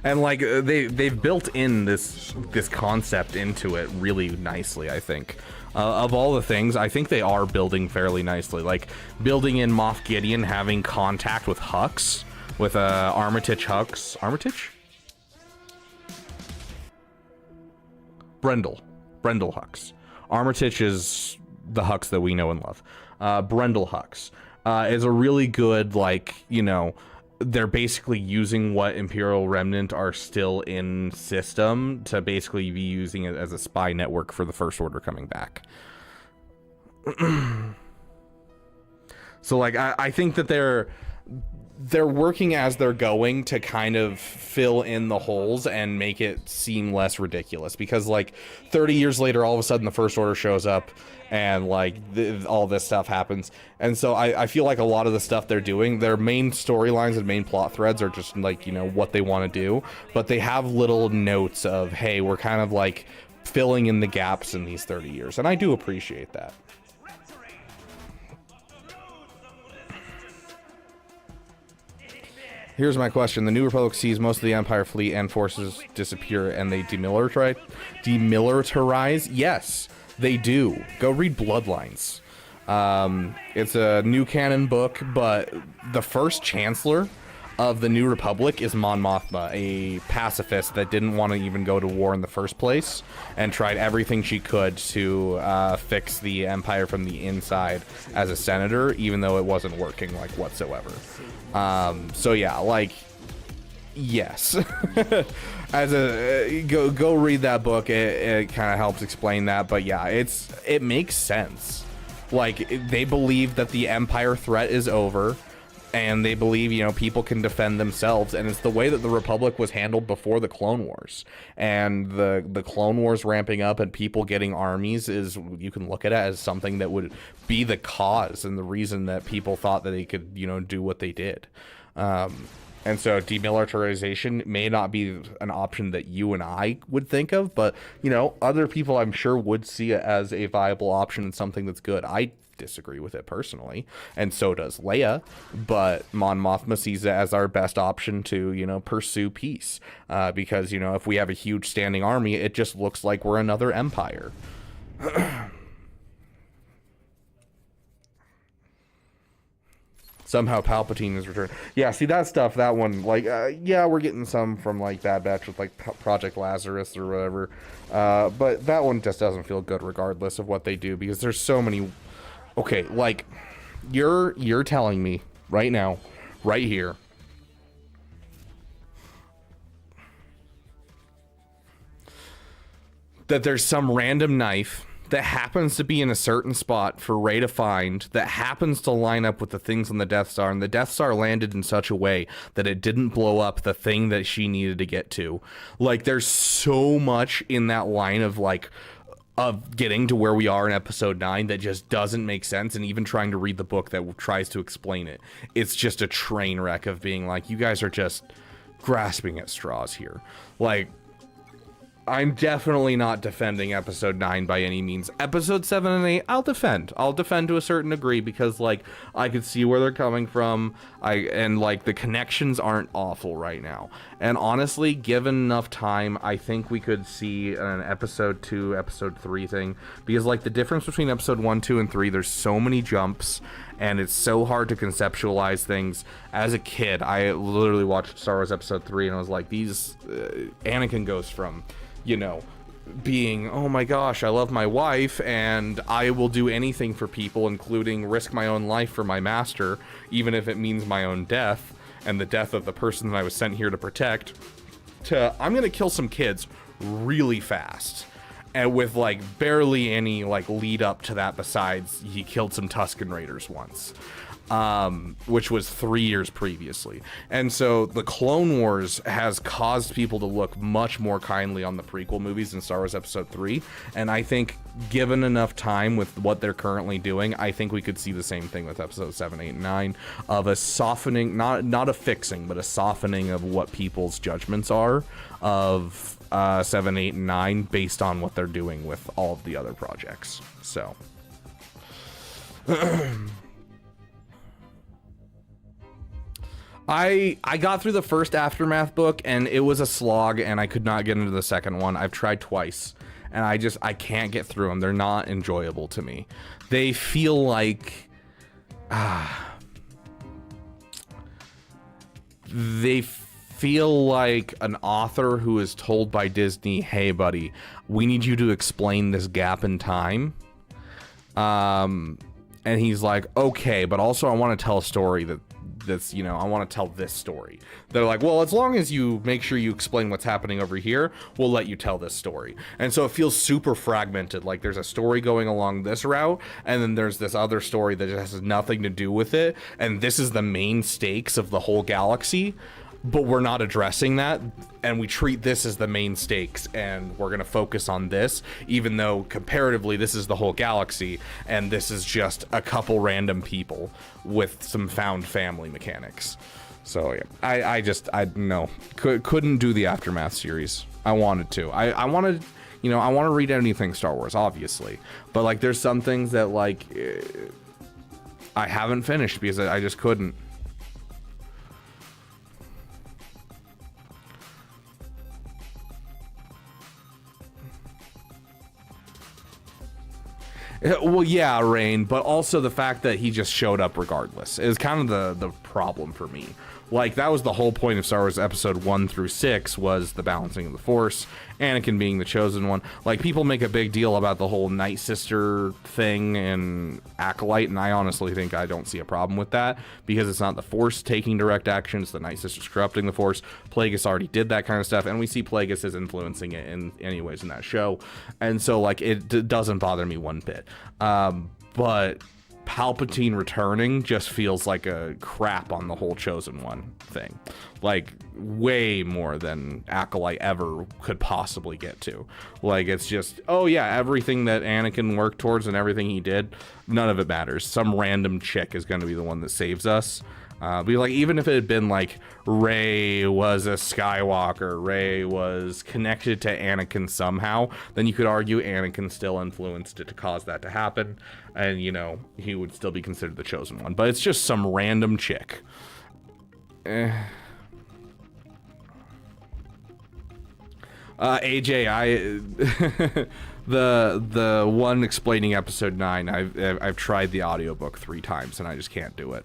And like they've built in this concept into it really nicely, I think. Of all the things, I think they are building fairly nicely. Like building in Moff Gideon having contact with Hux, with Armitage Hux. Armitage? Brendel Hux. Armitage is the Hux that we know and love. Brendel Hux is a really good, like, you know, they're basically using what Imperial Remnant are still in system to basically be using it as a spy network for the First Order coming back. So like I think that they're working as they're going to kind of fill in the holes and make it seem less ridiculous, because like 30 years later all of a sudden the First Order shows up and like all this stuff happens. And so I feel like a lot of the stuff they're doing, their main storylines and main plot threads are just like, you know, what they want to do, but they have little notes of, hey, we're kind of like filling in the gaps in these 30 years, and I do appreciate that. Here's my question. The New Republic sees most of the Empire fleet and forces disappear and they demilitarize? Yes, they do. Go read Bloodlines. It's a new canon book, but the first Chancellor of the New Republic is Mon Mothma, a pacifist that didn't want to even go to war in the first place and tried everything she could to fix the Empire from the inside as a senator, even though it wasn't working like whatsoever. So yeah, like, yes. As a go read that book. It kind of helps explain that, but yeah, it makes sense. Like, they believe that the Empire threat is over, and they believe, you know, people can defend themselves, and it's the way that the Republic was handled before the Clone Wars. And the Clone Wars ramping up and people getting armies is, you can look at it as something that would be the cause and the reason that people thought that they could, you know, do what they did. And so demilitarization may not be an option that you and I would think of, but, you know, other people I'm sure would see it as a viable option and something that's good. I disagree with it personally, and so does Leia, but Mon Mothma sees it as our best option to, you know, pursue peace, because, you know, if we have a huge standing army, it just looks like we're another empire. Somehow Palpatine is returned. Yeah, see that stuff, that one, like, yeah, we're getting some from like Bad Batch with like Project Lazarus or whatever, but that one just doesn't feel good regardless of what they do, because there's so many. Okay, like, you're telling me right now, right here, that there's some random knife that happens to be in a certain spot for Rey to find, that happens to line up with the things on the Death Star, and the Death Star landed in such a way that it didn't blow up the thing that she needed to get to. Like, there's so much in that line of, like, of getting to where we are in episode 9 that just doesn't make sense, and even trying to read the book that tries to explain it, it's just a train wreck of being like, you guys are just grasping at straws here. Like, I'm definitely not defending episode 9 by any means. Episode 7 and 8, I'll defend to a certain degree, because like I could see where they're coming from. And like the connections aren't awful right now. And honestly, given enough time, I think we could see an episode 2, episode 3 thing, because like the difference between episode 1, 2, and 3, there's so many jumps, and it's so hard to conceptualize things. As a kid, I literally watched Star Wars episode 3 and I was like, these Anakin goes from, you know, being, oh my gosh, I love my wife and I will do anything for people, including risk my own life for my master, even if it means my own death and the death of the person that I was sent here to protect, to I'm gonna kill some kids really fast. and with like barely any like lead up to that besides he killed some Tusken Raiders once, which was 3 years previously. And so the Clone Wars has caused people to look much more kindly on the prequel movies in Star Wars Episode 3, and I think given enough time with what they're currently doing, I think we could see the same thing with Episode 7, 8, and 9, of a softening, not a fixing, but a softening of what people's judgments are of 7, 8, and 9 based on what they're doing with all of the other projects. So I got through the first Aftermath book and it was a slog, and I could not get into the second one. I've tried twice and I can't get through them. They're not enjoyable to me. They feel like an author who is told by Disney, hey buddy, we need you to explain this gap in time. And he's like, okay, but also I want to tell a story that's, you know, I want to tell this story. They're like, well, as long as you make sure you explain what's happening over here, we'll let you tell this story. And so it feels super fragmented. Like there's a story going along this route, and then there's this other story that has nothing to do with it. And this is the main stakes of the whole galaxy, but we're not addressing that, and we treat this as the main stakes, and we're gonna focus on this, even though comparatively this is the whole galaxy, and this is just a couple random people with some found family mechanics. So yeah, I couldn't do the Aftermath series. I wanted to. I wanted, you know, I want to read anything Star Wars, obviously, but like there's some things that like I haven't finished because I just couldn't. Well, yeah, Rain, but also the fact that he just showed up regardless is kind of the problem for me. Like, that was the whole point of Star Wars Episode 1 through 6, was the balancing of the Force, Anakin being the chosen one. Like, people make a big deal about the whole Night Sister thing and Acolyte, and I honestly think I don't see a problem with that, because it's not the Force taking direct action, it's the Night Sisters corrupting the Force. Plagueis already did that kind of stuff, and we see Plagueis as influencing it in anyways in that show, and so, like, it doesn't bother me one bit. But Palpatine returning just feels like a crap on the whole Chosen One thing. Like, way more than Acolyte ever could possibly get to. Like, it's just, oh yeah, everything that Anakin worked towards and everything he did, none of it matters. Some random chick is going to be the one that saves us. But like, even if it had been like Rey was a Skywalker, Rey was connected to Anakin somehow, then you could argue Anakin still influenced it to cause that to happen, and you know, he would still be considered the chosen one. But it's just some random chick. AJ, the one explaining episode 9, I've tried the audiobook 3 times and I just can't do it.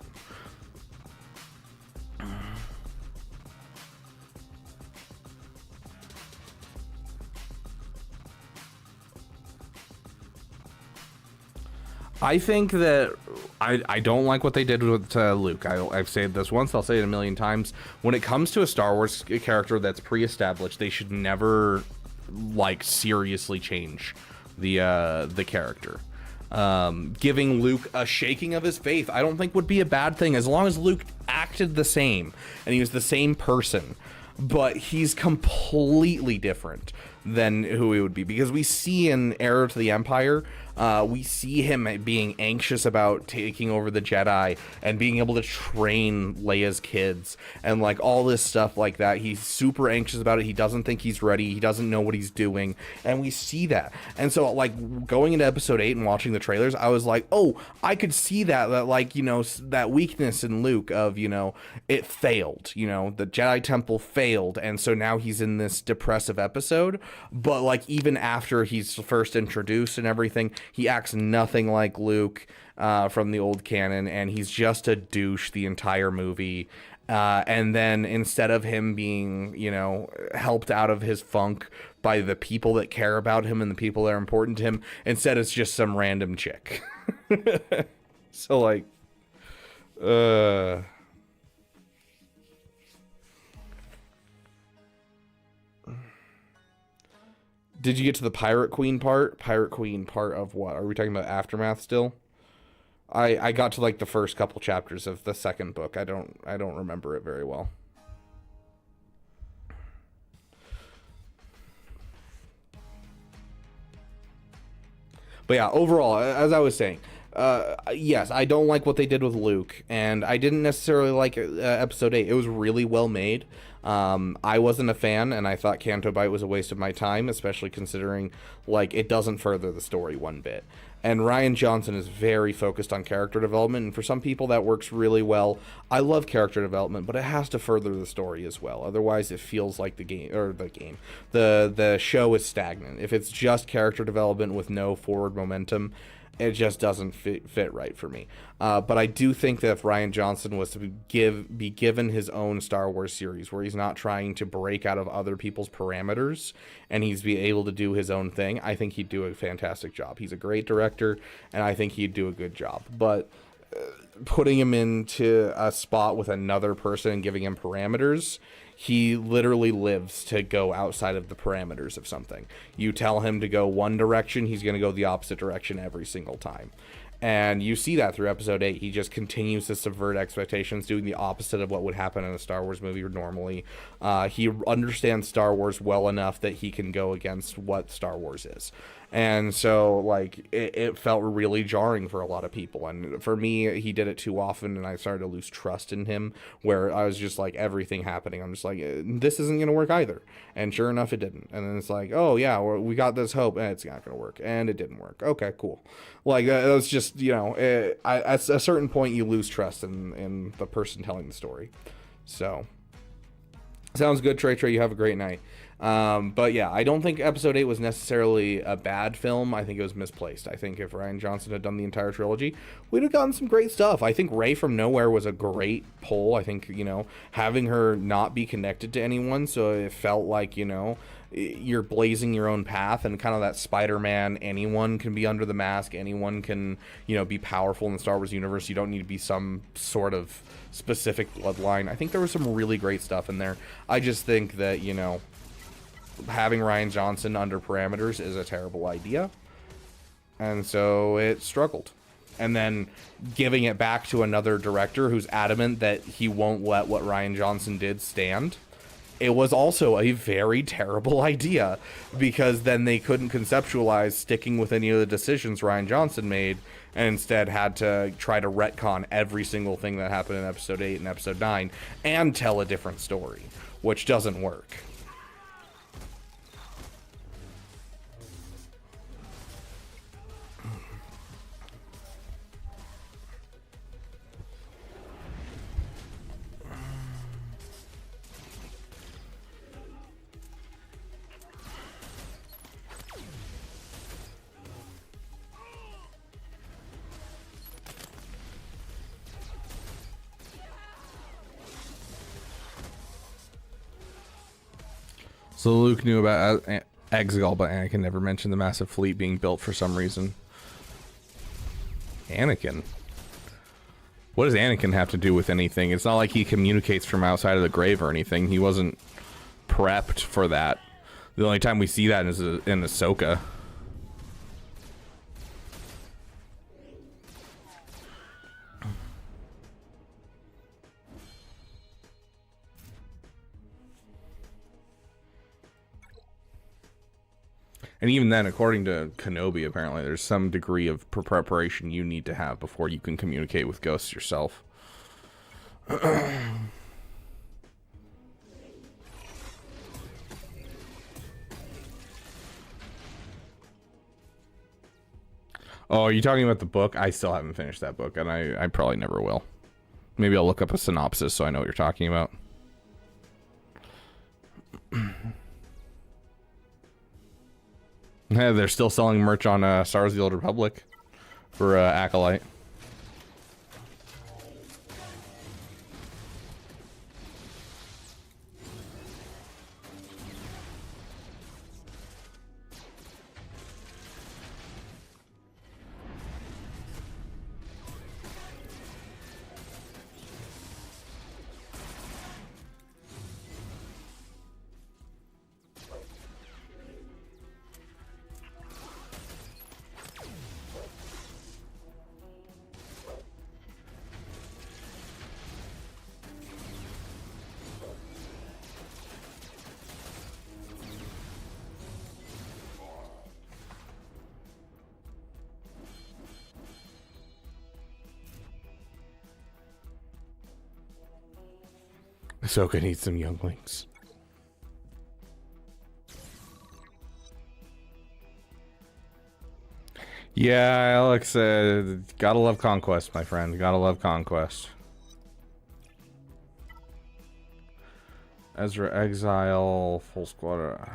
I think that I don't like what they did with Luke. I've said this once, I'll say it a million times. When it comes to a Star Wars character that's pre-established, they should never like seriously change the character. Giving Luke a shaking of his faith, I don't think would be a bad thing, as long as Luke acted the same and he was the same person. But he's completely different than who he would be, because we see in Heir to the Empire, we see him being anxious about taking over the Jedi and being able to train Leia's kids and like all this stuff like that. He's super anxious about it. He doesn't think he's ready. He doesn't know what he's doing, and we see that. And so like going into episode 8 and watching the trailers, I was like, oh, I could see that like, you know, that weakness in Luke of, you know, it failed, you know, the Jedi Temple failed, and so now he's in this depressive episode. But like, even after he's first introduced and everything, he acts nothing like Luke from the old canon, and he's just a douche the entire movie. And then instead of him being, you know, helped out of his funk by the people that care about him and the people that are important to him, instead it's just some random chick. So like, Did you get to the Pirate Queen part? Pirate Queen part of what? Are we talking about Aftermath still? I got to like the first couple chapters of the second book. I don't remember it very well. But yeah, overall, as I was saying, yes, I don't like what they did with Luke, and I didn't necessarily like episode 8. It was really well made. I wasn't a fan, and I thought Canto Bight was a waste of my time, especially considering like it doesn't further the story one bit. And Rian Johnson is very focused on character development, and for some people that works really well. I love character development, but it has to further the story as well. Otherwise, it feels like the show is stagnant. If it's just character development with no forward momentum, it just doesn't fit right for me. But I do think that if Rian Johnson was to be given his own Star Wars series where he's not trying to break out of other people's parameters and he's be able to do his own thing, I think he'd do a fantastic job. He's a great director, and I think he'd do a good job. But putting him into a spot with another person and giving him parameters, he literally lives to go outside of the parameters of something. You tell him to go one direction, he's going to go the opposite direction every single time. And you see that through episode 8. He just continues to subvert expectations, doing the opposite of what would happen in a Star Wars movie normally. He understands Star Wars well enough that he can go against what Star Wars is. And so, like, it felt really jarring for a lot of people. And for me, he did it too often, and I started to lose trust in him, where I was just like, everything happening, I'm just like, this isn't going to work either. And sure enough, it didn't. And then it's like, oh, yeah, we got this hope, and it's not going to work. And it didn't work. Okay, cool. Like, that was just, you know, at a certain point, you lose trust in the person telling the story. So, sounds good, Trey. You have a great night. But yeah, I don't think episode 8 was necessarily a bad film. I think it was misplaced. I think if Rian Johnson had done the entire trilogy, we'd have gotten some great stuff. I think Rey from Nowhere was a great pull. I think, you know, having her not be connected to anyone, so it felt like, you know, you're blazing your own path, and kind of that Spider-Man, anyone can be under the mask, anyone can, you know, be powerful in the Star Wars universe. You don't need to be some sort of specific bloodline. I think there was some really great stuff in there. I just think that, you know, having Rian Johnson under parameters is a terrible idea, and so it struggled. And then giving it back to another director who's adamant that he won't let what Rian Johnson did stand, it was also a very terrible idea, because then they couldn't conceptualize sticking with any of the decisions Rian Johnson made, and instead had to try to retcon every single thing that happened in episode 8 and episode 9 and tell a different story, which doesn't work. So Luke knew about Exegol, but Anakin never mentioned the massive fleet being built for some reason. Anakin? What does Anakin have to do with anything? It's not like he communicates from outside of the grave or anything. He wasn't prepped for that. The only time we see that is in Ahsoka. And even then, according to Kenobi, apparently there's some degree of preparation you need to have before you can communicate with ghosts yourself. Oh, are you talking about the book? I still haven't finished that book, and I probably never will. Maybe I'll look up a synopsis so I know what you're talking about. Yeah, they're still selling merch on Star Wars: The Old Republic for Acolyte. Ahsoka needs some younglings. Yeah, Alex, gotta love Conquest, my friend. Gotta love Conquest. Ezra Exile, full squad.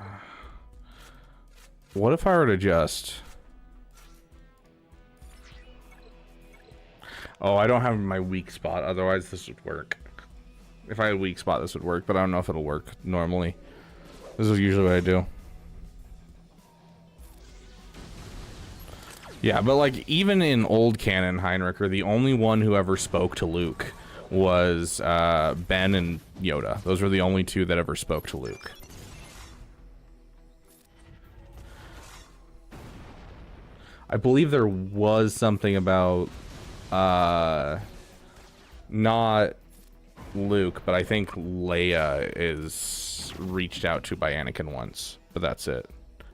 What if I were to just... Oh, I don't have my weak spot, otherwise this would work. If I had a weak spot, this would work, but I don't know if it'll work normally. This is usually what I do. Yeah, but like, even in old canon, Heinricher, the only one who ever spoke to Luke was Ben and Yoda. Those were the only two that ever spoke to Luke. I believe there was something about not Luke, but I think Leia is reached out to by Anakin once, but that's it.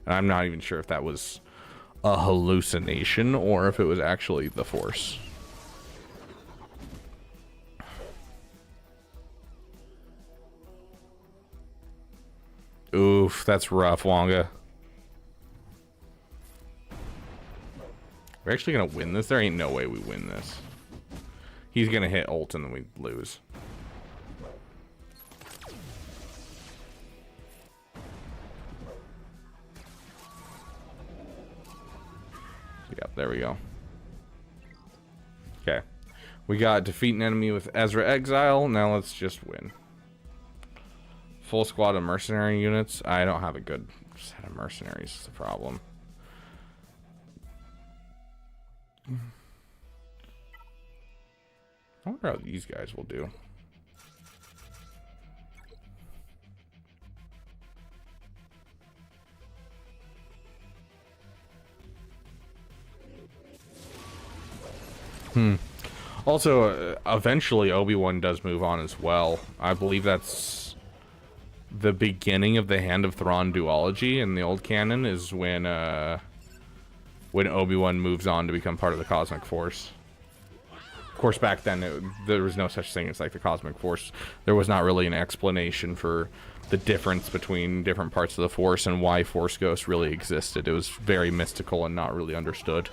And I'm not even sure if that was a hallucination or if it was actually the Force. Oof, that's rough, Wonga. We're actually gonna win this? There ain't no way we win this. He's gonna hit ult and then we lose. Yep, there we go. Okay. We got defeat an enemy with Ezra Exile. Now let's just win. Full squad of mercenary units. I don't have a good set of mercenaries. It's the problem. I wonder how these guys will do. Also, eventually Obi-Wan does move on as well. I believe that's the beginning of the Hand of Thrawn duology in the old canon is when Obi-Wan moves on to become part of the Cosmic Force. Of course, back then there was no such thing as like the Cosmic Force. There was not really an explanation for the difference between different parts of the Force and why Force Ghosts really existed. It was very mystical and not really understood.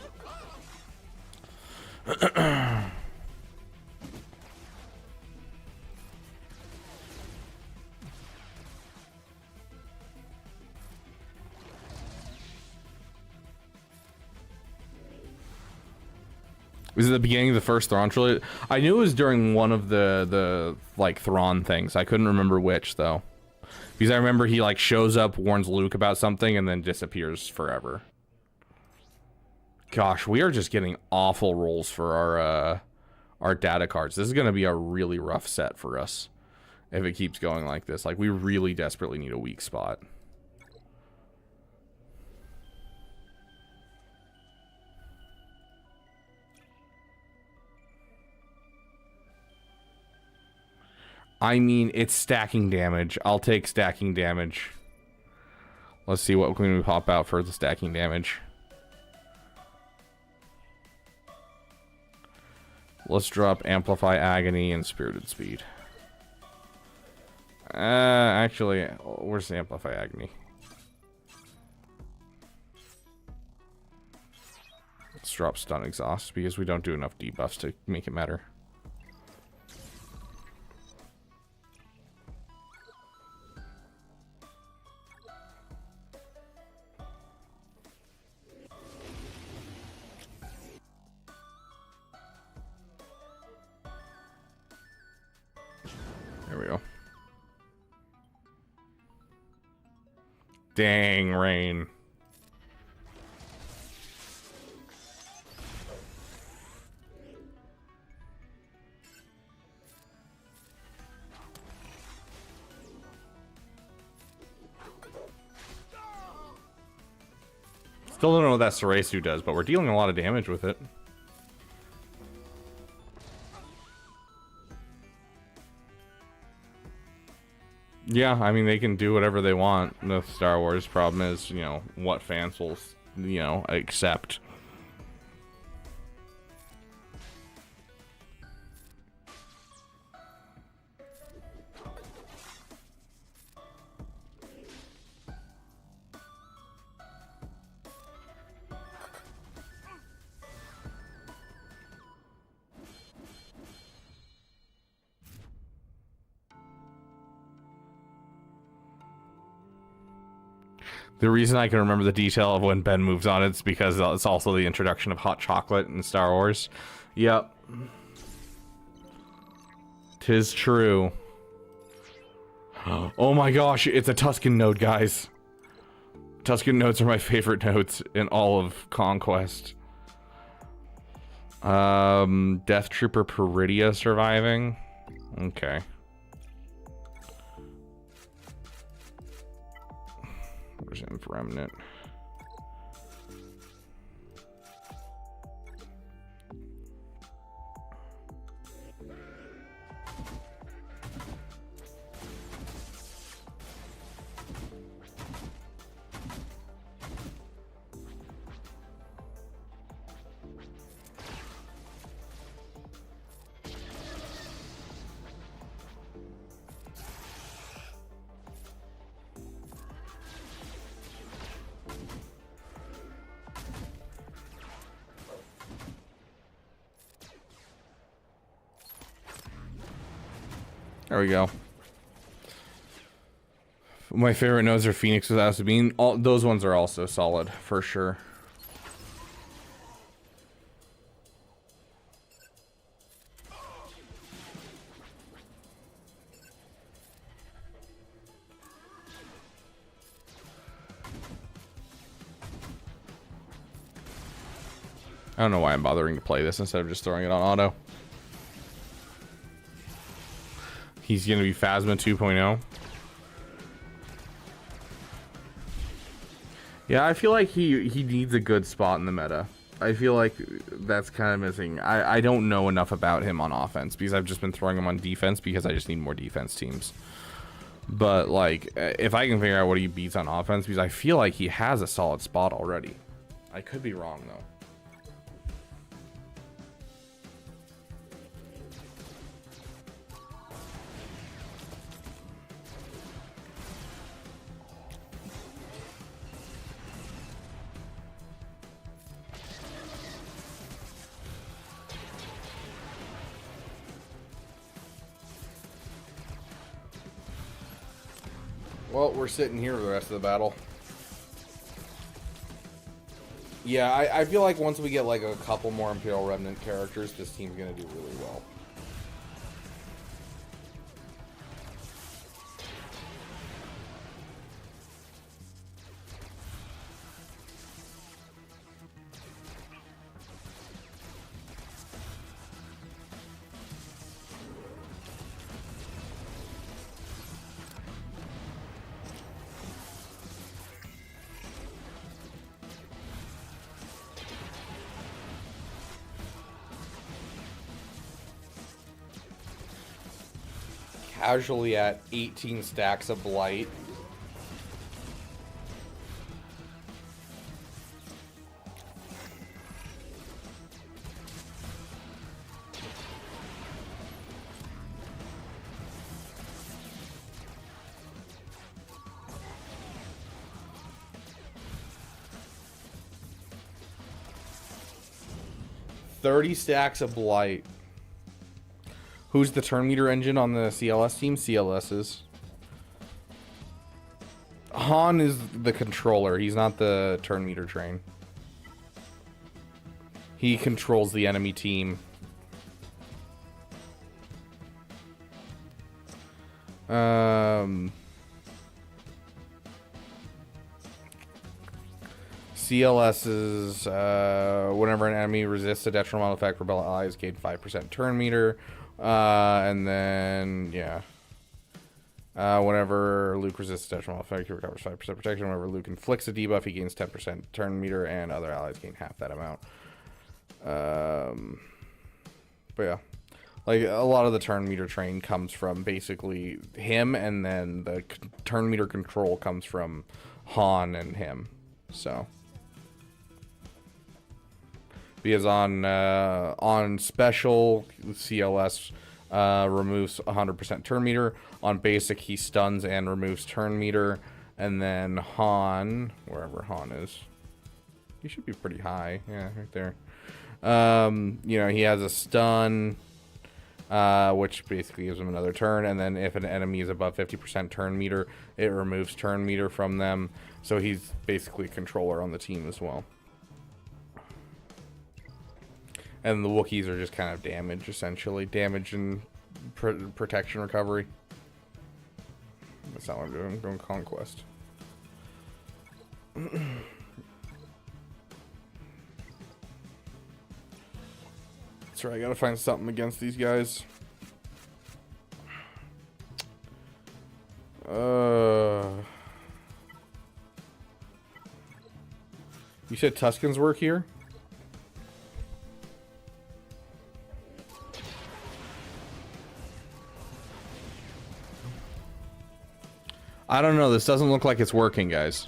Was it the beginning of the first Thrawn trilogy? I knew it was during one of the like Thrawn things. I couldn't remember which though, because I remember he like shows up, warns Luke about something, and then disappears forever. Gosh, we are just getting awful rolls for our data cards. This is gonna be a really rough set for us if it keeps going like this. Like, we really desperately need a weak spot. I mean, it's stacking damage. I'll take stacking damage. Let's see what can we pop out for the stacking damage. Let's drop Amplify Agony and Spirited Speed. Actually, where's the Amplify Agony? Let's drop Stun Exhaust because we don't do enough debuffs to make it matter. There we go. Dang, Rain. Still don't know what that Soresu does, but we're dealing a lot of damage with it. Yeah, I mean, they can do whatever they want. The Star Wars problem is, you know, what fans will, you know, accept. The reason I can remember the detail of when Ben moves on it's because it's also the introduction of hot chocolate in Star Wars. Yep. 'Tis true. Oh my gosh, it's a Tusken node, guys. Tusken nodes are my favorite nodes in all of Conquest. Death Trooper Peridia surviving. Okay. Where's Inf Remnant? There we go. My favorite nodes are Phoenix with Asabine. All those ones are also solid for sure. I don't know why I'm bothering to play this instead of just throwing it on auto. He's going to be Phasma 2.0. Yeah, I feel like he needs a good spot in the meta. I feel like that's kind of missing. I don't know enough about him on offense because I've just been throwing him on defense because I just need more defense teams. But, like, if I can figure out what he beats on offense, because I feel like he has a solid spot already. I could be wrong, though. Well, we're sitting here for the rest of the battle. Yeah, I feel like once we get like a couple more Imperial Remnant characters, this team's gonna do really well. Casually at 18 stacks of Blight. $30 stacks of Blight. Who's the turn meter engine on the CLS team? CLS's. Han is the controller. He's not the turn meter train. He controls the enemy team. CLS's whenever an enemy resists a detrimental effect, rebel allies gain 5% turn meter. And then, yeah. Whenever Luke resists a detrimental effect, he recovers 5% protection. Whenever Luke inflicts a debuff, he gains 10% turn meter, and other allies gain half that amount. But yeah. Like, a lot of the turn meter train comes from basically him, and then the turn meter control comes from Han and him. So. Because on special, CLS removes 100% turn meter. On basic, he stuns and removes turn meter. And then Han, wherever Han is, he should be pretty high. Yeah, right there. You know, he has a stun, which basically gives them another turn. And then if an enemy is above 50% turn meter, it removes turn meter from them. So he's basically a controller on the team as well. And the Wookiees are just kind of damage, essentially. Damage and protection recovery. That's not what I'm doing. I'm doing Conquest. That's right, I gotta find something against these guys. You said Tuscans work here? I don't know. This doesn't look like it's working, guys.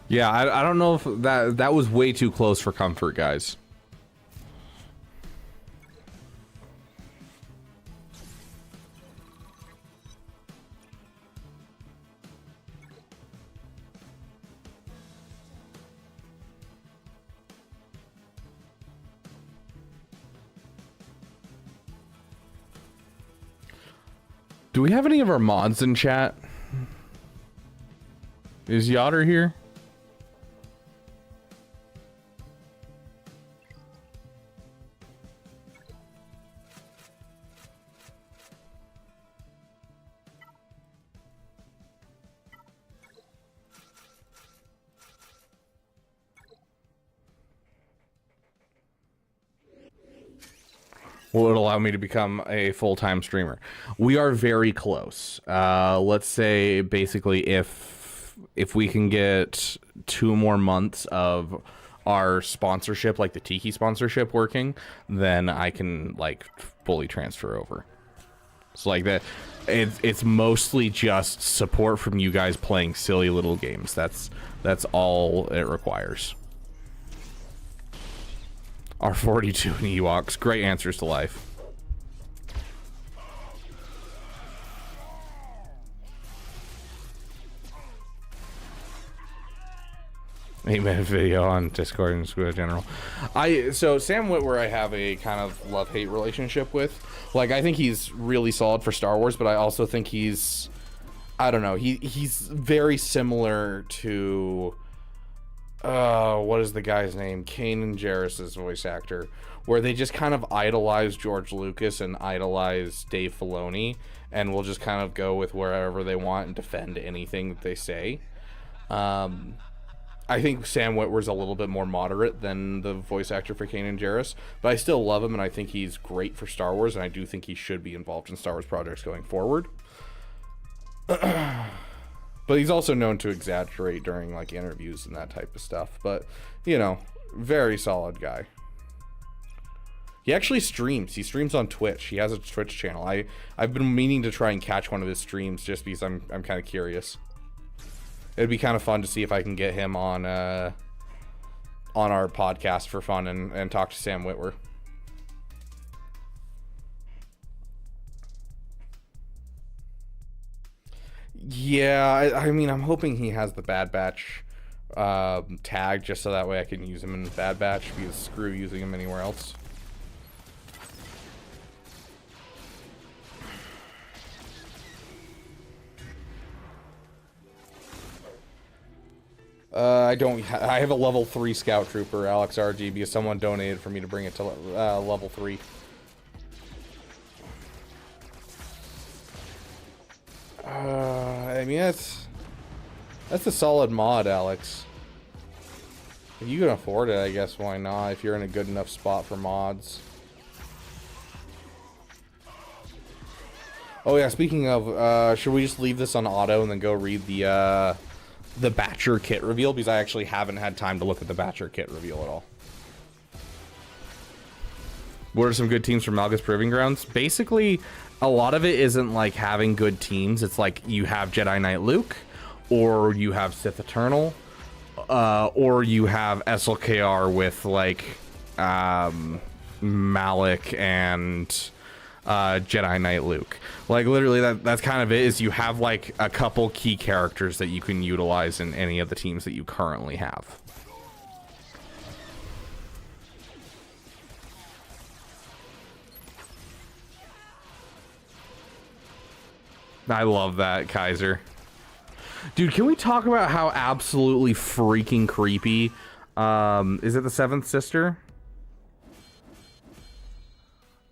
Yeah, I don't know if that was way too close for comfort, guys. Do we have any of our mods in chat? Is Yotter here? Will allow me to become a full-time streamer. We are very close. Let's say basically if we can get 2 more months of our sponsorship, like the Tiki sponsorship working, then I can like fully transfer over. So like that, it's mostly just support from you guys playing silly little games. That's all it requires. R42 and Ewoks, great answers to life. Eight-minute video on Discord and Squid General. So Sam Witwer I have a kind of love-hate relationship with. Like, I think he's really solid for Star Wars, but I also think he's, I don't know, he's very similar to what is the guy's name? Kanan Jarrus's voice actor, where they just kind of idolize George Lucas and idolize Dave Filoni, and will just kind of go with wherever they want and defend anything that they say. I think Sam Witwer's a little bit more moderate than the voice actor for Kanan Jarrus, but I still love him, and I think he's great for Star Wars, and I do think he should be involved in Star Wars projects going forward. But he's also known to exaggerate during like interviews and that type of stuff. But, you know, very solid guy. He actually streams. He streams on Twitch. He has a Twitch channel. I've been meaning to try and catch one of his streams just because I'm kind of curious. It'd be kind of fun to see if I can get him on our podcast for fun and talk to Sam Witwer. Yeah, I mean, I'm hoping he has the Bad Batch tag just so that way I can use him in Bad Batch, because screw using him anywhere else. I have a level 3 scout trooper, Alex RG, because someone donated for me to bring it to level 3. I mean, that's a solid mod, Alex. If you can afford it, I guess why not, if you're in a good enough spot for mods. Oh yeah, speaking of, should we just leave this on auto and then go read the Batcher kit reveal? Because I actually haven't had time to look at the Batcher kit reveal at all. What are some good teams from Malgus Proving Grounds? Basically, a lot of it isn't like having good teams. It's like you have Jedi Knight Luke, or you have Sith Eternal, or you have SLKR with like Malik and Jedi Knight Luke. Like literally that's kind of it, is you have like a couple key characters that you can utilize in any of the teams that you currently have. I love that, Kaiser. Dude, can we talk about how absolutely freaking creepy is it the Seventh Sister?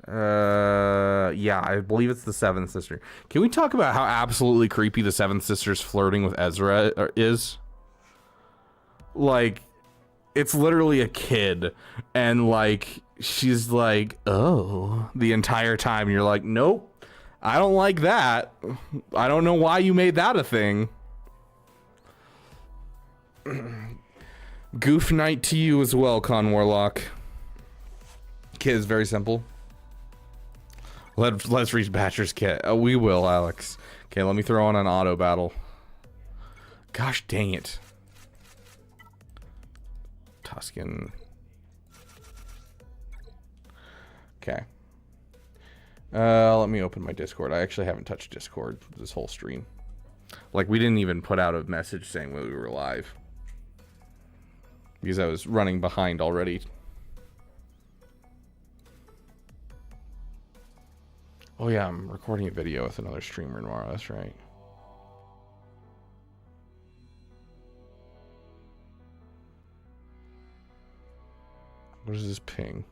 Yeah, I believe it's the Seventh Sister. Can we talk about how absolutely creepy the Seventh Sister's flirting with Ezra is? Like, it's literally a kid, and like she's like, oh, the entire time. You're like, nope, I don't like that. I don't know why you made that a thing. Goof night to you as well, Con Warlock. Kit is very simple. Let's reach Batcher's kit. Oh, we will, Alex. Okay, let me throw on an auto battle. Gosh dang it. Tuscan. Okay. Let me open my Discord. I actually haven't touched Discord this whole stream. Like, we didn't even put out a message saying we were live, because I was running behind already. Oh yeah, I'm recording a video with another streamer tomorrow, that's right. What is this ping?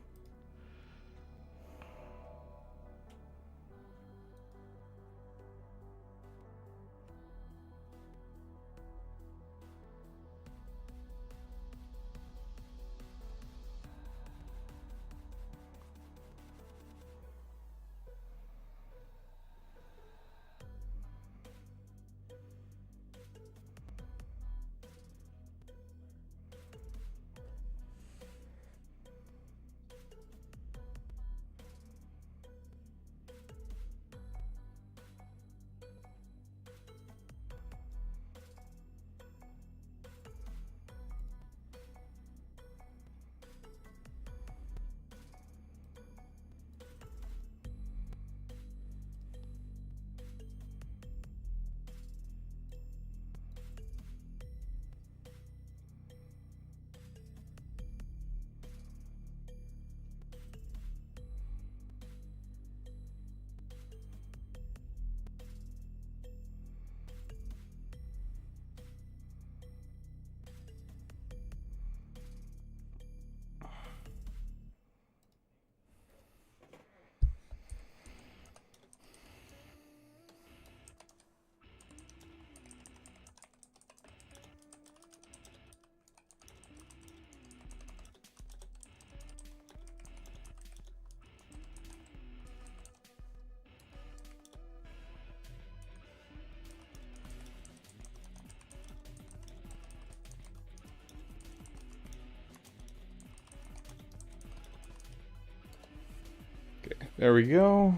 There we go.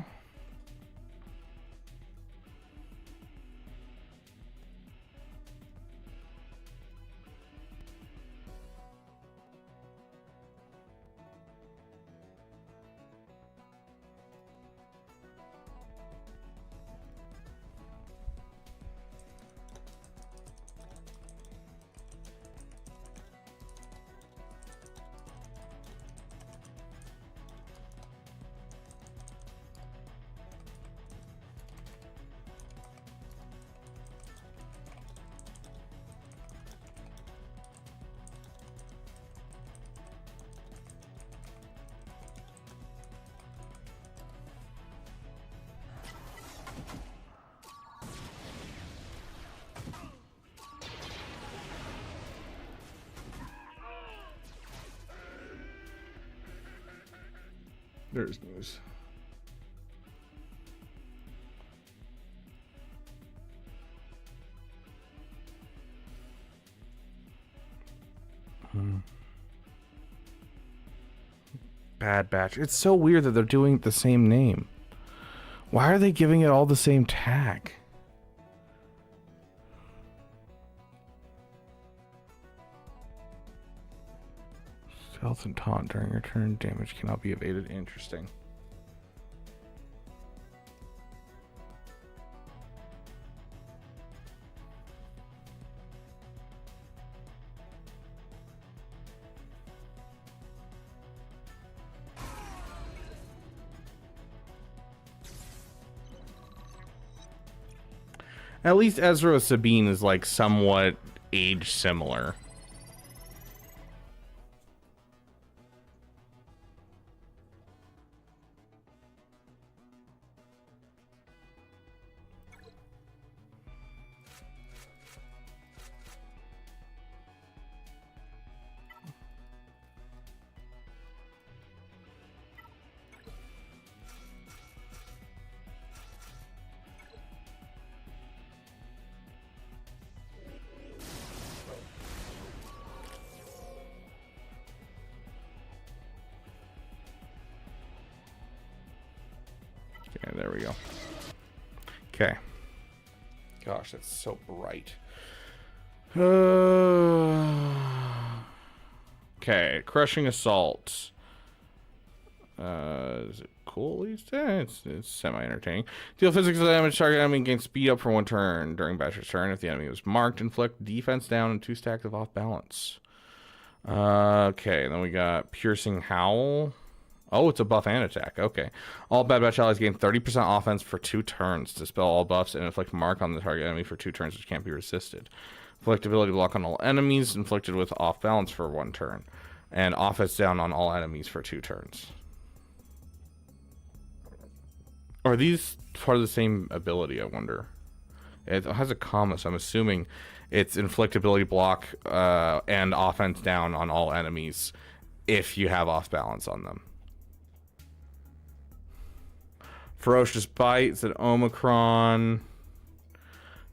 There's news. Bad Batch. It's so weird that they're doing the same name. Why are they giving it all the same tag? Stealth and taunt during your turn. Damage cannot be evaded. Interesting. At least Ezra Sabine is like somewhat age similar. Okay, there we go. Okay. Gosh, that's so bright. Okay, crushing assault. Is it cool at least? It's semi-entertaining. Deal physical damage, target enemy gains speed up for 1 turn. During Basher's turn, if the enemy was marked, inflict defense down and 2 stacks of off balance. Okay, then we got piercing howl. Oh, it's a buff and attack. Okay. All Bad Batch allies gain 30% offense for 2 turns. Dispel all buffs and inflict mark on the target enemy for 2 turns, which can't be resisted. Inflict ability block on all enemies, inflicted with off balance for 1 turn. And offense down on all enemies for 2 turns. Are these part of the same ability, I wonder? It has a comma, so I'm assuming it's inflict ability block and offense down on all enemies if you have off balance on them. Ferocious Bite, it's an Omicron.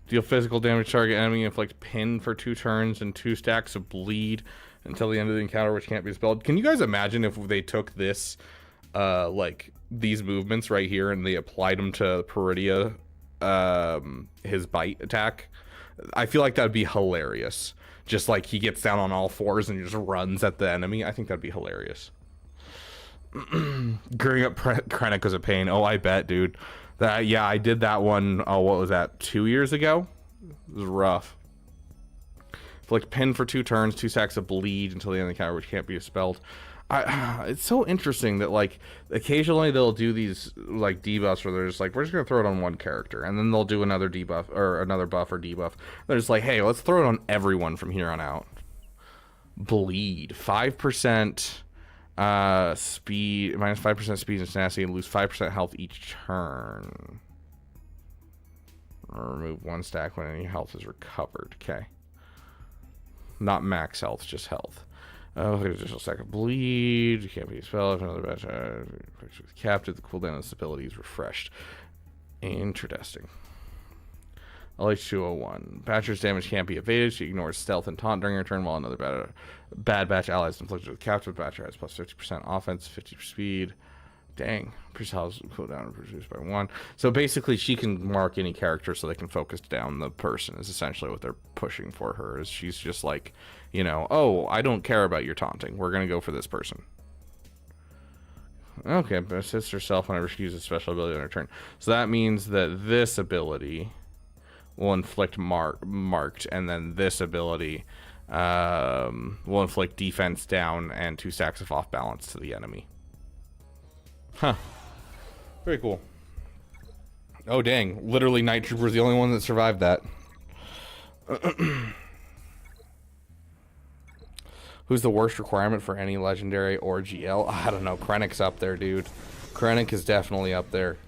Deal physical damage, target enemy, inflict pin for 2 turns and 2 stacks of bleed until the end of the encounter, which can't be spelled. Can you guys imagine if they took this, like these movements right here, and they applied them to Peridia, his bite attack? I feel like that'd be hilarious. Just like he gets down on all 4s and just runs at the enemy. I think that'd be hilarious. Gearing up Krennic was a pain. Oh, I bet, dude. Yeah, I did that one. Oh, what was that? 2 years ago? It was rough. Like pin for 2 turns, 2 stacks of bleed until the end of the encounter, which can't be dispelled. It's so interesting that like occasionally they'll do these like debuffs where they're just like, we're just gonna throw it on 1 character, and then they'll do another debuff or another buff or debuff. They're just like, hey, let's throw it on everyone from here on out. Bleed 5%. Speed, minus 5% speed and tenacity, and lose 5% health each turn. Or remove 1 stack when any health is recovered. Okay. Not max health, just health. Additional stack of bleed. You can't be expelled if another batch with captive. The cooldown of this ability is refreshed. Interesting. LH201. Batcher's damage can't be evaded. She ignores stealth and taunt during her turn, while another bad batch ally is inflicted with captive. Batcher has plus 50% offense, 50% speed. Dang. Health cooldown reduced by 1. So basically, she can mark any character so they can focus down the person, is essentially what they're pushing for her. Is she's just like, you know, oh, I don't care about your taunting. We're going to go for this person. Okay, but assists herself whenever she uses special ability on her turn. So that means that this ability will inflict marked, and then this ability will inflict defense down and 2 stacks of off balance to the enemy. Huh. Very cool. Oh dang, literally Night Trooper's the only one that survived that. Who's the worst requirement for any legendary or GL? I don't know, Krennic's up there, dude. Krennic is definitely up there.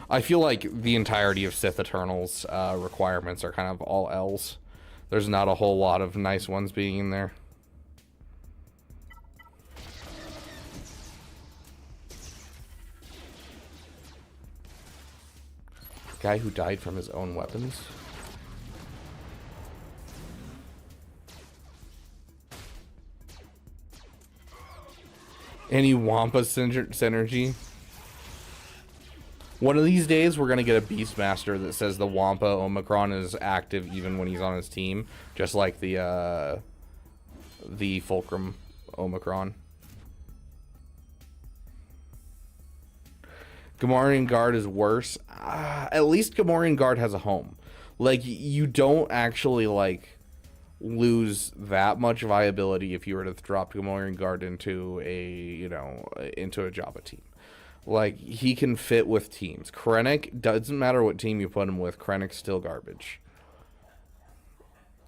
I feel like the entirety of Sith Eternals requirements are kind of all L's. There's not a whole lot of nice ones being in there. Guy who died from his own weapons. Any Wampa synergy? One of these days, we're going to get a Beastmaster that says the Wampa Omicron is active even when he's on his team. Just like the Fulcrum Omicron. Gamorrean Guard is worse. At least Gamorrean Guard has a home. Like, you don't actually, like, lose that much viability if you were to drop Gamorrean Guard into a, you know, into a Jabba team. Like, he can fit with teams. Krennic, doesn't matter what team you put him with, Krennic's still garbage.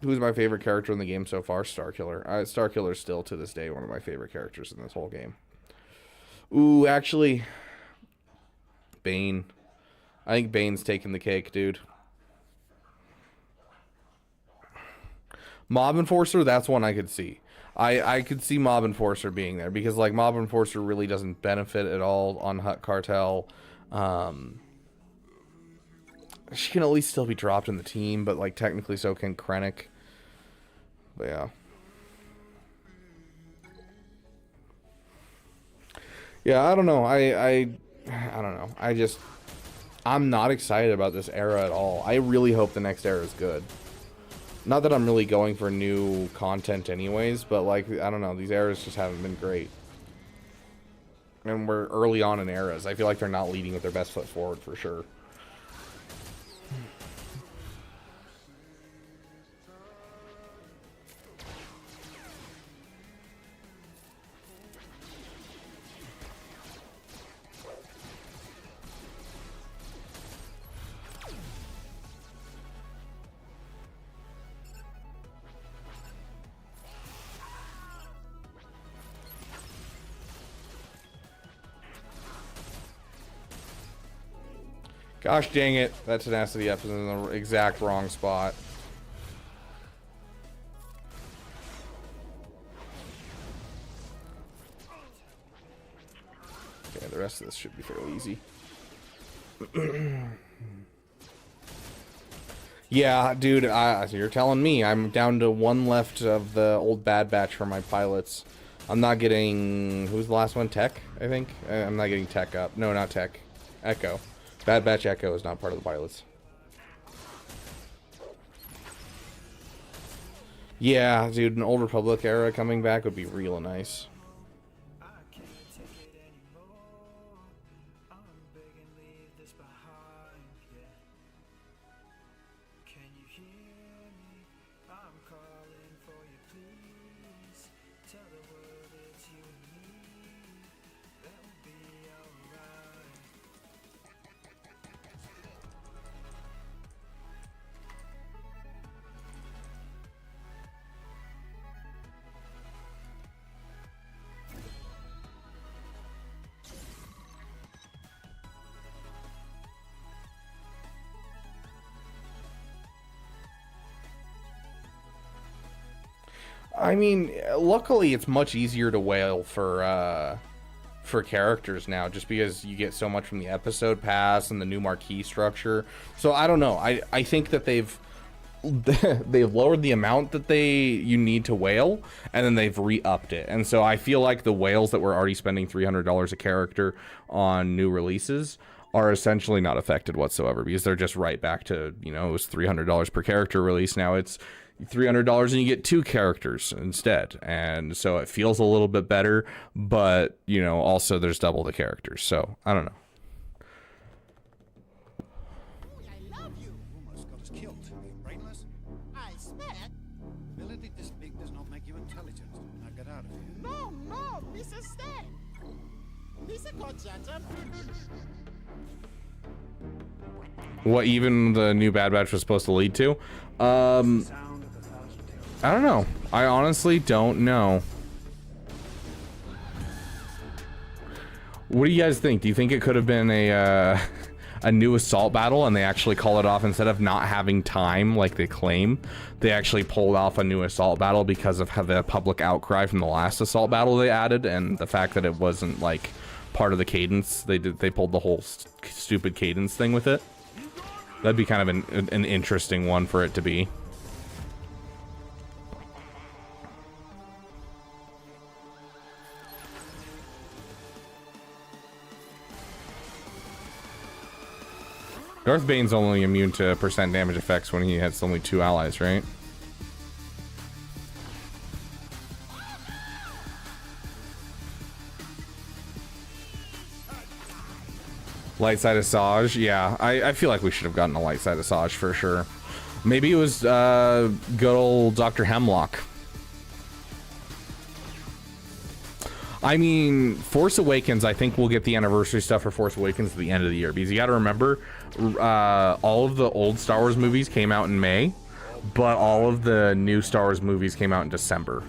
Who's my favorite character in the game so far? Starkiller. Starkiller's still, to this day, one of my favorite characters in this whole game. Ooh, actually, Bane. I think Bane's taking the cake, dude. Mob Enforcer, that's one I could see. I could see Mob Enforcer being there because, like, Mob Enforcer really doesn't benefit at all on Hutt Cartel. She can at least still be dropped in the team, but, like, technically so can Krennic. But yeah. Yeah, I don't know. I don't know. I'm not excited about this era at all. I really hope the next era is good. Not that I'm really going for new content anyways, but, like, I don't know, these eras just haven't been great. And we're early on in eras. I feel like they're not leading with their best foot forward for sure. Gosh dang it, that tenacity up is in the exact wrong spot. Okay, the rest of this should be fairly easy. Yeah, dude, you're telling me. I'm down to one left of the old Bad Batch for my pilots. I'm not getting... Who's the last one? Tech, I think? I'm not getting Tech up. No, not Tech. Echo. Bad Batch Echo is not part of the pilots. Yeah, dude, an Old Republic era coming back would be real nice. I mean, luckily it's much easier to whale for characters now, just because you get so much from the episode pass and the new marquee structure. So I don't know. I think that they've lowered the amount that you need to whale, and then they've re-upped it. And so I feel like the whales that were already spending $300 a character on new releases are essentially not affected whatsoever, because they're just right back to, you know, it was $300 per character release. Now it's $300 and you get 2 characters instead, and so it feels a little bit better, but, you know, also there's double the characters, so I don't know. I love you. Almost got us killed. Brainless? I expect. Ability this big does not make you intelligent. Now get out of here. No, no, Mr. Stay. Mr. Conchata. What even the new Bad Batch was supposed to lead to? I don't know. I honestly don't know. What do you guys think? Do you think it could have been a new assault battle and they actually call it off instead of not having time like they claim? They actually pulled off a new assault battle because of how the public outcry from the last assault battle they added, and the fact that it wasn't like part of the cadence. They pulled the whole stupid cadence thing with it. That'd be kind of an interesting one for it to be. Darth Bane's only immune to percent damage effects when he has only 2 allies, right? Light side Asajj, yeah. I feel like we should have gotten a light side Asajj for sure. Maybe it was good old Dr. Hemlock. I mean, Force Awakens, I think we'll get the anniversary stuff for Force Awakens at the end of the year, because you got to remember, all of the old Star Wars movies came out in May, but all of the new Star Wars movies came out in December.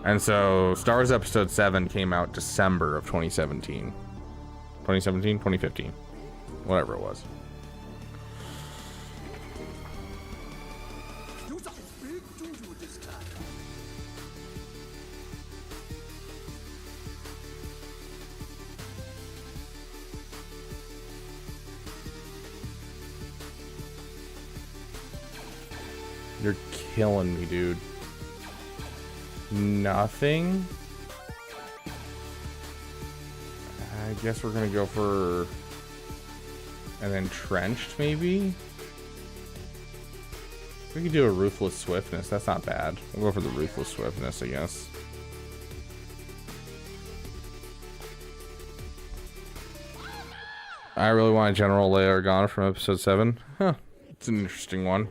And so Star Wars Episode 7 came out December of 2017. 2017? 2015. Whatever it was. You're killing me, dude. Nothing? I guess we're gonna go for an entrenched, maybe? We could do a ruthless swiftness. That's not bad. We'll go for the ruthless swiftness, I guess. I really want General Leia Organa from Episode 7. Huh. It's an interesting one.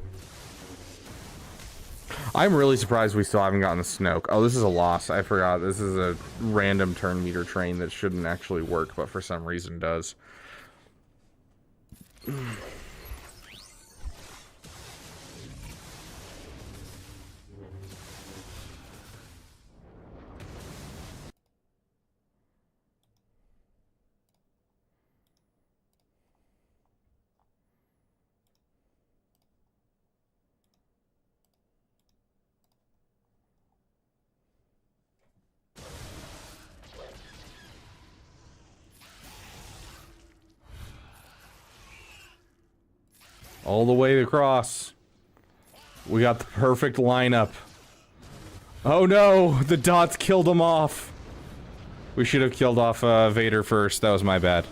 I'm really surprised we still haven't gotten the Snoke. Oh, this is a loss. I forgot. This is a random turn meter train that shouldn't actually work, but for some reason does. All the way across. We got the perfect lineup. Oh no, the dots killed him off. We should have killed off Vader first. That was my bad.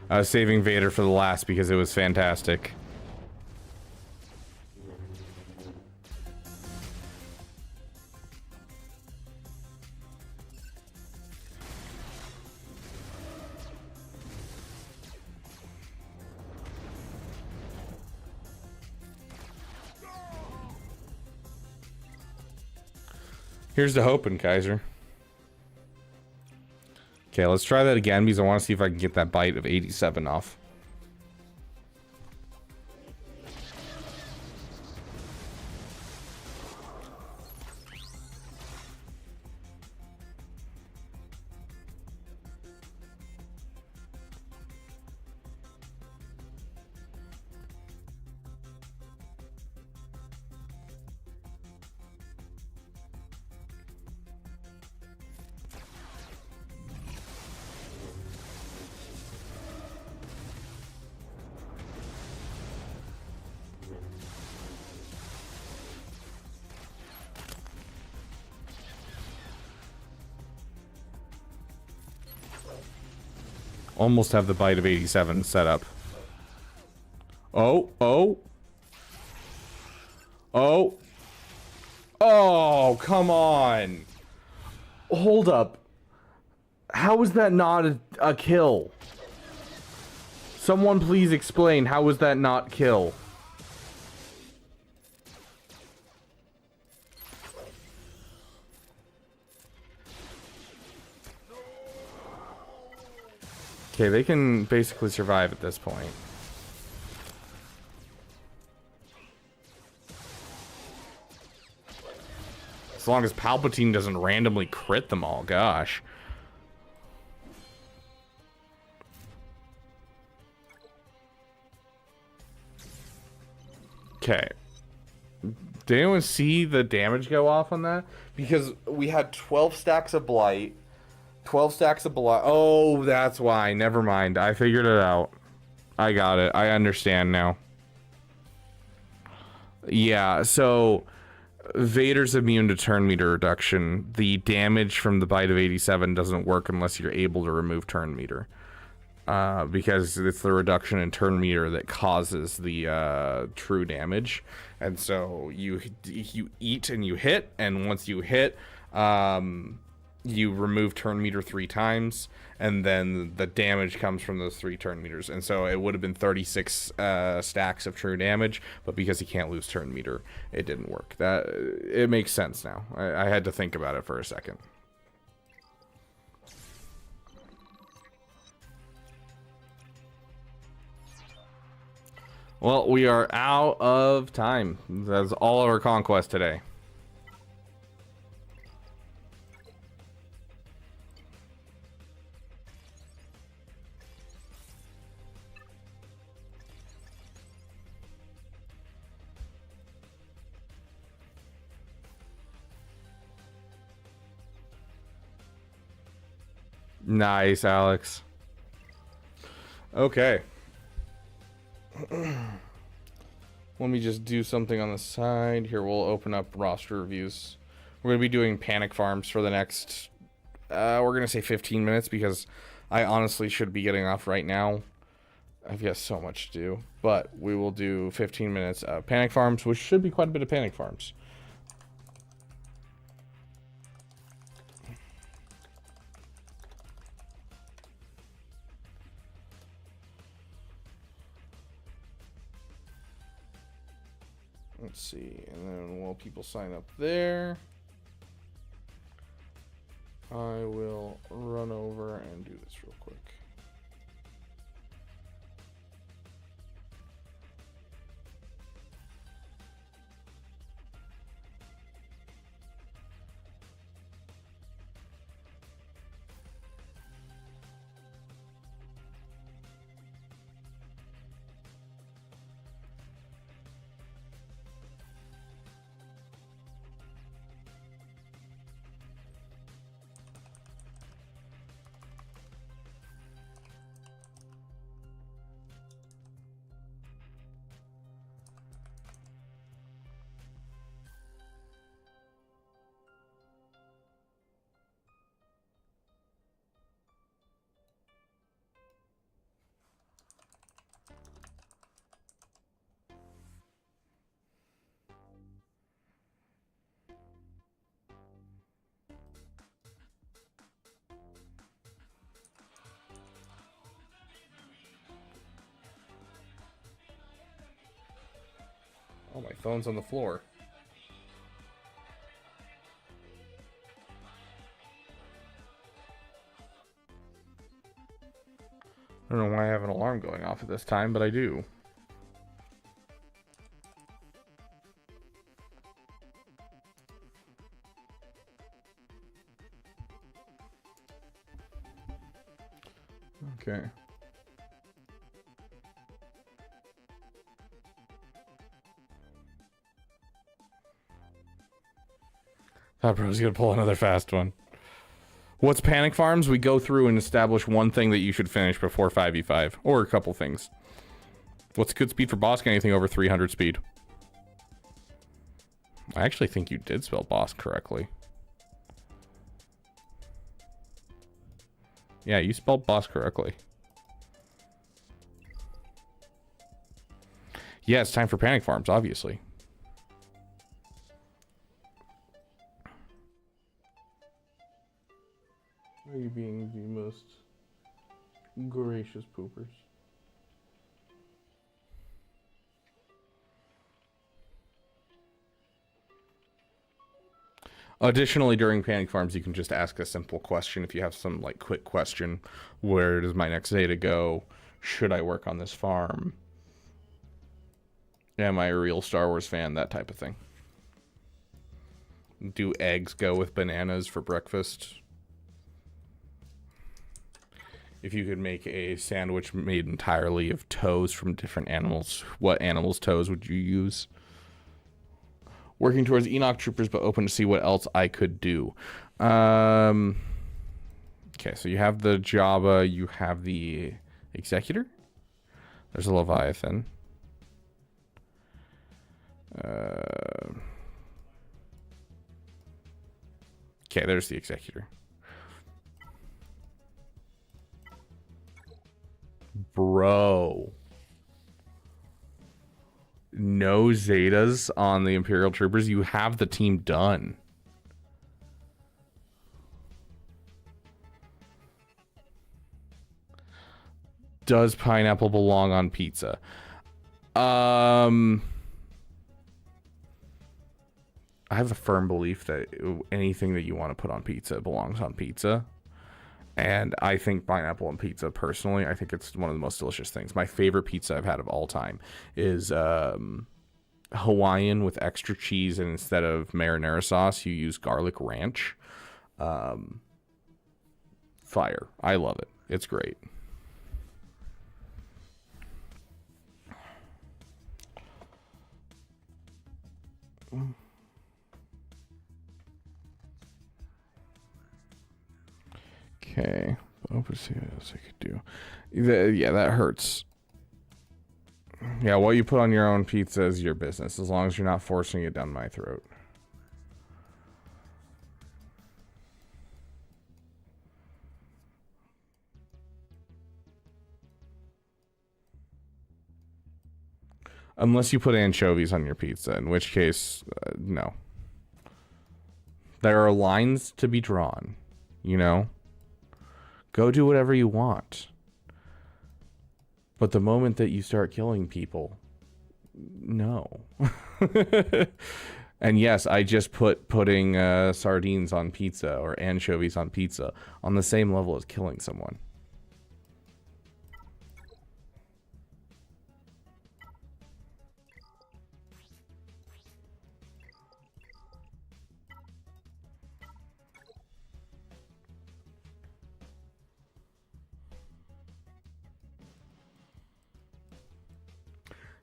I was saving Vader for the last because it was fantastic. Here's the hoping, Kaiser. Okay, let's try that again because I want to see if I can get that bite of 87 off. Almost have the bite of 87 set up. Oh, oh. Oh. Oh, come on. Hold up. How is that not a kill? Someone please explain, how is that not kill? Okay, they can basically survive at this point. As long as Palpatine doesn't randomly crit them all, gosh. Okay. Did anyone see the damage go off on that? Because we had 12 stacks of Blight. 12 stacks of Blight. Oh, that's why. Never mind. I figured it out. I got it. I understand now. Yeah, so Vader's immune to turn meter reduction. The damage from the bite of 87 doesn't work unless you're able to remove turn meter. Because it's the reduction in turn meter that causes the true damage. And so you eat and you hit, and once you hit, you remove turn meter 3 times, and then the damage comes from those 3 turn meters. And so it would have been 36 stacks of true damage, but because he can't lose turn meter, it didn't work. That it makes sense now. I had to think about it for a second. Well, we are out of time. That's all of our conquest today. Nice, Alex. Okay. Let me just do something on the side. Here, we'll open up roster reviews. We're going to be doing panic farms for the next, we're going to say 15 minutes because I honestly should be getting off right now. I've got so much to do. But we will do 15 minutes of panic farms, which should be quite a bit of panic farms. Let's see, and then while people sign up there, I will run over and do this real quick. Oh, my phone's on the floor. I don't know why I have an alarm going off at this time, but I do. Okay. That bro's gonna pull another fast one. What's panic farms? We go through and establish one thing that you should finish before 5v5, or a couple things. What's good speed for boss? Anything over 300 speed. I actually think you did spell boss correctly. Yeah, you spelled boss correctly. Yeah, it's time for panic farms, obviously. Are you being the most gracious poopers? Additionally, during panic farms, you can just ask a simple question. If you have some like quick question, where does my next data go? Should I work on this farm? Am I a real Star Wars fan? That type of thing. Do eggs go with bananas for breakfast? If you could make a sandwich made entirely of toes from different animals, what animals' toes would you use? Working towards Enoch Troopers, but open to see what else I could do. Okay, so you have the Jabba, you have the Executor. There's a Leviathan. Okay, there's the Executor. Bro. No Zetas on the Imperial Troopers. You have the team done. Does pineapple belong on pizza? I have a firm belief that anything that you want to put on pizza belongs on pizza. And I think pineapple on pizza, personally, I think it's one of the most delicious things. My favorite pizza I've had of all time is Hawaiian with extra cheese, and instead of marinara sauce, you use garlic ranch. Fire. I love it. It's great. Okay, let's see what else I could do. Yeah, that hurts. Yeah, what you put on your own pizza is your business, as long as you're not forcing it down my throat. Unless you put anchovies on your pizza, in which case, no. There are lines to be drawn, you know? Go do whatever you want. But the moment that you start killing people, no. And yes, I just putting sardines on pizza or anchovies on pizza on the same level as killing someone.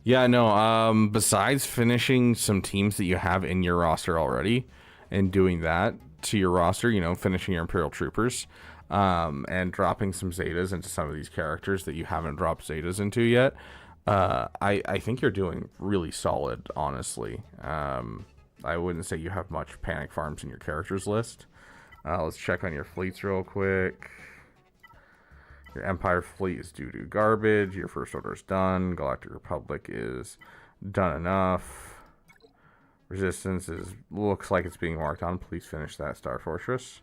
Yeah, no, besides finishing some teams that you have in your roster already and doing that to your roster, you know, finishing your Imperial Troopers, and dropping some Zetas into some of these characters that you haven't dropped Zetas into yet, I think you're doing really solid, honestly. I wouldn't say you have much panic farms in your characters list. Let's check on your fleets real quick. Your Empire fleet is doo-doo garbage. Your First Order is done. Galactic Republic is done enough. Resistance looks like it's being worked on. Please finish that Star Fortress.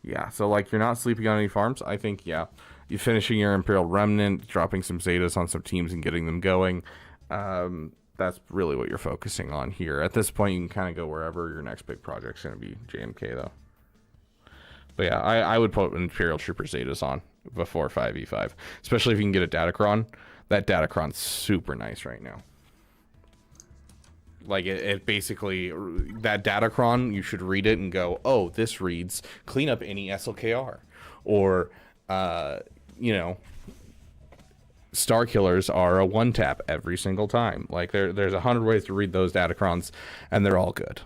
Yeah, so like you're not sleeping on any farms. I think, yeah, you're finishing your Imperial Remnant, dropping some Zetas on some teams and getting them going. That's really what you're focusing on here. At this point, you can kind of go wherever. Your next big project's going to be JMK, though. But yeah, I would put Imperial Trooper Zetas on before 5e5, especially if you can get a Datacron. That Datacron's super nice right now. Like it basically, that Datacron, you should read it and go, oh, this reads clean up any SLKR, or you know, Star Killers are a one tap every single time. Like there's 100 ways to read those Datacrons, and they're all good.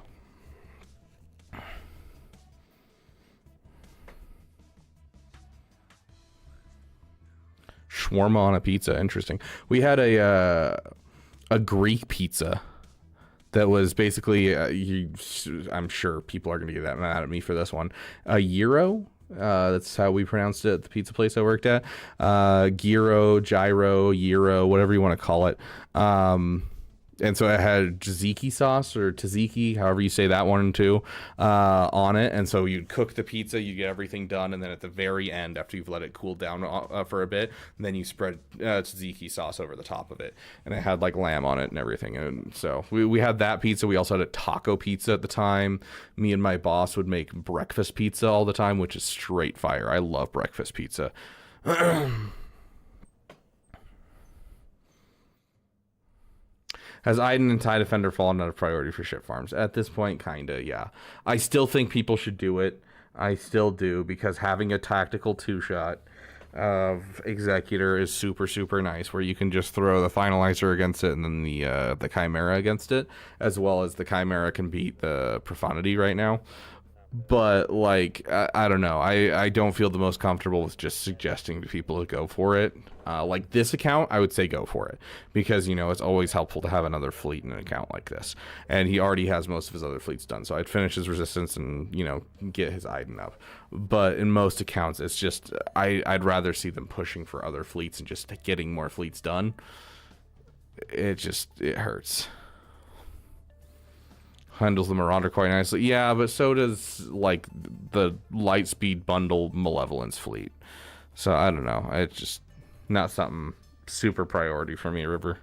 Shawarma on a pizza, interesting. We had a Greek pizza that was basically I'm sure people are gonna get that mad at me for this one. A gyro, that's how we pronounced it at the pizza place I worked at. Gyro, whatever you want to call it. And so it had tzatziki sauce, or tzatziki, however you say that one too, on it. And so you'd cook the pizza, you get everything done, and then at the very end, after you've let it cool down for a bit, then you spread tzatziki sauce over the top of it. And it had like lamb on it and everything. And so we had that pizza. We also had a taco pizza at the time. Me and my boss would make breakfast pizza all the time, which is straight fire. I love breakfast pizza. Has Iden and TIE Defender fallen out of priority for ship farms? At this point, kinda, yeah. I still think people should do it. I still do, because having a tactical two-shot of Executor is super, super nice, where you can just throw the Finalizer against it and then the Chimera against it, as well as the Chimera can beat the Profundity right now. But, like, I don't know. I don't feel the most comfortable with just suggesting to people to go for it. Like this account, I would say go for it. Because, you know, it's always helpful to have another fleet in an account like this. And he already has most of his other fleets done. So I'd finish his Resistance and, you know, get his Iden up. But in most accounts, it's just, I'd rather see them pushing for other fleets and just getting more fleets done. It hurts. Handles the Marauder quite nicely. Yeah, but so does, like, the Lightspeed Bundle Malevolence fleet. So, I don't know. It just... not something super priority for me, River.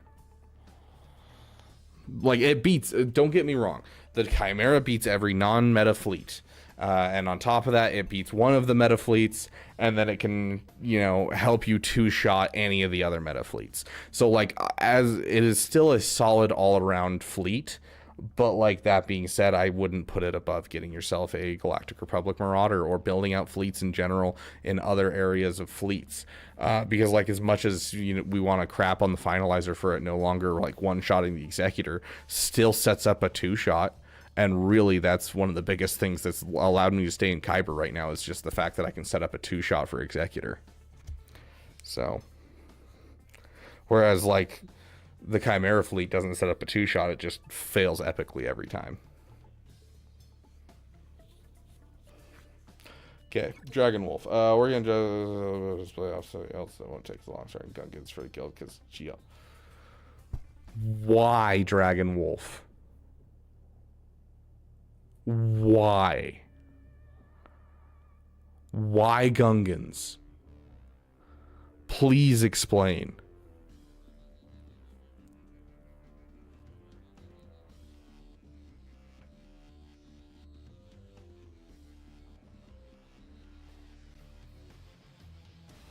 Like, it beats, don't get me wrong, the Chimera beats every non-meta fleet. And on top of that, it beats one of the meta fleets, and then it can, you know, help you two-shot any of the other meta fleets. So, like, as it is still a solid all-around fleet, but, like, that being said, I wouldn't put it above getting yourself a Galactic Republic Marauder or building out fleets in general in other areas of fleets. Because, like, as much as, you know, we want to crap on the Finalizer for it no longer, like, one-shotting the Executor, still sets up a two-shot. And really, that's one of the biggest things that's allowed me to stay in Kyber right now, is just the fact that I can set up a two-shot for Executor. So, whereas, like, the Chimera fleet doesn't set up a two-shot, it just fails epically every time. Okay, Dragon Wolf. We're gonna just play off something else that won't take so long. Starting Gungans for the guild because Geo. Why Dragon Wolf? Why? Why Gungans? Please explain.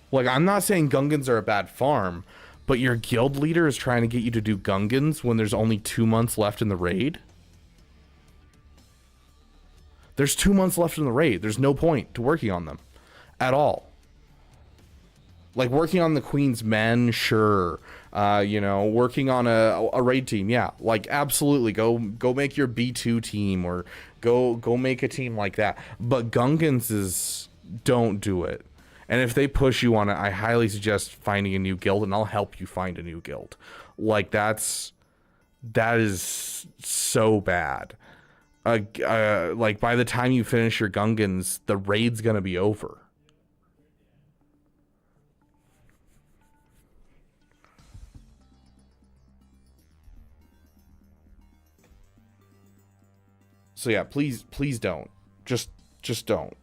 Like, I'm not saying Gungans are a bad farm, but your guild leader is trying to get you to do Gungans when there's only 2 months left in the raid? There's 2 months left in the raid. There's no point to working on them at all. Like, working on the Queen's Men, sure. You know, working on a raid team, yeah. Like, absolutely. Go make your B2 team, or go make a team like that. But Gungans is, don't do it. And if they push you on it, I highly suggest finding a new guild, and I'll help you find a new guild. Like, that is so bad. Like, by the time you finish your Gungans, the raid's gonna be over. So yeah, please don't. Just don't.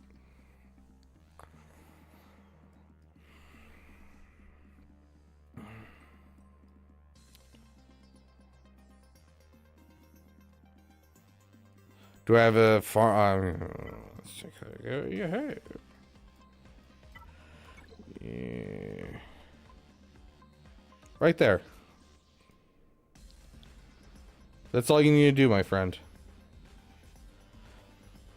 Do I have a farm? Yeah. Right there. That's all you need to do, my friend.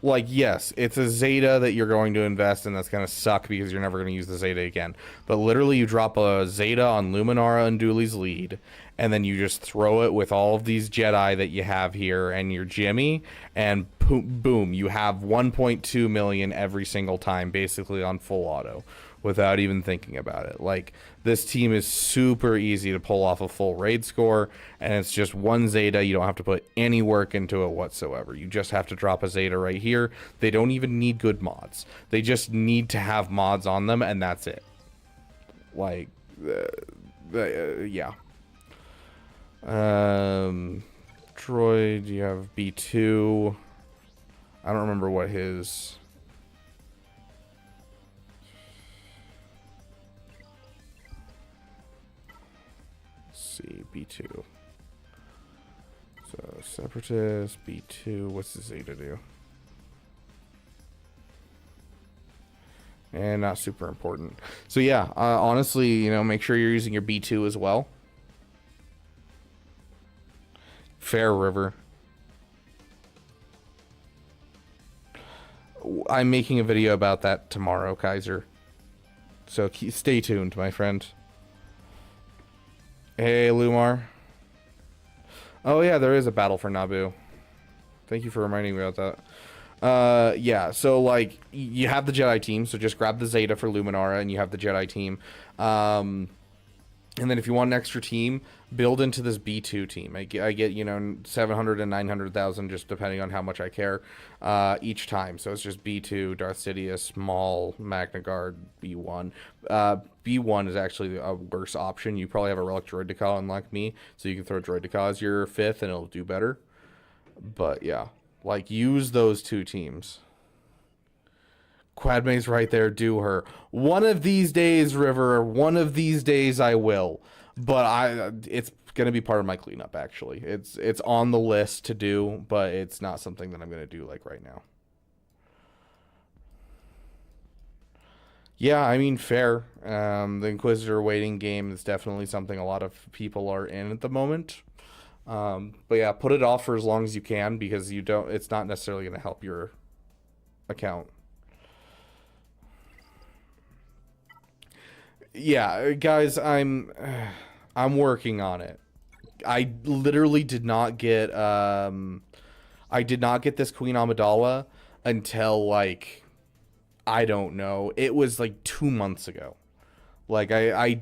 Like, yes, it's a Zeta that you're going to invest in that's going to suck because you're never going to use the Zeta again. But literally, you drop a Zeta on Luminara and Dooley's lead, and then you just throw it with all of these Jedi that you have here and your Jimmy, and boom, you have 1.2 million every single time, basically on full auto, without even thinking about it. Like, this team is super easy to pull off a full raid score, and it's just one Zeta. You don't have to put any work into it whatsoever. You just have to drop a Zeta right here. They don't even need good mods. They just need to have mods on them, and that's it. Like, yeah. Droid, you have B2. I don't remember what his... see, B2. So, Separatist, B2. What's the Zeta do? And not super important. So, yeah, honestly, you know, make sure you're using your B2 as well. Fair River. I'm making a video about that tomorrow, Kaiser. So, stay tuned, my friend. Hey, Lumar. Oh, yeah, there is a battle for Naboo. Thank you for reminding me about that. Yeah, so, like, you have the Jedi team, so just grab the Zeta for Luminara, and you have the Jedi team. And then if you want an extra team, build into this B2 team. I get, you know, 700 and 900,000, just depending on how much I care, each time. So it's just B2, Darth Sidious, Maul, Magna Guard, B1. B1 is actually a worse option. You probably have a Relic Droideka, unlike me, so you can throw Droideka as your 5th, and it'll do better. But yeah, like, use those two teams. Quadmay's right there. Do her. One of these days, River. One of these days, I will. But it's gonna be part of my cleanup. Actually, it's on the list to do, but it's not something that I'm gonna do like right now. Yeah, I mean, fair. The Inquisitor waiting game is definitely something a lot of people are in at the moment. But yeah, put it off for as long as you can, because it's not necessarily going to help your account. Yeah, guys, I'm working on it. I literally did not get this Queen Amidala until, like, I don't know. It was like 2 months ago. Like, I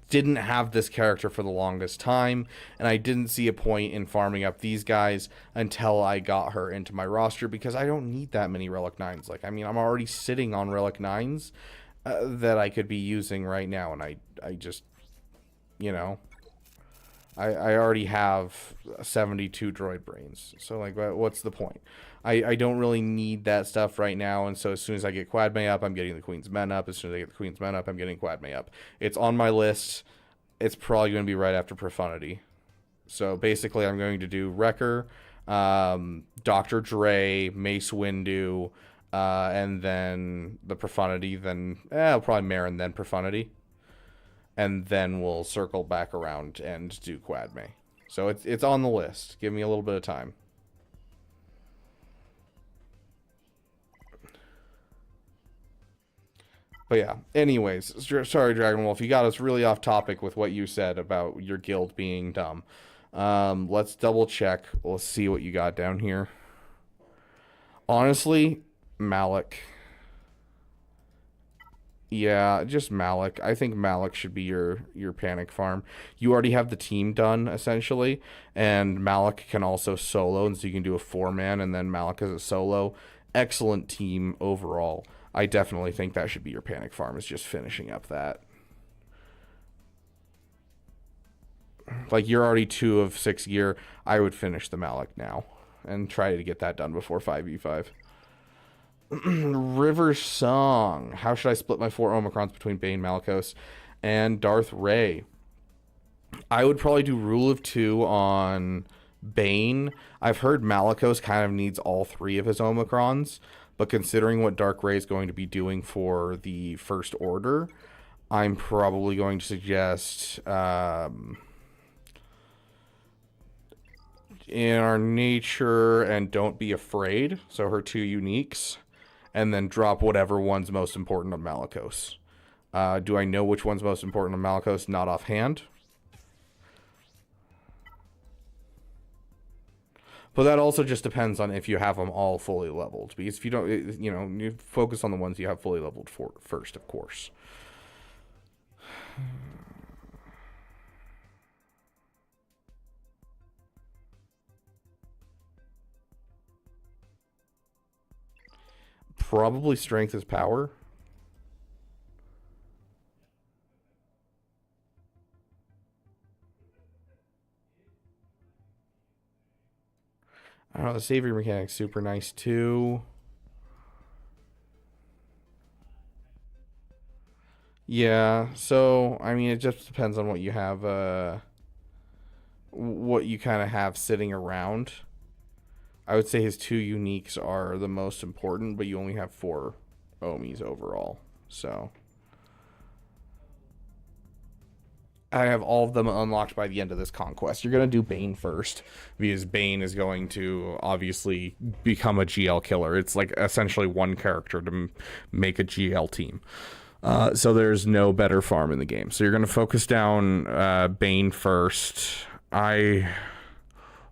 didn't have this character for the longest time, and I didn't see a point in farming up these guys until I got her into my roster, because I don't need that many Relic 9s. Like, I mean, I'm already sitting on Relic 9s that I could be using right now, and I just, you know, I already have 72 droid brains. So, like, what's the point? I don't really need that stuff right now, and so as soon as I get Quadmay up, I'm getting the Queen's Men up. As soon as I get the Queen's Men up, I'm getting Quadmay up. It's on my list. It's probably going to be right after Profundity. So basically, I'm going to do Wrecker, Dr. Dre, Mace Windu, and then the Profundity. Then I'll probably Marin, then Profundity. And then we'll circle back around and do Quadmay. So it's on the list. Give me a little bit of time. But yeah, anyways, sorry, Dragon Wolf, you got us really off topic with what you said about your guild being dumb. Let's double check. Let's see what you got down here. Honestly, Malik. Yeah, just Malik. I think Malik should be your panic farm. You already have the team done, essentially, and Malik can also solo, and so you can do a 4-man, and then Malik as a solo. Excellent team overall. I definitely think that should be your panic farm, is just finishing up that. Like, you're already 2 of 6 gear. I would finish the Malik now and try to get that done before 5v5. River Song. How should I split my 4 Omicrons between Bane, Malicos, and Darth Ray? I would probably do rule of 2 on Bane. I've heard Malicos kind of needs all 3 of his Omicrons. But considering what Dark Ray is going to be doing for the First Order, I'm probably going to suggest In Our Nature and Don't Be Afraid, so her 2 uniques, and then drop whatever one's most important on Malicos. Do I know which one's most important on Malicos? Not offhand. But that also just depends on if you have them all fully leveled. Because if you don't, you know, you focus on the ones you have fully leveled for first, of course. Probably strength is power. I don't know, the Savior mechanic's super nice too. Yeah, so, I mean, it just depends on what you have, what you kind of have sitting around. I would say his 2 uniques are the most important, but you only have 4 Omis overall, so. I have all of them unlocked by the end of this conquest. You're going to do Bane first, because Bane is going to obviously become a GL killer. It's like essentially one character to make a GL team. So there's no better farm in the game. So you're going to focus down Bane first. I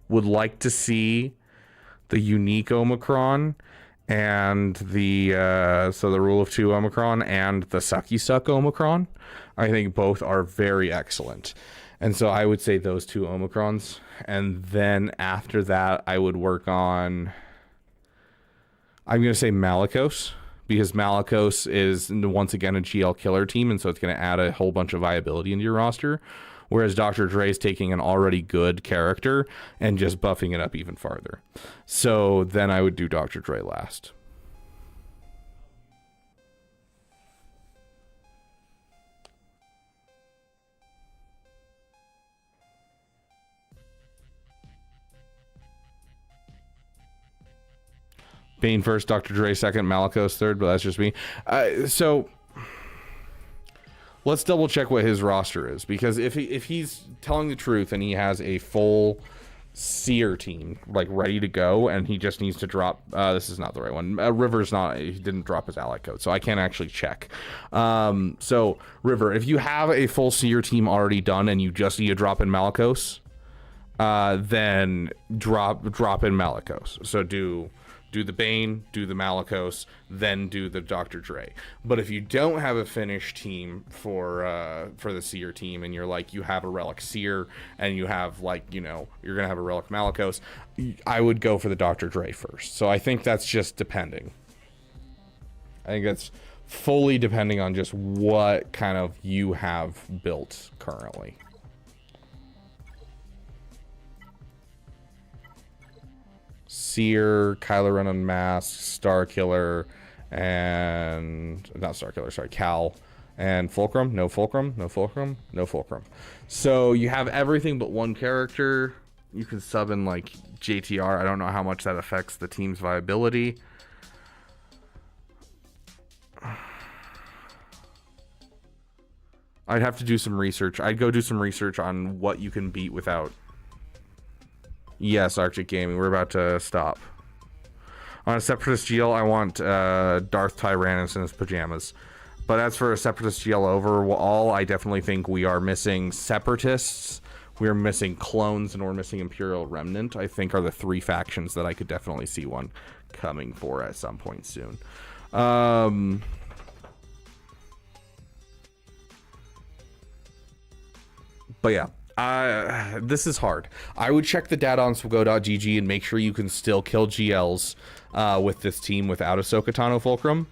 would like to see the unique Omicron and the rule of 2 Omicron and the Sucky Suck Omicron. I think both are very excellent. And so I would say those 2 Omicrons. And then after that, I would work on, I'm going to say Malicos, because Malicos is once again a GL killer team. And so it's going to add a whole bunch of viability into your roster. Whereas Dr. Dre is taking an already good character and just buffing it up even farther. So then I would do Dr. Dre last. Bane first, Dr. Dre second, Malicos third, but that's just me. So let's double check what his roster is, because if he's telling the truth and he has a full seer team like ready to go, and he just needs to drop this is not the right one. River's not, he didn't drop his ally code, so I can't actually check. So River, if you have a full seer team already done and you just need to drop in Malicos, then drop in Malicos. So do the Bane, do the Malicos, then do the Dr. Dre. But if you don't have a finished team for the Seer team, and you're like, you have a Relic Seer, and you have, like, you know, you're going to have a Relic Malicos, I would go for the Dr. Dre first. So I think that's just depending. I think that's fully depending on just what kind of you have built currently. Seer, Kylo Ren Unmasked, Star Killer, and not Star Killer, sorry, Cal, and Fulcrum. No Fulcrum, no Fulcrum, no Fulcrum. So you have everything but one character. You can sub in like JTR. I don't know how much that affects the team's viability. I'd have to do some research. I'd go do some research on what you can beat without. Yes, Arctic Gaming, we're about to stop. On a Separatist GL, I want Darth Tyrannus in his pajamas. But as for a Separatist GL overall, I definitely think we are missing Separatists, we're missing Clones, and we're missing Imperial Remnant, I think are the three factions that I could definitely see one coming for at some point soon. But yeah. This is hard. I would check the data on Swogo.gg and make sure you can still kill GLs with this team without Ahsoka Tano Fulcrum.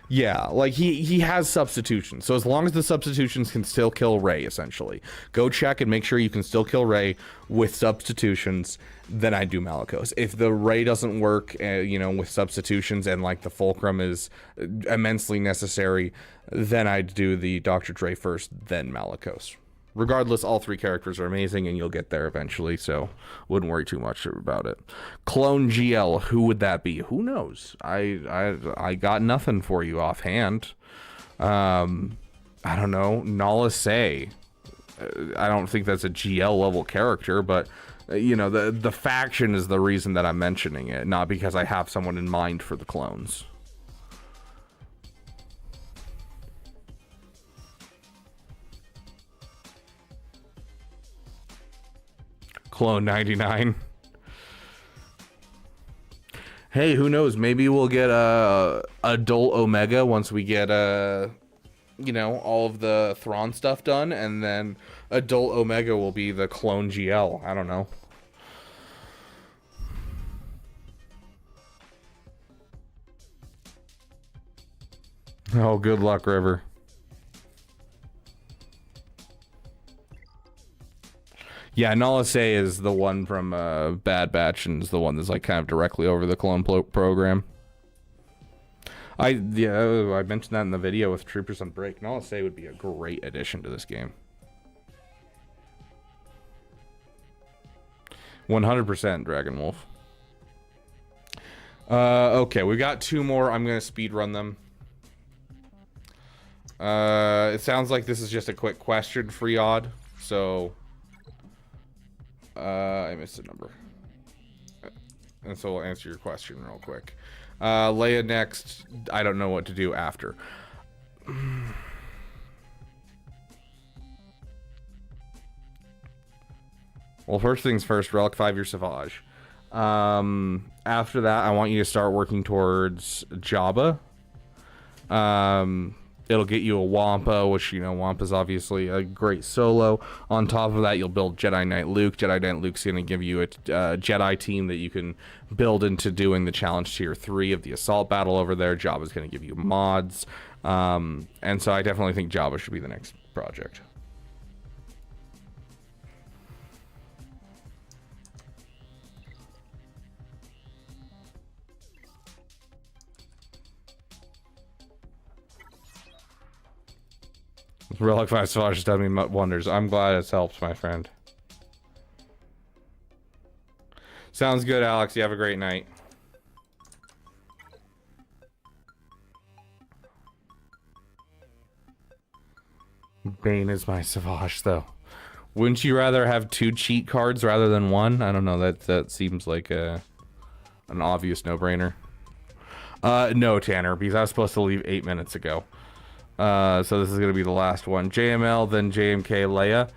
Yeah, like he has substitutions. So as long as the substitutions can still kill Rey, essentially. Go check and make sure you can still kill Rey with substitutions, then I do Malicos. If the Rey doesn't work, you know, with substitutions and like the Fulcrum is immensely necessary, then I'd do the Dr. Dre first, then Malicos. Regardless, all three characters are amazing and you'll get there eventually, so wouldn't worry too much about it. Clone GL, who would that be? Who knows? I got nothing for you offhand. I don't know. Nala Say. I don't think that's a GL level character, but you know, the faction is the reason that I'm mentioning it, not because I have someone in mind for the clones. Clone 99. Hey, who knows? Maybe we'll get a adult Omega once we get you know, all of the Thrawn stuff done, and then adult Omega will be the clone GL. I don't know. Oh, good luck, River. Yeah, Nala Say is the one from Bad Batch, and is the one that's like kind of directly over the clone program. I mentioned that in the video with Troopers on Break. Nala Say would be a great addition to this game. 100% Dragon Wolf. Okay, we got two more. I'm gonna speed run them. It sounds like this is just a quick question for Yod, so I missed a number. And so we'll answer your question real quick. Leia next. I don't know what to do after. Well, first things first, Relic 5-year Savage. After that, I want you to start working towards Jabba. It'll get you a Wampa, which, you know, Wampa's obviously a great solo. On top of that, you'll build Jedi Knight Luke. Jedi Knight Luke's going to give you a Jedi team that you can build into doing the challenge tier 3 of the assault battle over there. Jabba's going to give you mods. And so I definitely think Jabba should be the next project. Relic 5 Savage has done me wonders. I'm glad it's helped, my friend. Sounds good, Alex. You have a great night. Bane is my Savage, though. Wouldn't you rather have 2 cheat cards rather than 1? I don't know. That seems like an obvious no-brainer. No, Tanner, because I was supposed to leave 8 minutes ago. So this is going to be the last one. JML, then JMK, Leia.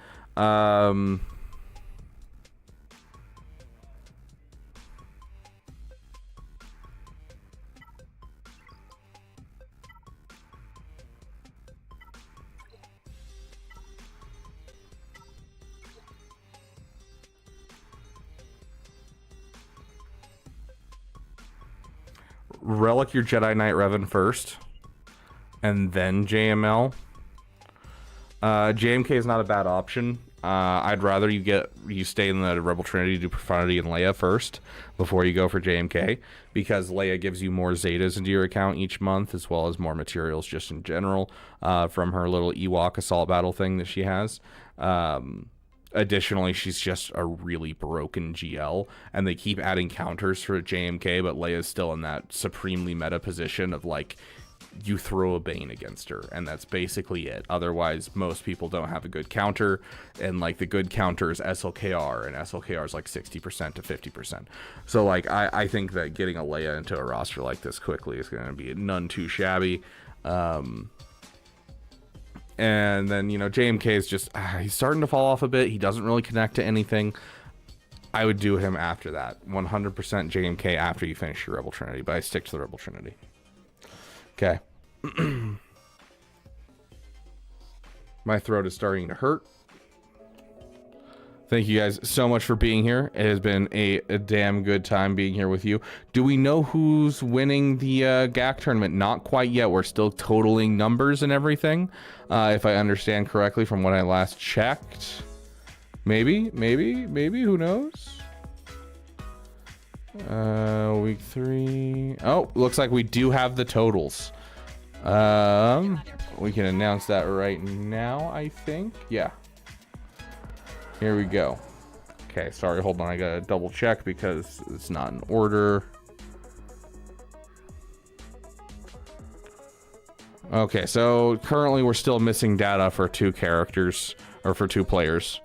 Relic your Jedi Knight Revan first, and then JML. JMK is not a bad option. I'd rather you stay in the Rebel Trinity, do Profundity and Leia first before you go for JMK, because Leia gives you more Zetas into your account each month, as well as more materials just in general from her little Ewok assault battle thing that she has. Additionally, she's just a really broken GL, and they keep adding counters for JMK, but Leia's still in that supremely meta position of, like, you throw a Bane against her, and that's basically it. Otherwise, most people don't have a good counter, and, like, the good counter is SLKR, and SLKR is, like, 60% to 50%. So, like, I think that getting a Leia into a roster like this quickly is going to be none too shabby. And then, you know, JMK is just, he's starting to fall off a bit. He doesn't really connect to anything. I would do him after that. 100% JMK after you finish your Rebel Trinity, but I stick to the Rebel Trinity. Okay. My throat is starting to hurt. Thank you guys so much for being here. It has been a damn good time being here with you. Do we know who's winning the GAC tournament? Not quite yet. We're still totaling numbers and everything. If I understand correctly from when I last checked. Maybe, who knows? Week 3. Oh, looks like we do have the totals. We can announce that right now, I think. Yeah. Here we go. Okay, sorry, hold on. I gotta double check because it's not in order. Okay, so currently we're still missing data for 2 characters, or for 2 players.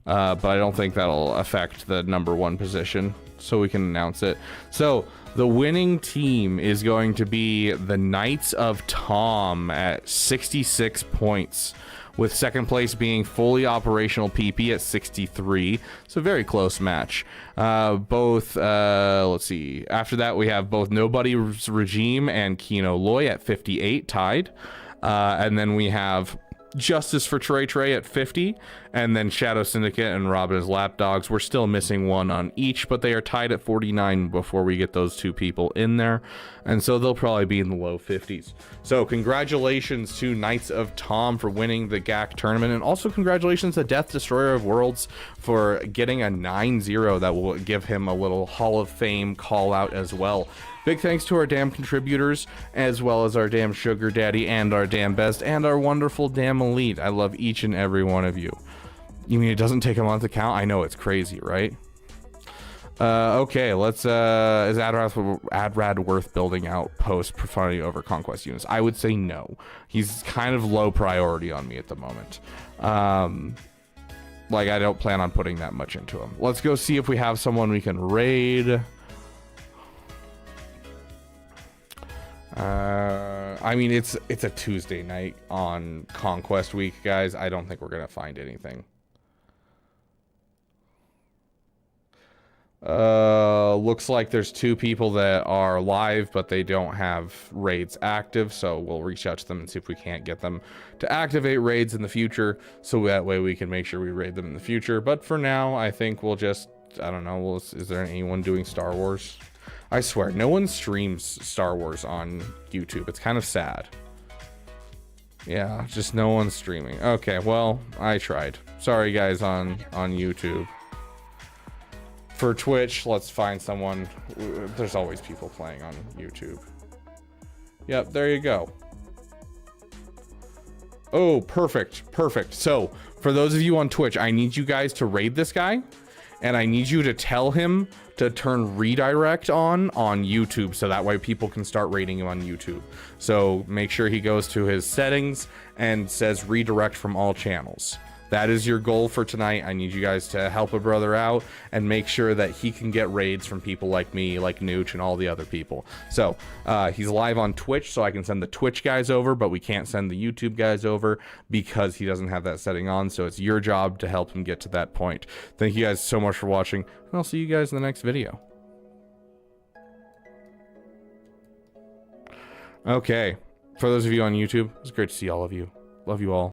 But I don't think that'll affect the number 1 position, so we can announce it. So the winning team is going to be the Knights of Tom at 66 points, with second place being fully operational PP at 63. So very close match. Let's see. After that, we have both Nobody's Regime and Kino Loy at 58, tied. And then we have Justice for Trey at 50, and then Shadow Syndicate and Robin's Lapdogs. We're still missing 1 on each, but they are tied at 49 before we get those 2 people in there, and so they'll probably be in the low 50s. So congratulations to Knights of Tom for winning the GAC tournament, and also congratulations to Death Destroyer of Worlds for getting a 9-0 that will give him a little Hall of Fame call out as well. Big thanks to our damn contributors, as well as our damn sugar daddy and our damn best and our wonderful damn elite. I love each and every one of you. You mean it doesn't take a month to count? I know, it's crazy, right? Okay, let's, is Adrad worth building out post Profundity over Conquest units? I would say no. He's kind of low priority on me at the moment. Like, I don't plan on putting that much into him. Let's go see if we have someone we can raid. I mean, it's a Tuesday night on Conquest week, guys. I don't think we're gonna find anything. Looks like there's 2 people that are live, but they don't have raids active, so we'll reach out to them and see if we can't get them to activate raids in the future, so that way we can make sure we raid them in the future. But for now, I think we'll just, I don't know, is there anyone doing Star Wars? I swear, no one streams Star Wars on YouTube. It's kind of sad. Yeah, just no one's streaming. Okay, well, I tried. Sorry, guys, on YouTube. For Twitch, let's find someone. There's always people playing on YouTube. Yep, there you go. Oh, perfect. Perfect. So for those of you on Twitch, I need you guys to raid this guy, and I need you to tell him to turn redirect on YouTube, so that way people can start raiding him on YouTube. So make sure he goes to his settings and says redirect from all channels. That is your goal for tonight. I need you guys to help a brother out and make sure that he can get raids from people like me, like Nooch, and all the other people. So he's live on Twitch, so I can send the Twitch guys over, but we can't send the YouTube guys over because he doesn't have that setting on. So it's your job to help him get to that point. Thank you guys so much for watching, and I'll see you guys in the next video. Okay, for those of you on YouTube, it's great to see all of you. Love you all.